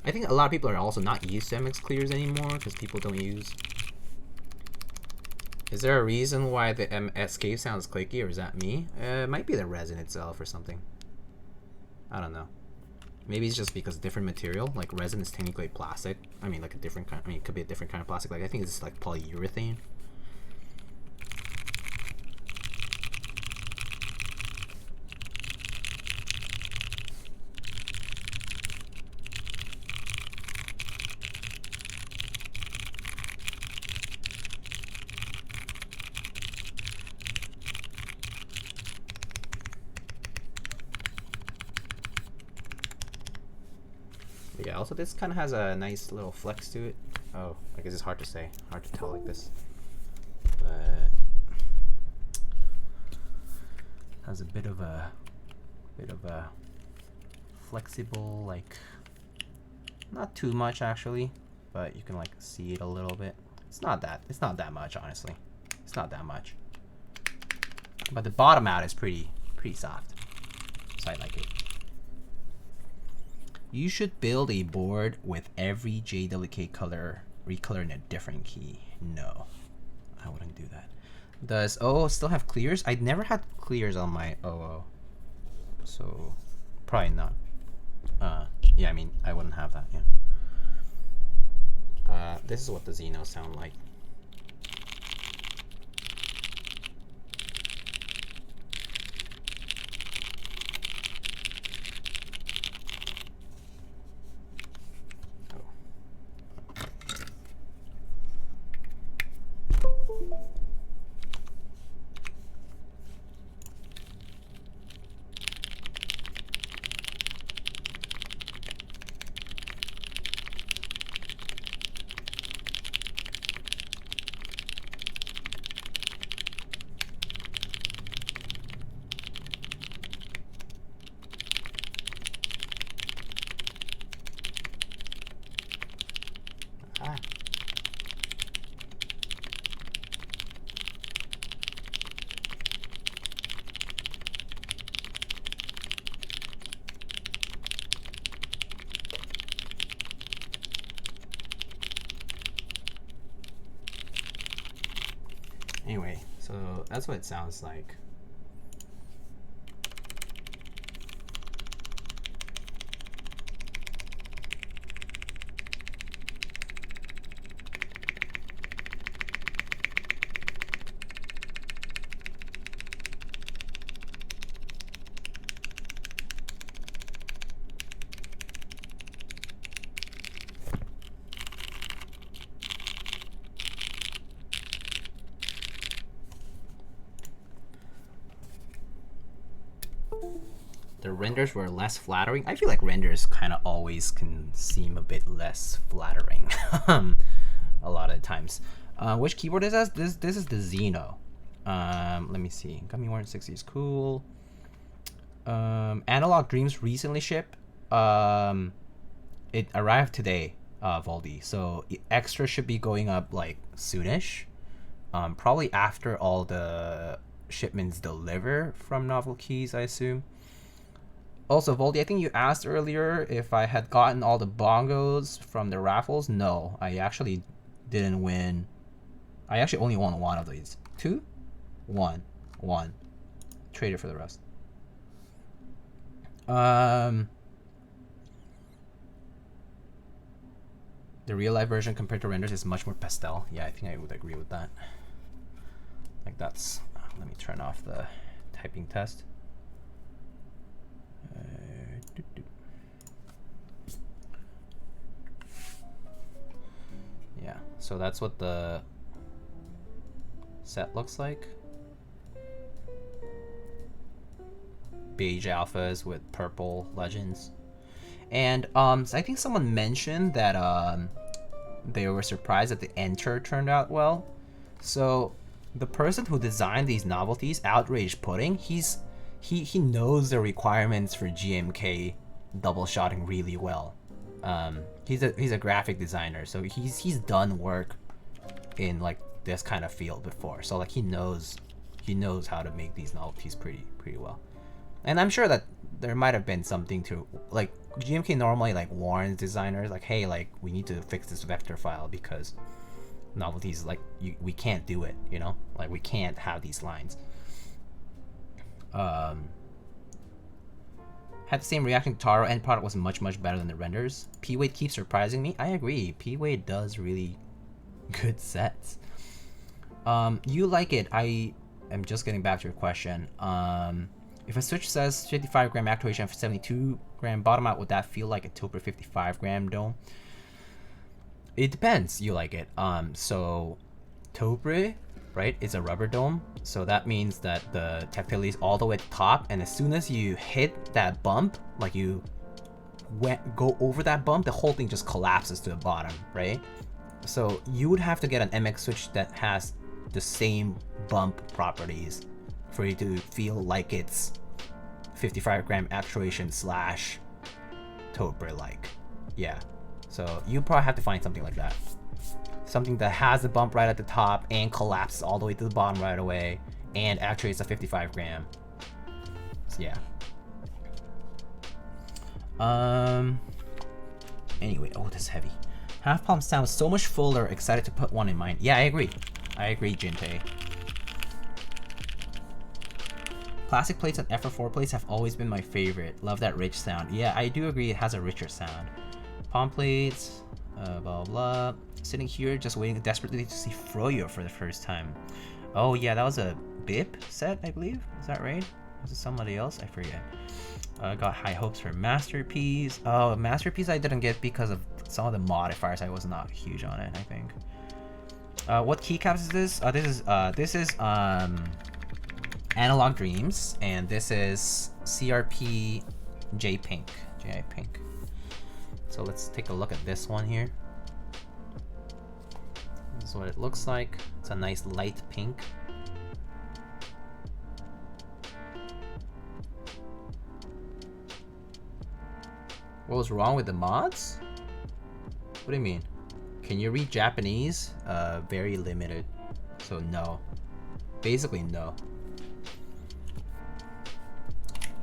I think a lot of people are also not used to MX Clears anymore because people don't use. Is there a reason why the MSK sounds clicky, or is that me? It might be the resin itself or something. I don't know. Maybe it's just because different material. Like resin is technically plastic. I mean, like a different kind. I mean, it could be a different kind of plastic. Like I think it's like polyurethane. Yeah, also this kind of has a nice little flex to it. Oh, I guess it's hard to say, hard to tell like this, but has a bit of a flexible, like not too much actually, but you can like see it a little bit. It's not that much, honestly. It's not that much, but the bottom out is pretty soft, so I like it. You should build a board with every JWK color recolored in a different key. No, I wouldn't do that. Does OO still have clears? I'd never had clears on my OO, so probably not. Yeah, I mean, I wouldn't have that, yeah. This is what the Xeno sound like. Anyway, so that's what it sounds like. The renders were less flattering. I feel like renders kind of always can seem a bit less flattering a lot of times. Which keyboard is this? This is the Xeno. Let me see. Gummy Worm 60 is cool. Analog Dreams recently shipped. It arrived today, Voldy. So extra should be going up like soonish. Probably after all the shipments deliver from Novel Keys, I assume. Also, Voldy, I think you asked earlier if I had gotten all the bongos from the raffles. No, I actually didn't win. I actually only won one of these. Two? One. trade it for the rest. The real life version compared to renders is much more pastel. Yeah, I think I would agree with that. Like that's, let me turn off the typing test. Yeah, so that's what the set looks like. Beige alphas with purple legends. And so I think someone mentioned that they were surprised that the enter turned out well. So the person who designed these novelties, Outrage Pudding, he knows the requirements for GMK double shotting really well. He's a graphic designer, so he's done work in like this kind of field before. So like he knows how to make these novelties pretty well. And I'm sure that there might have been something to, like, GMK normally like warns designers like, hey, like we need to fix this vector file because novelties, like we can't do it, you know, like we can't have these lines. Had the same reaction to Taro. End product was much better than the renders. P-Wade keeps surprising me. I agree. P-Wade does really good sets. You like it. I am just getting back to your question. If a switch says 55 gram actuation for 72 gram bottom out, would that feel like a Topre 55 gram dome? It depends. You like it. So Topre, right, is a rubber dome. So that means that the tactility is all the way at the top, and as soon as you hit that bump, like you go over that bump, the whole thing just collapses to the bottom, right? So you would have to get an MX switch that has the same bump properties for you to feel like it's 55 gram actuation slash Topre like. Yeah. So you probably have to find something like that. Something that has the bump right at the top and collapses all the way to the bottom right away and actuates a 55 gram. So yeah. Anyway, oh, this is heavy. Half palm sounds so much fuller. Excited to put one in mine. Yeah, I agree. I agree, Jinte. Plastic plates and FR4 plates have always been my favorite. Love that rich sound. Yeah, I do agree. It has a richer sound. Palm plates, blah blah. Sitting here just waiting desperately to see Froyo for the first time. Oh yeah, that was a BIP set, I believe. Is that right? Was it somebody else? I forget. Got high hopes for Masterpiece. Oh, Masterpiece I didn't get because of some of the modifiers. I was not huge on it, I think. What keycaps is this? This is Analog Dreams, and this is CRP JiPink. So let's take a look at this one here. This is what it looks like. It's a nice light pink. What was wrong with the mods? What do you mean? Can you read Japanese? Very limited. So no. Basically no.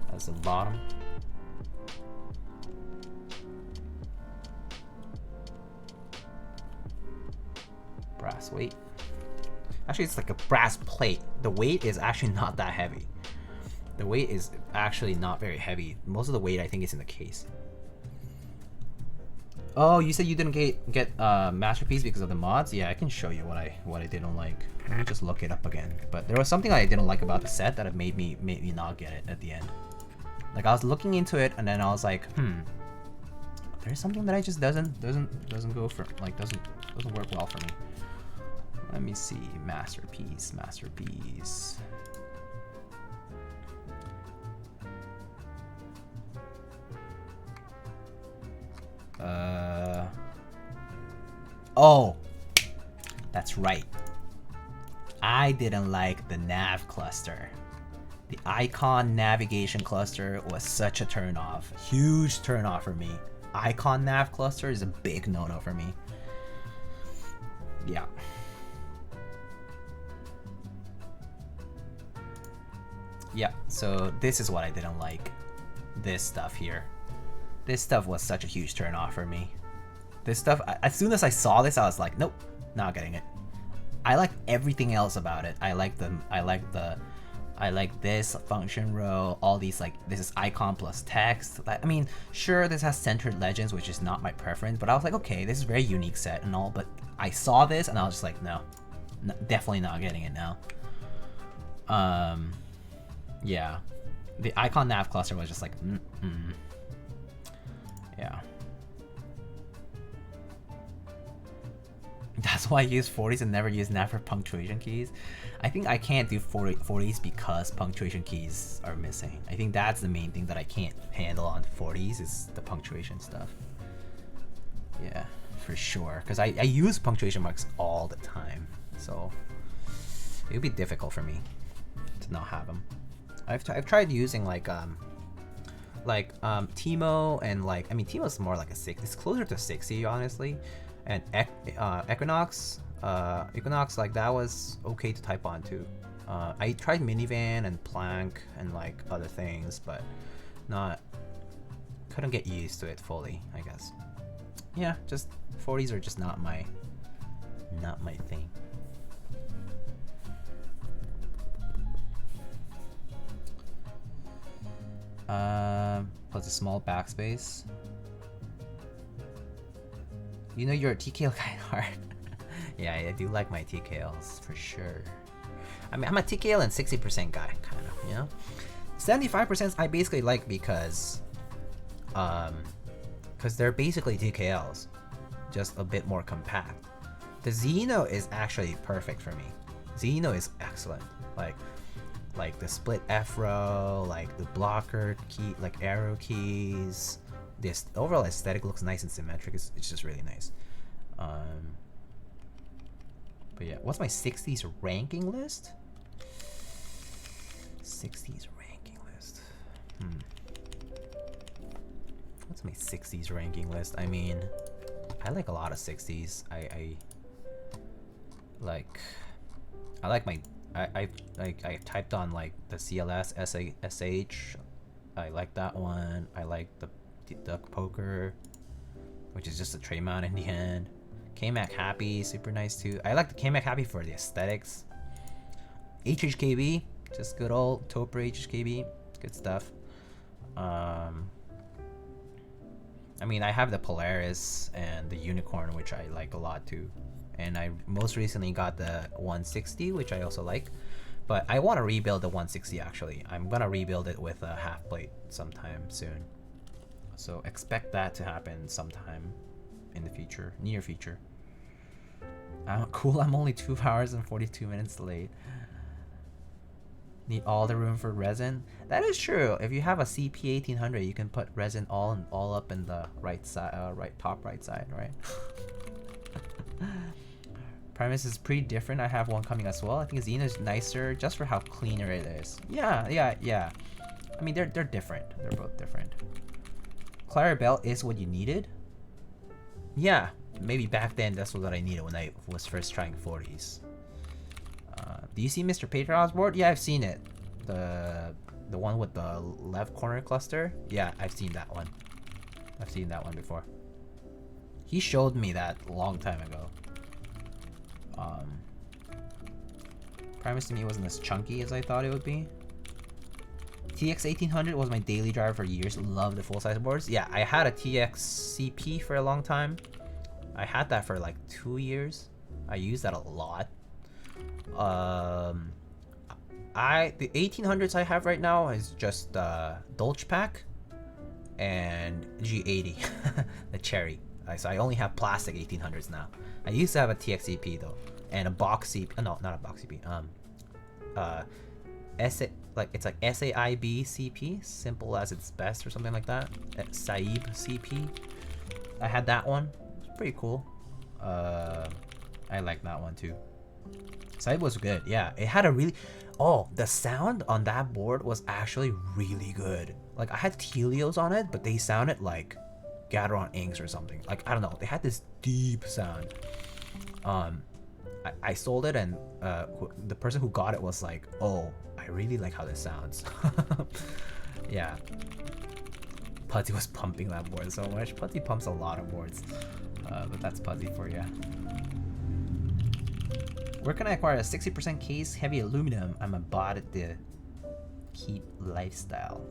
That's the bottom. Brass weight. Actually, it's like a brass plate. The weight is actually not that heavy. The weight is actually not very heavy. Most of the weight I think is in the case. Oh, you said you didn't get Masterpiece because of the mods? Yeah, I can show you what I didn't like. Let me just look it up again. But there was something I didn't like about the set that made me not get it at the end. Like I was looking into it and then I was like, there's something that I just doesn't go for, like doesn't work well for me. Let me see. Masterpiece. Oh, that's right. I didn't like the nav cluster. The icon navigation cluster was such a turnoff. Huge turnoff for me. Icon nav cluster is a big no-no for me. Yeah. Yeah, so this is what I didn't like. This stuff here. This stuff was such a huge turnoff for me. This stuff, as soon as I saw this, I was like, nope, not getting it. I like everything else about it. I like the I like this function row, all these like, this is icon plus text. I mean, sure, this has centered legends, which is not my preference, but I was like, okay, this is a very unique set and all, but I saw this and I was just like, no, definitely not getting it now. Yeah, the icon nav cluster was just like, yeah. That's why I use 40s and never use nav for punctuation keys. I think I can't do 40s because punctuation keys are missing. I think that's the main thing that I can't handle on 40s is the punctuation stuff. Yeah, for sure. Because I use punctuation marks all the time. So it would be difficult for me to not have them. I've tried using like Timo and like, I mean, Timo's more like a 6. It's closer to 60, honestly. And Equinox, like that was okay to type on too. I tried Minivan and Plank and like other things, but couldn't get used to it fully, I guess. Yeah, just 40s are just not my thing. Plus a small backspace. You know you're a TKL guy hard. Yeah, I do like my TKLs for sure. I mean, I'm a TKL and 60% guy, kind of, you know? 75% I basically like because they're basically TKLs, just a bit more compact. The Xeno is actually perfect for me. Xeno is excellent. Like the split F row, like the blocker key, like arrow keys. This overall aesthetic looks nice and symmetric. It's just really nice. But yeah, what's my 60s ranking list? 60s ranking list. What's my 60s ranking list? I mean, I like a lot of 60s. I typed on like the CLS SH. I like that one. I like the Duck Poker, which is just a tray mount in the end. KMAC Happy, super nice too. I like the KMAC Happy for the aesthetics. HHKB, just good old Topper HHKB, good stuff. I mean, I have the Polaris and the UNIKORN, which I like a lot too. And I most recently got the 160, which I also like. But I want to rebuild the 160 actually. I'm gonna rebuild it with a half plate sometime soon. So expect that to happen sometime in the future, near future. Cool, I'm only 2 hours and 42 minutes late. Need all the room for resin. That is true. If you have a CP 1800, you can put resin all up in the right side, top right side, right? Primus is pretty different. I have one coming as well. I think Xeno is nicer just for how cleaner it is. Yeah. I mean, they're different. They're both different. Clarabelle is what you needed. Yeah, maybe back then that's what I needed when I was first trying 40s. Do you see Mr. Patreon's board? Yeah, I've seen it. The one with the left corner cluster? Yeah, I've seen that one. I've seen that one before. He showed me that a long time ago. Primus to me wasn't as chunky as I thought it would be. TX 1800 was my daily driver for years. Love the full size boards. Yeah, I had a TX CP for a long time. I had that for like 2 years. I used that a lot. The 1800s I have right now is just Dolce Pack and G80, the cherry. So I only have plastic 1800s now. I used to have a TX CP though, and a box CP. No, not a box CP. It's like SAIB CP, simple as it's best or something like that. Saib CP. I had that one. It's pretty cool. I like that one too. Saib was good. Yeah, it had a really. Oh, the sound on that board was actually really good. Like I had Telios on it, but they sounded like Gateron Inks or something. Like I don't know. They had this deep sound. I sold it, and the person who got it was like, "Oh, I really like how this sounds." Yeah. Putty was pumping that board so much. Putty pumps a lot of boards, but that's Putty for you. Where can I acquire a 60% case heavy aluminum? I'm a bot at the Keep lifestyle.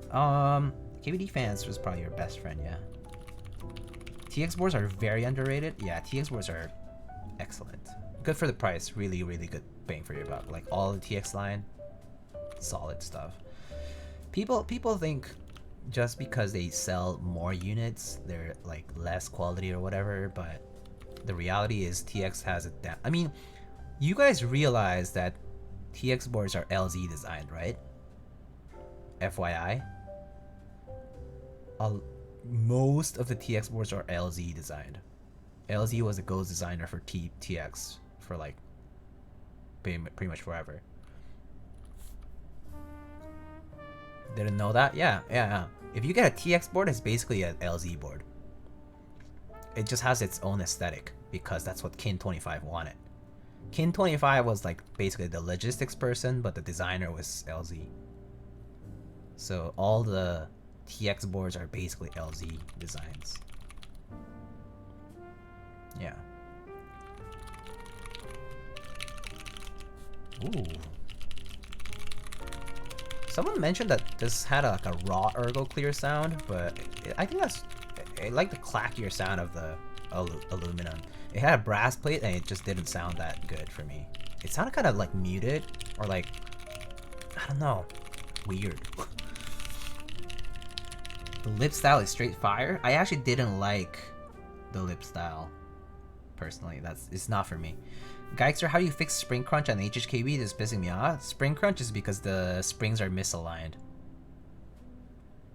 KBD fans was probably your best friend, yeah. TX boards are very underrated. Yeah, TX boards are excellent. Good for the price. Really, really good bang for your buck. Like all the TX line, solid stuff. People think just because they sell more units, they're like less quality or whatever, but the reality is TX has it down. I mean, you guys realize that TX boards are LZ designed, right? FYI. Most of the TX boards are LZ designed. LZ was the gold designer for TX for like pretty much forever. Didn't know that? Yeah. If you get a TX board, it's basically an LZ board. It just has its own aesthetic because that's what Kin25 wanted. Kin25 was like basically the logistics person, but the designer was LZ. So all the TX boards are basically LZ designs. Yeah. Ooh. Someone mentioned that this had like a raw Ergo Clear sound, but I think I like the clackier sound of the aluminum. It had a brass plate and it just didn't sound that good for me. It sounded kind of like muted or like, I don't know, weird. The lip style is straight fire. I actually didn't like the lip style personally. It's not for me. Geister, how do you fix spring crunch on HHKB? This is pissing me off. Spring crunch is because the springs are misaligned.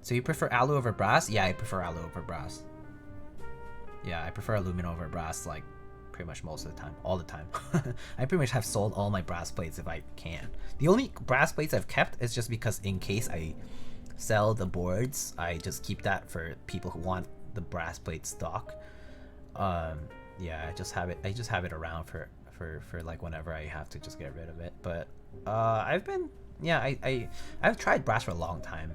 So you prefer alu over brass? Yeah, I prefer alu over brass. Yeah, I prefer aluminum over brass like pretty much most of the time. All the time. I pretty much have sold all my brass plates if I can. The only brass plates I've kept is just because in case I sell the boards, I just keep that for people who want the brass plate stock. Yeah, I just have it around for like whenever I have to just get rid of it. But I've tried brass for a long time,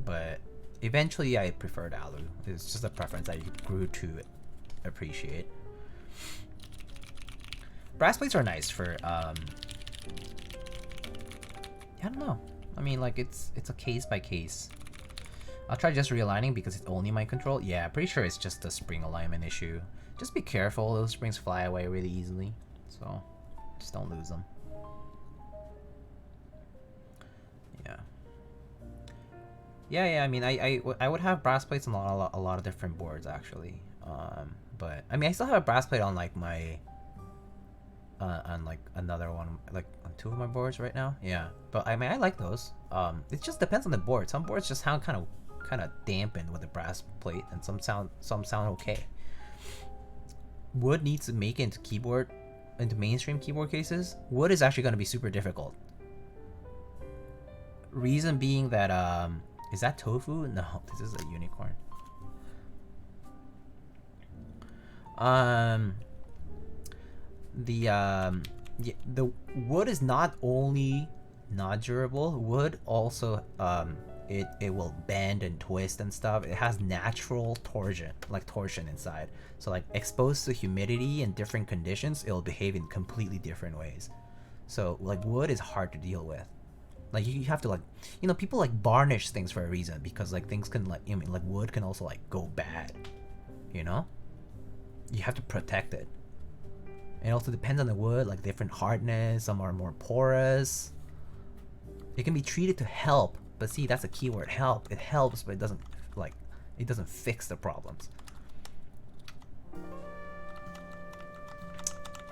but eventually I preferred alu. It's just a preference I grew to appreciate. Brass plates are nice for I don't know. I mean, like it's a case by case. I'll try just realigning because it's only my control. Yeah, pretty sure it's just a spring alignment issue. Just be careful, those springs fly away really easily. So, just don't lose them. Yeah. Yeah, I mean, I would have brass plates on a lot of different boards, actually. But, I mean, I still have a brass plate on, like, my... on, like, another one, like, on 2 of my boards right now. Yeah. But, I mean, I like those. It just depends on the board. Some boards just sound kind of dampened with the brass plate, and some sound okay. Wood needs to make it into mainstream keyboard cases. Wood is actually going to be super difficult. Reason being that is that tofu? No, this is a UNIKORN. The wood is not only not durable. Wood also it will bend and twist and stuff. It has natural torsion inside. So like exposed to humidity and different conditions, it'll behave in completely different ways. So like wood is hard to deal with. Like you have to like, you know, people like varnish things for a reason because like things can like, I mean, like wood can also like go bad, you know? You have to protect it. It also depends on the wood, like different hardness, some are more porous. It can be treated to help, but see, that's a keyword, help. It helps, but it doesn't fix the problems.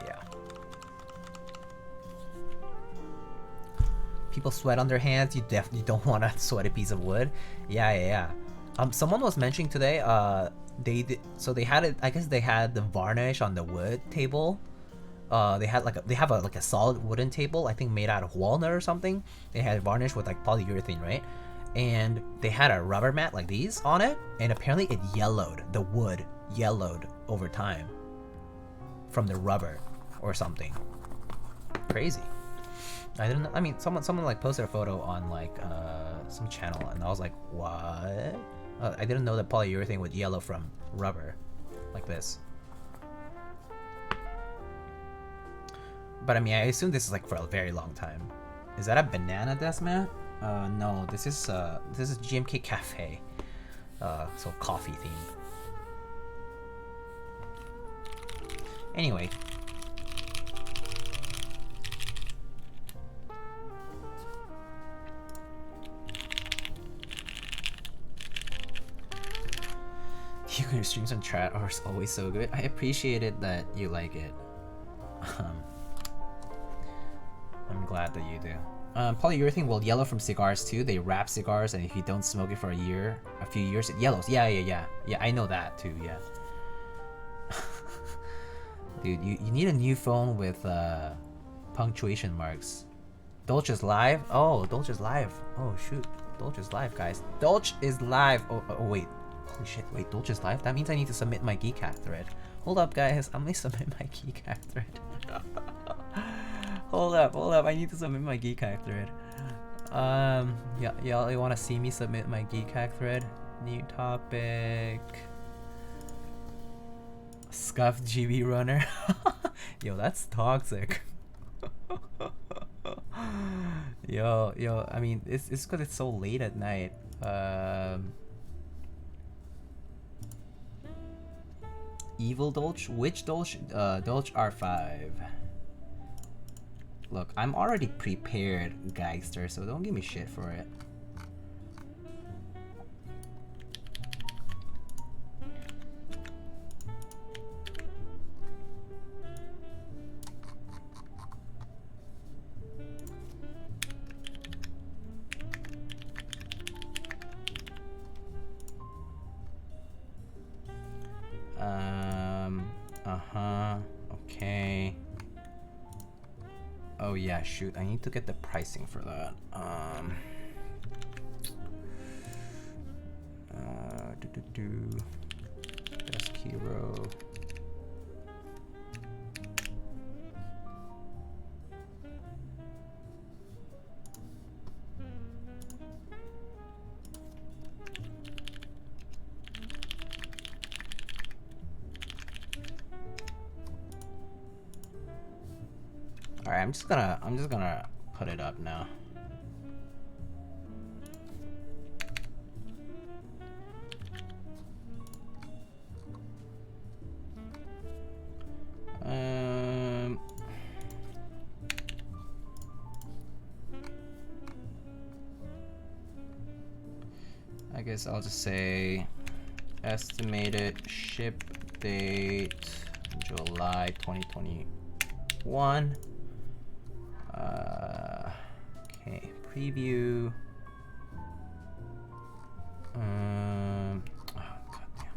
Yeah. People sweat on their hands. You definitely don't want to sweat a piece of wood. Yeah. Someone was mentioning today. They had it. I guess they had the varnish on the wood table. They have a solid wooden table, I think made out of walnut or something. They had varnish with like polyurethane, right? And they had a rubber mat like these on it, and apparently it yellowed. The wood yellowed over time from the rubber or something. Crazy. I didn't know. I mean, someone like posted a photo on like some channel, and I was like, what? I didn't know that polyurethane would yellow from rubber like this. But I mean, I assume this is like for a very long time. Is that a banana desk mat? No, this is GMK Cafe. So coffee themed. Anyway. Your streams on chat are always so good. I appreciate it that you like it. I'm glad that you do. Polyurethane will yellow from cigars too. They wrap cigars, and if you don't smoke it for a few years, it yellows. Yeah. I know that too. Yeah. Dude, you need a new phone with punctuation marks. Dolch is live. Oh, Dolch is live. Oh shoot, Dolch is live, guys. Dolch is live. Oh wait. Holy shit, wait, Dolch is live? That means I need to submit my Keycap thread. Hold up, guys, I'm gonna submit my Keycap thread. Hold up, I need to submit my Keycap thread. Yeah, y'all wanna see me submit my Keycap thread? New topic. Scuffed GB runner. Yo, that's toxic. Yo, I mean, it's because it's so late at night. Evil Dolch? Which Dolch? Dolch R5. Look, I'm already prepared, Geister, so don't give me shit for it. Okay. Oh yeah, shoot, I need to get the pricing for that. Desk Hero. Alright, I'm just gonna put it up now. I guess I'll just say estimated ship date July 2021. Okay, preview. Oh, goddamn.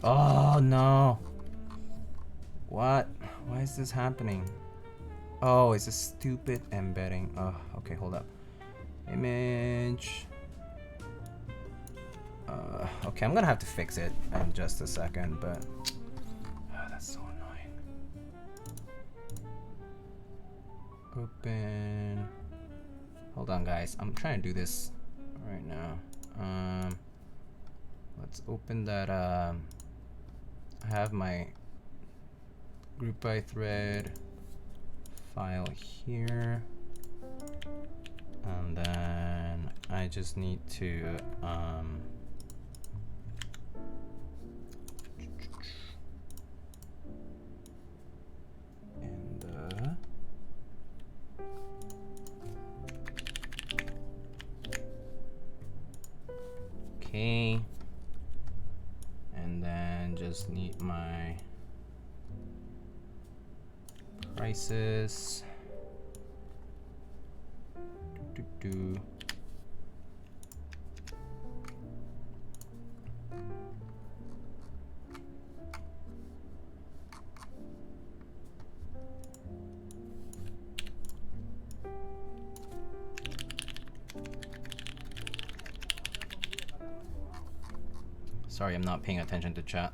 Oh no. What? Why is this happening? Oh, it's a stupid embedding. Oh, okay, hold up. Image. Okay, I'm gonna have to fix it in just a second, but that's so annoying. Open. Hold on, guys. I'm trying to do this right now. Let's open that. I have my group by thread file here, and then I just need to okay, and then just need my prices. Sorry, I'm not paying attention to chat.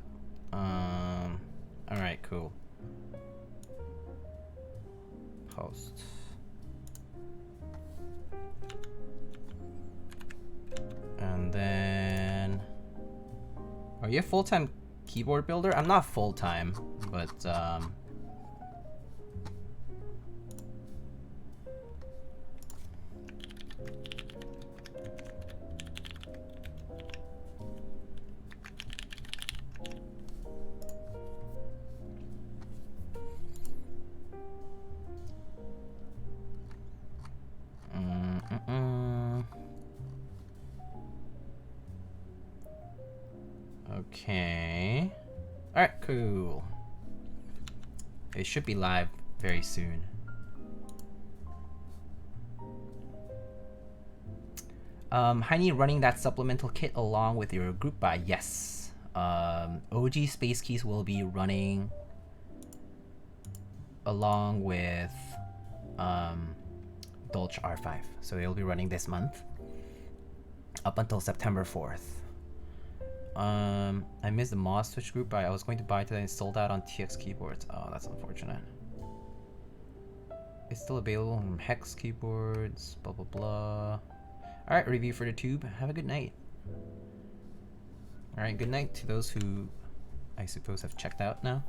Alright, cool. Post. And then... Are you a full-time keyboard builder? I'm not full-time, but okay. Alright, cool. It should be live very soon. Heini running that supplemental kit along with your group buy. Yes. OG Space Keys will be running along with Dolce R5. So it'll be running this month up until September 4th. I missed the Moss Switch group buy. I was going to buy today and sold out on TX keyboards. Oh, that's unfortunate. It's still available on Hex keyboards, blah blah blah. Alright, review for the tube. Have a good night. Alright, good night to those who I suppose have checked out now.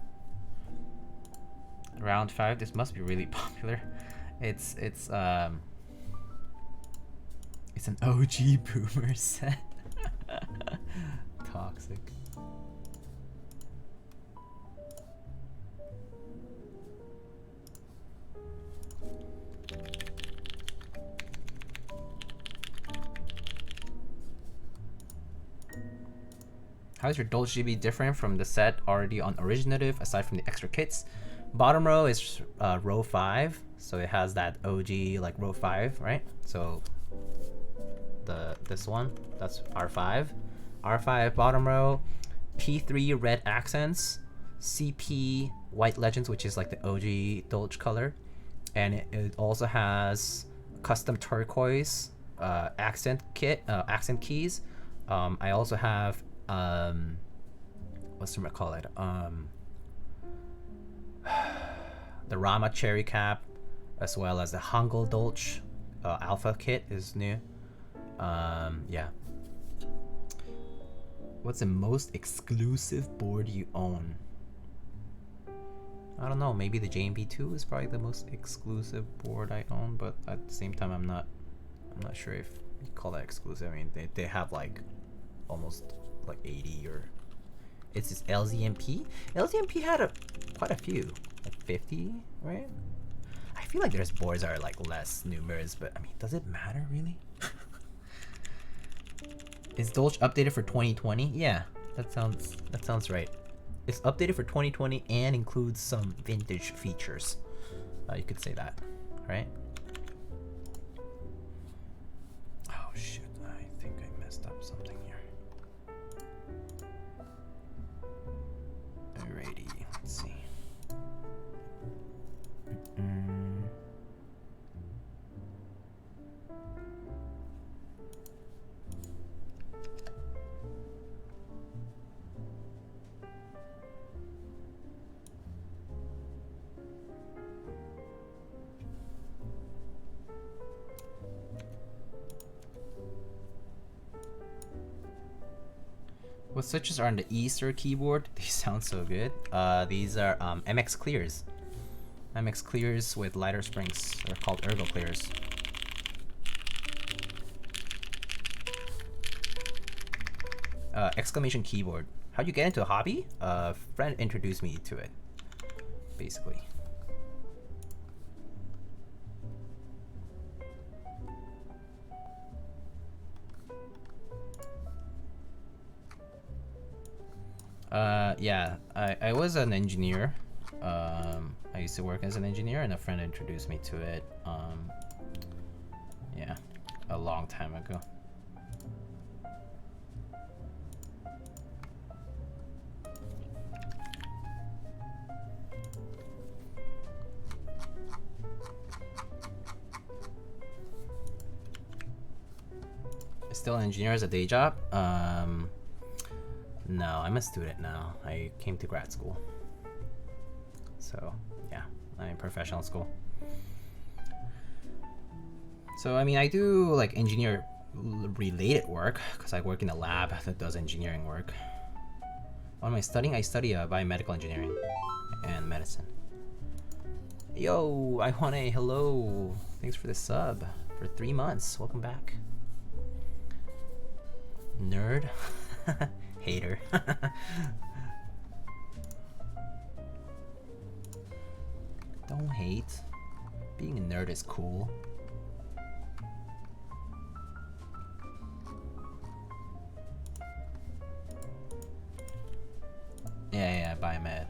Round 5, this must be really popular. It's an OG boomer set. Toxic. How is your Dolce GB different from the set already on Originative aside from the extra kits? Bottom row is row 5, so it has that OG like row 5, right? So this one, that's R5. R5 bottom row, P3 red accents, CP white legends, which is like the OG Dolce color, and it also has custom turquoise accent keys. I also have what's the call it? The Rama cherry cap, as well as the Hangul Dolce alpha kit is new. Yeah. What's the most exclusive board you own? I don't know. Maybe the JMB2 is probably the most exclusive board I own, but at the same time, I'm not sure if you call that exclusive. I mean, they have like almost like 80 or it's just LZMP. LZMP had quite a few, like 50, right? I feel like there's boards that are like less numerous, but I mean, does it matter really? Is Dolce updated for 2020? Yeah, that sounds right. It's updated for 2020 and includes some vintage features. You could say that, right? Oh shit, I think I messed up something here. Alrighty, let's see. What switches are on the Easter keyboard? These sound so good. These are MX Clears. MX Clears with lighter springs. They're called Ergo Clears. Exclamation keyboard. How'd you get into a hobby? A friend introduced me to it, basically. Yeah, I was an engineer. I used to work as an engineer, and a friend introduced me to it. Yeah, a long time ago. Still an engineer as a day job? No, I'm a student now. I came to grad school. So yeah, I'm in professional school. So I mean, I do like engineer related work because I work in a lab that does engineering work. What am I studying? I study biomedical engineering and medicine. Yo, I want a hello. Thanks for the sub for 3 months. Welcome back. Nerd. Hater. Don't hate. Being a nerd is cool. Yeah, biomed.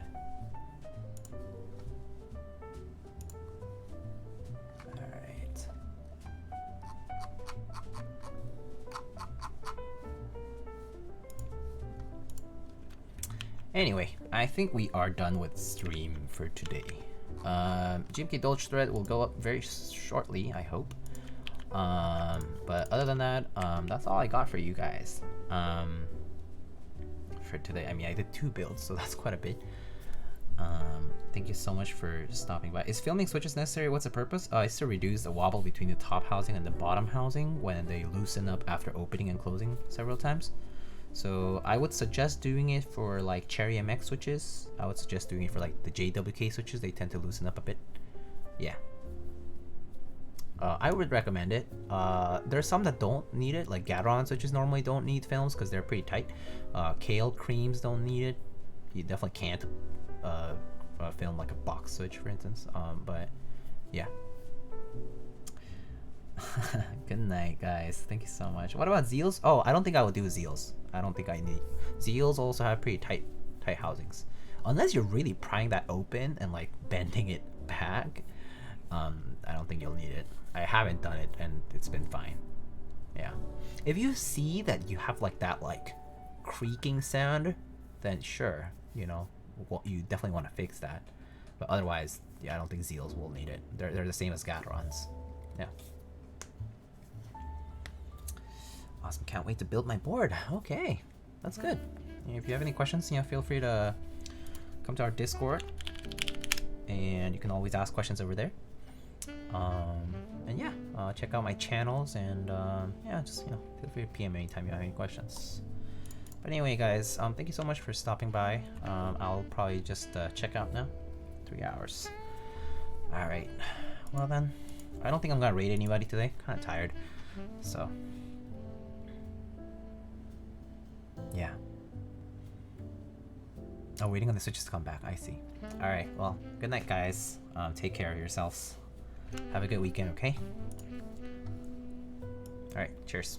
Alright. Anyway, I think we are done with stream for today. JiPink Dolch thread will go up very shortly, I hope. But other than that, that's all I got for you guys. For today, I mean, I did 2 builds, so that's quite a bit. Thank you so much for stopping by. Is filming switches necessary? What's the purpose? It's to reduce the wobble between the top housing and the bottom housing when they loosen up after opening and closing several times. So I would suggest doing it for like Cherry MX switches. I would suggest doing it for like the JWK switches. They tend to loosen up a bit. Yeah. I would recommend it. There's some that don't need it, like Gateron switches normally don't need films because they're pretty tight. Kale creams don't need it. You definitely can't film like a box switch, for instance. But yeah. Good night, guys. Thank you so much. What about Zeals? Oh, I don't think I would do Zeals. I don't think I need. Zeals also have pretty tight housings. Unless you're really prying that open and like bending it back, I don't think you'll need it. I haven't done it and it's been fine. Yeah. If you see that you have like that like creaking sound, then sure, you know, you definitely want to fix that. But otherwise, yeah, I don't think Zeals will need it. They're the same as Gaterons. Yeah. Awesome, can't wait to build my board. Okay, that's good. If you have any questions, you know, feel free to come to our Discord, and you can always ask questions over there. And yeah, check out my channels, and yeah, just, you know, feel free to PM anytime you have any questions. But anyway, guys, thank you so much for stopping by. I'll probably just check out now. 3 hours. All right. Well then, I don't think I'm gonna raid anybody today. Kind of tired, so. Yeah. Oh, waiting on the switches to come back. I see. Alright, well, good night, guys. Take care of yourselves. Have a good weekend, okay? Alright, cheers.